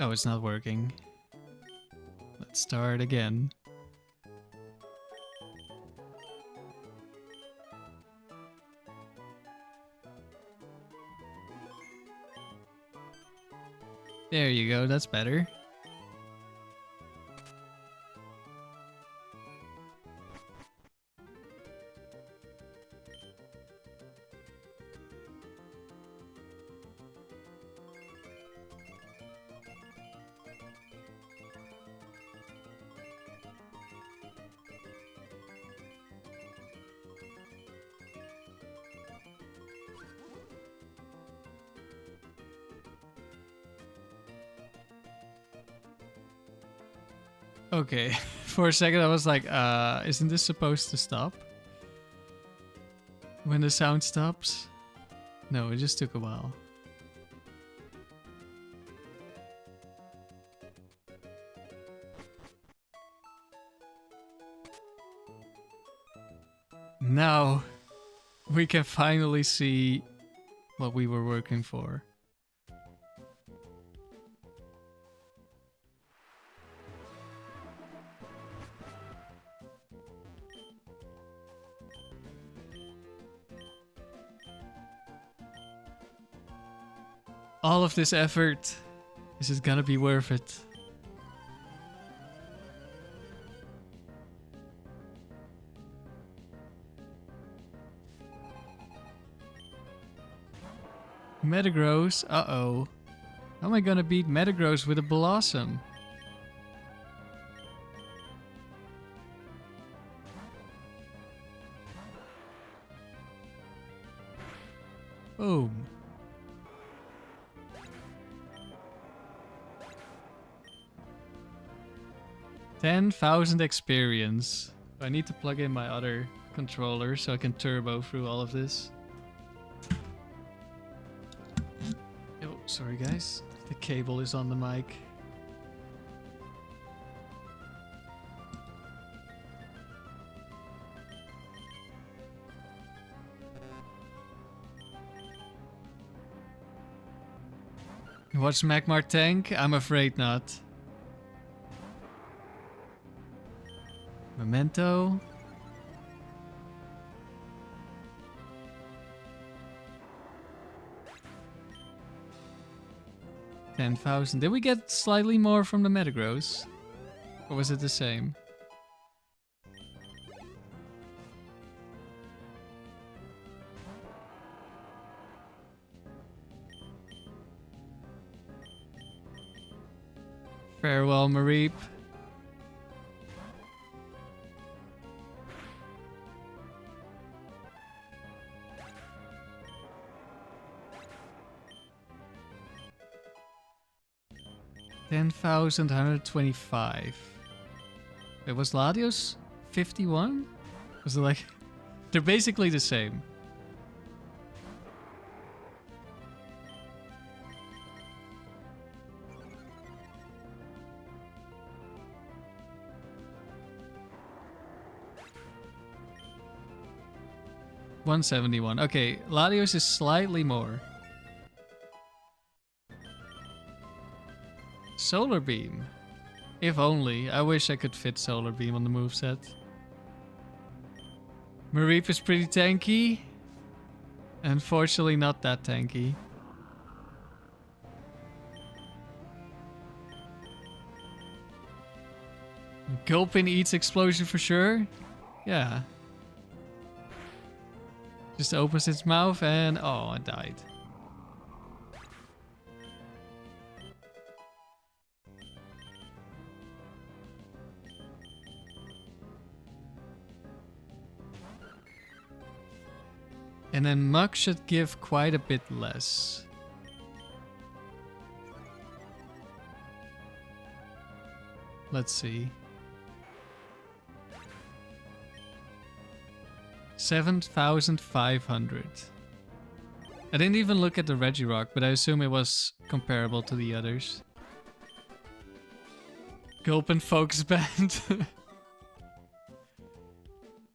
Oh, it's not working. Let's start again. There you go, that's better. Okay, for a second I was like, isn't this supposed to stop? When the sound stops? No, it just took a while. Now, we can finally see what we were working for. All of this effort, is it gonna be worth it? Metagross, uh-oh. How am I gonna beat Metagross with a Blossom? Boom. 10,000 experience. I need to plug in my other controller so I can turbo through all of this. Oh, sorry guys. The cable is on the mic. Watch Magmar tank? I'm afraid not. Memento. $10,000. Did we get slightly more from the Metagross? Or was it the same? Farewell, Mareep. $10,125. It was Latios 51? Was it like... They're basically the same. $171. Okay, Latios is slightly more. Solar Beam. If only. I wish I could fit Solar Beam on the moveset. Mareep is pretty tanky. Unfortunately not that tanky. Gulpin eats Explosion for sure. Yeah. Just opens its mouth and... oh, it died. And then Muk should give quite a bit less. Let's see. 7,500. I didn't even look at the Regirock, but I assume it was comparable to the others. Gulpin Focus Band.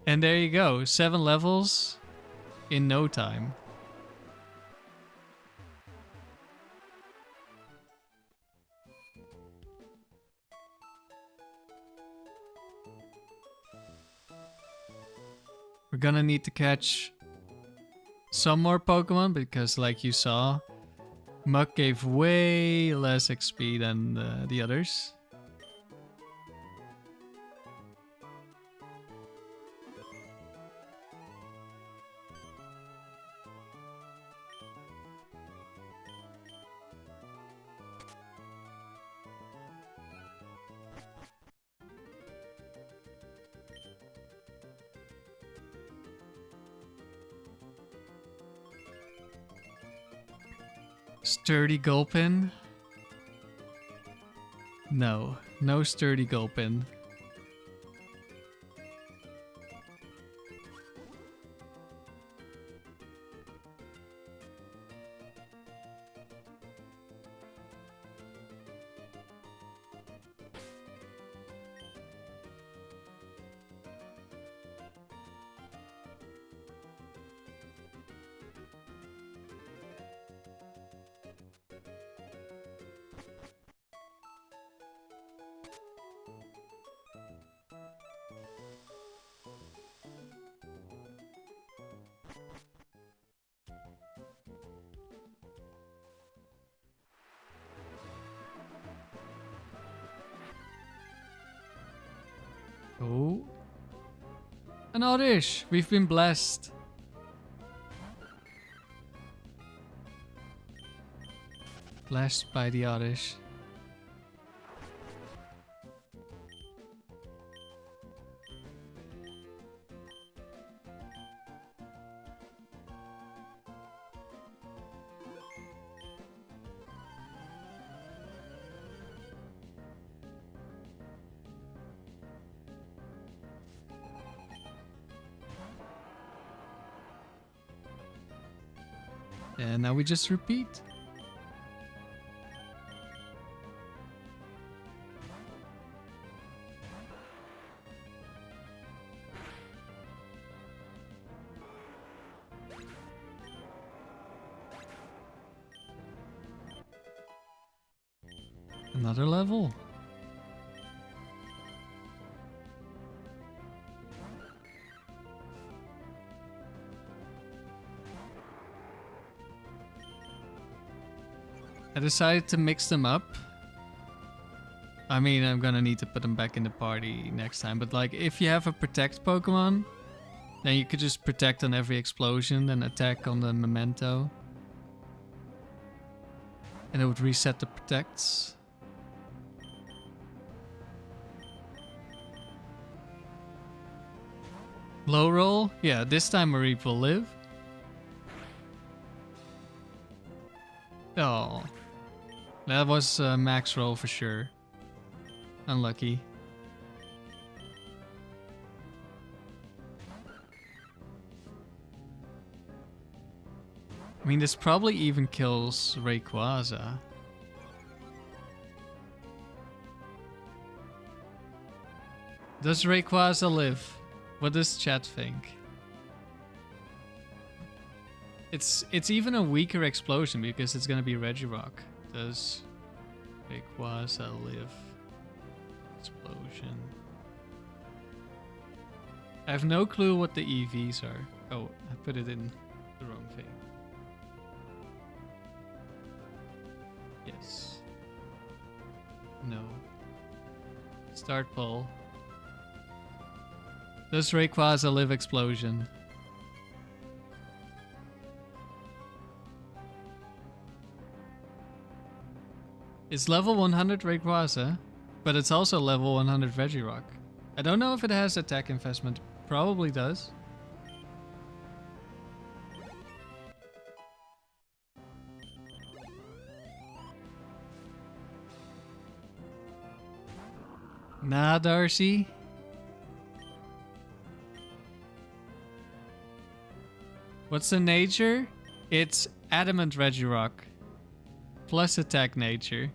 And there you go. 7 levels in no time. We're gonna need to catch some more Pokemon because, like you saw, Muk gave way less XP than the others. Sturdy Gulpin? No, no Sturdy Gulpin. Oh. An Oddish! We've been blessed. Blessed by the Oddish. And now we just repeat. Another level. I decided to mix them up. I mean, I'm gonna need to put them back in the party next time, but like, if you have a protect Pokemon, then you could just protect on every explosion and attack on the memento. And it would reset the protects. Low roll? Yeah, this time Mareep will live. Oh. That was max roll for sure. Unlucky. I mean, this probably even kills Rayquaza. Does Rayquaza live? What does chat think? It's even a weaker explosion because it's gonna be Regirock. Does Rayquaza live? Explosion. I have no clue what the EVs are. Oh, I put it in the wrong thing. Yes. No. Start poll. Does Rayquaza live explosion? It's level 100 Rayquaza, but it's also level 100 Regirock. I don't know if it has attack investment. Probably does. Nah, Darcy. What's the nature? It's adamant Regirock. Plus attack nature.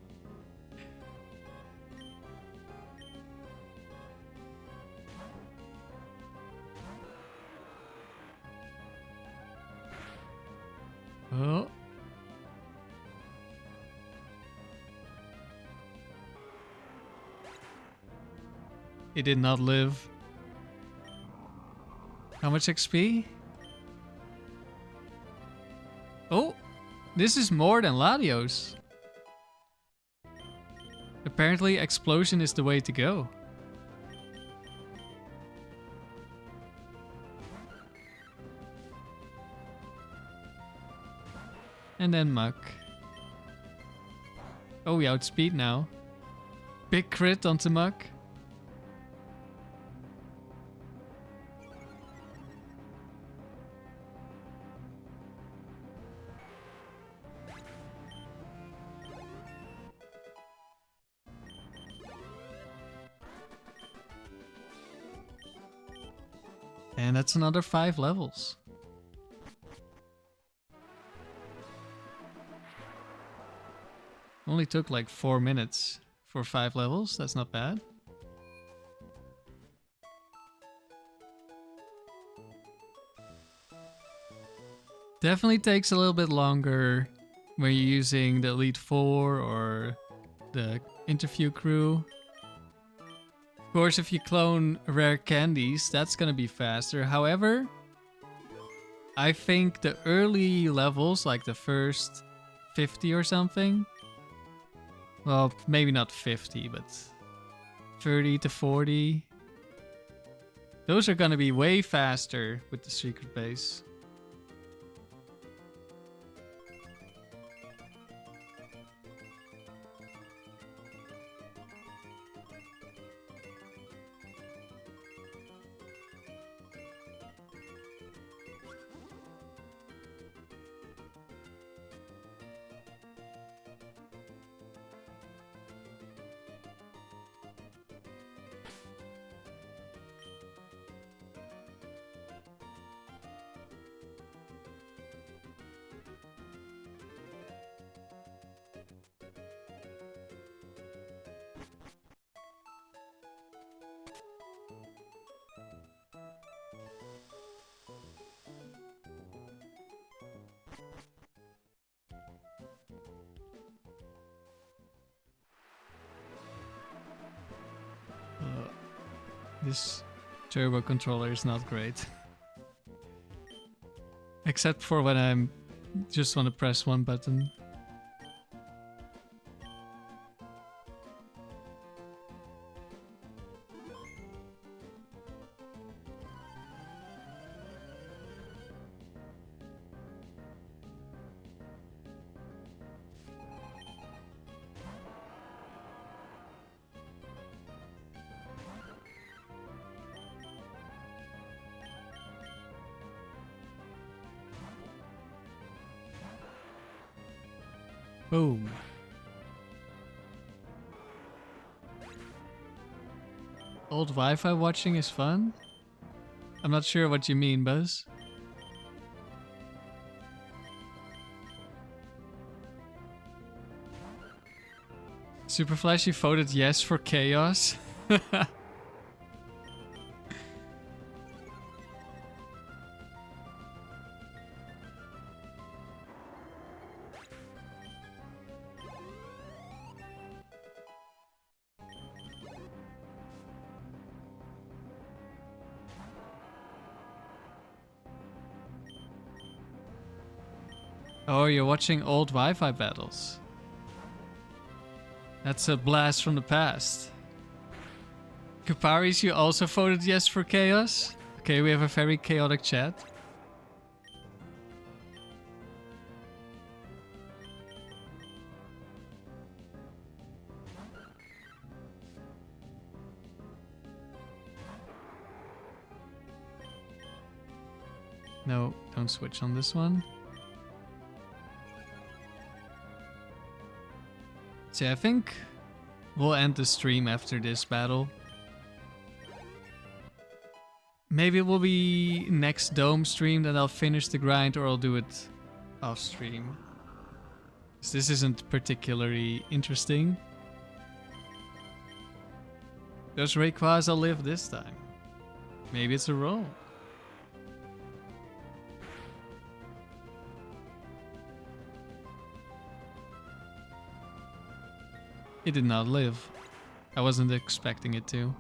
Oh. It did not live. How much XP? Oh, this is more than Latios. Apparently explosion is the way to go. And then Muck. Oh, we outspeed now. Big crit onto Muck. And that's another 5 levels. Only took like 4 minutes for 5 levels. That's not bad. Definitely takes a little bit longer when you're using the Elite Four or the interview crew. Of course, if you clone rare candies, that's gonna be faster. However, I think the early levels, like the first 50 or something, well, maybe not 50, but 30 to 40, those are gonna be way faster with the secret base. This turbo controller is not great. Except for when I'm just want to press one button. Boom. Old Wi-Fi watching is fun? I'm not sure what you mean, Buzz. Super Flashy voted yes for Chaos. Oh, you're watching old Wi-Fi battles. That's a blast from the past. Kaparis, you also voted yes for Chaos? Okay, we have a very chaotic chat. No, don't switch on this one. So I think we'll end the stream after this battle. Maybe it will be next Dome stream, then I'll finish the grind, or I'll do it off stream. This isn't particularly interesting. Does Rayquaza live this time? Maybe it's a roll. It did not live. I wasn't expecting it to.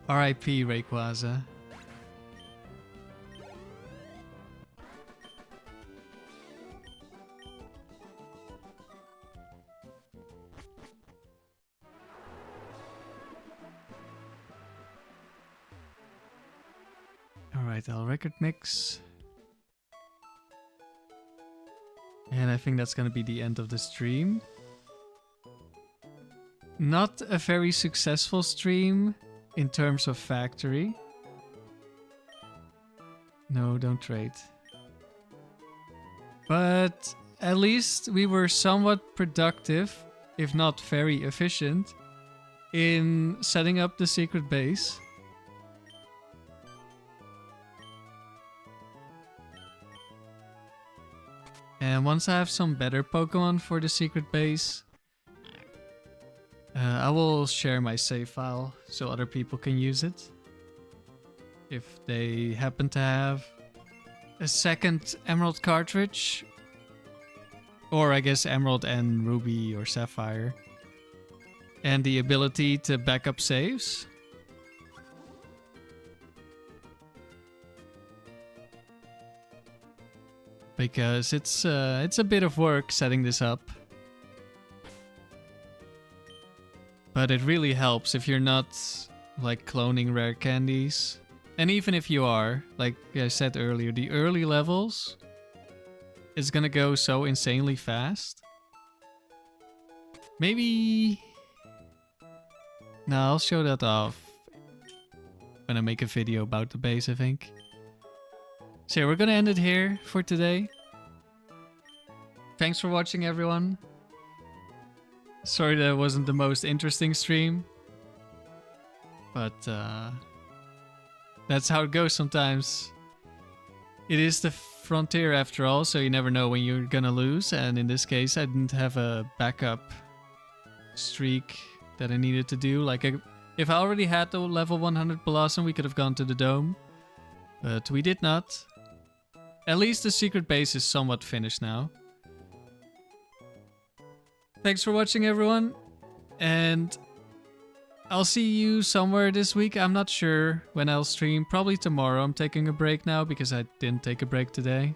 R.I.P. Rayquaza. Alright, I'll record mix. And I think that's gonna be the end of the stream. Not a very successful stream. In terms of factory. No, don't trade. But at least we were somewhat productive, if not very efficient, in setting up the secret base. And once I have some better Pokemon for the secret base, I will share my save file so other people can use it. If they happen to have a second Emerald cartridge. Or I guess Emerald and Ruby or Sapphire. And the ability to back up saves. Because it's a bit of work setting this up. But it really helps if you're not like cloning rare candies. And even if you are, like I said earlier, the early levels is gonna go so insanely fast. Maybe... No, I'll show that off when I make a video about the base, I think. So yeah, we're gonna end it here for today. Thanks for watching, everyone. Sorry that it wasn't the most interesting stream. But that's how it goes sometimes. It is the frontier after all, so you never know when you're gonna lose. And in this case, I didn't have a backup streak that I needed to do. Like, if I already had the level 100 Blossom, we could have gone to the dome. But we did not. At least the secret base is somewhat finished now. Thanks for watching, everyone. And I'll see you somewhere this week. I'm not sure when I'll stream. Probably tomorrow. I'm taking a break now because I didn't take a break today.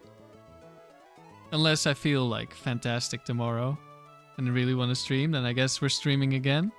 Unless I feel like fantastic tomorrow and really want to stream, then I guess we're streaming again.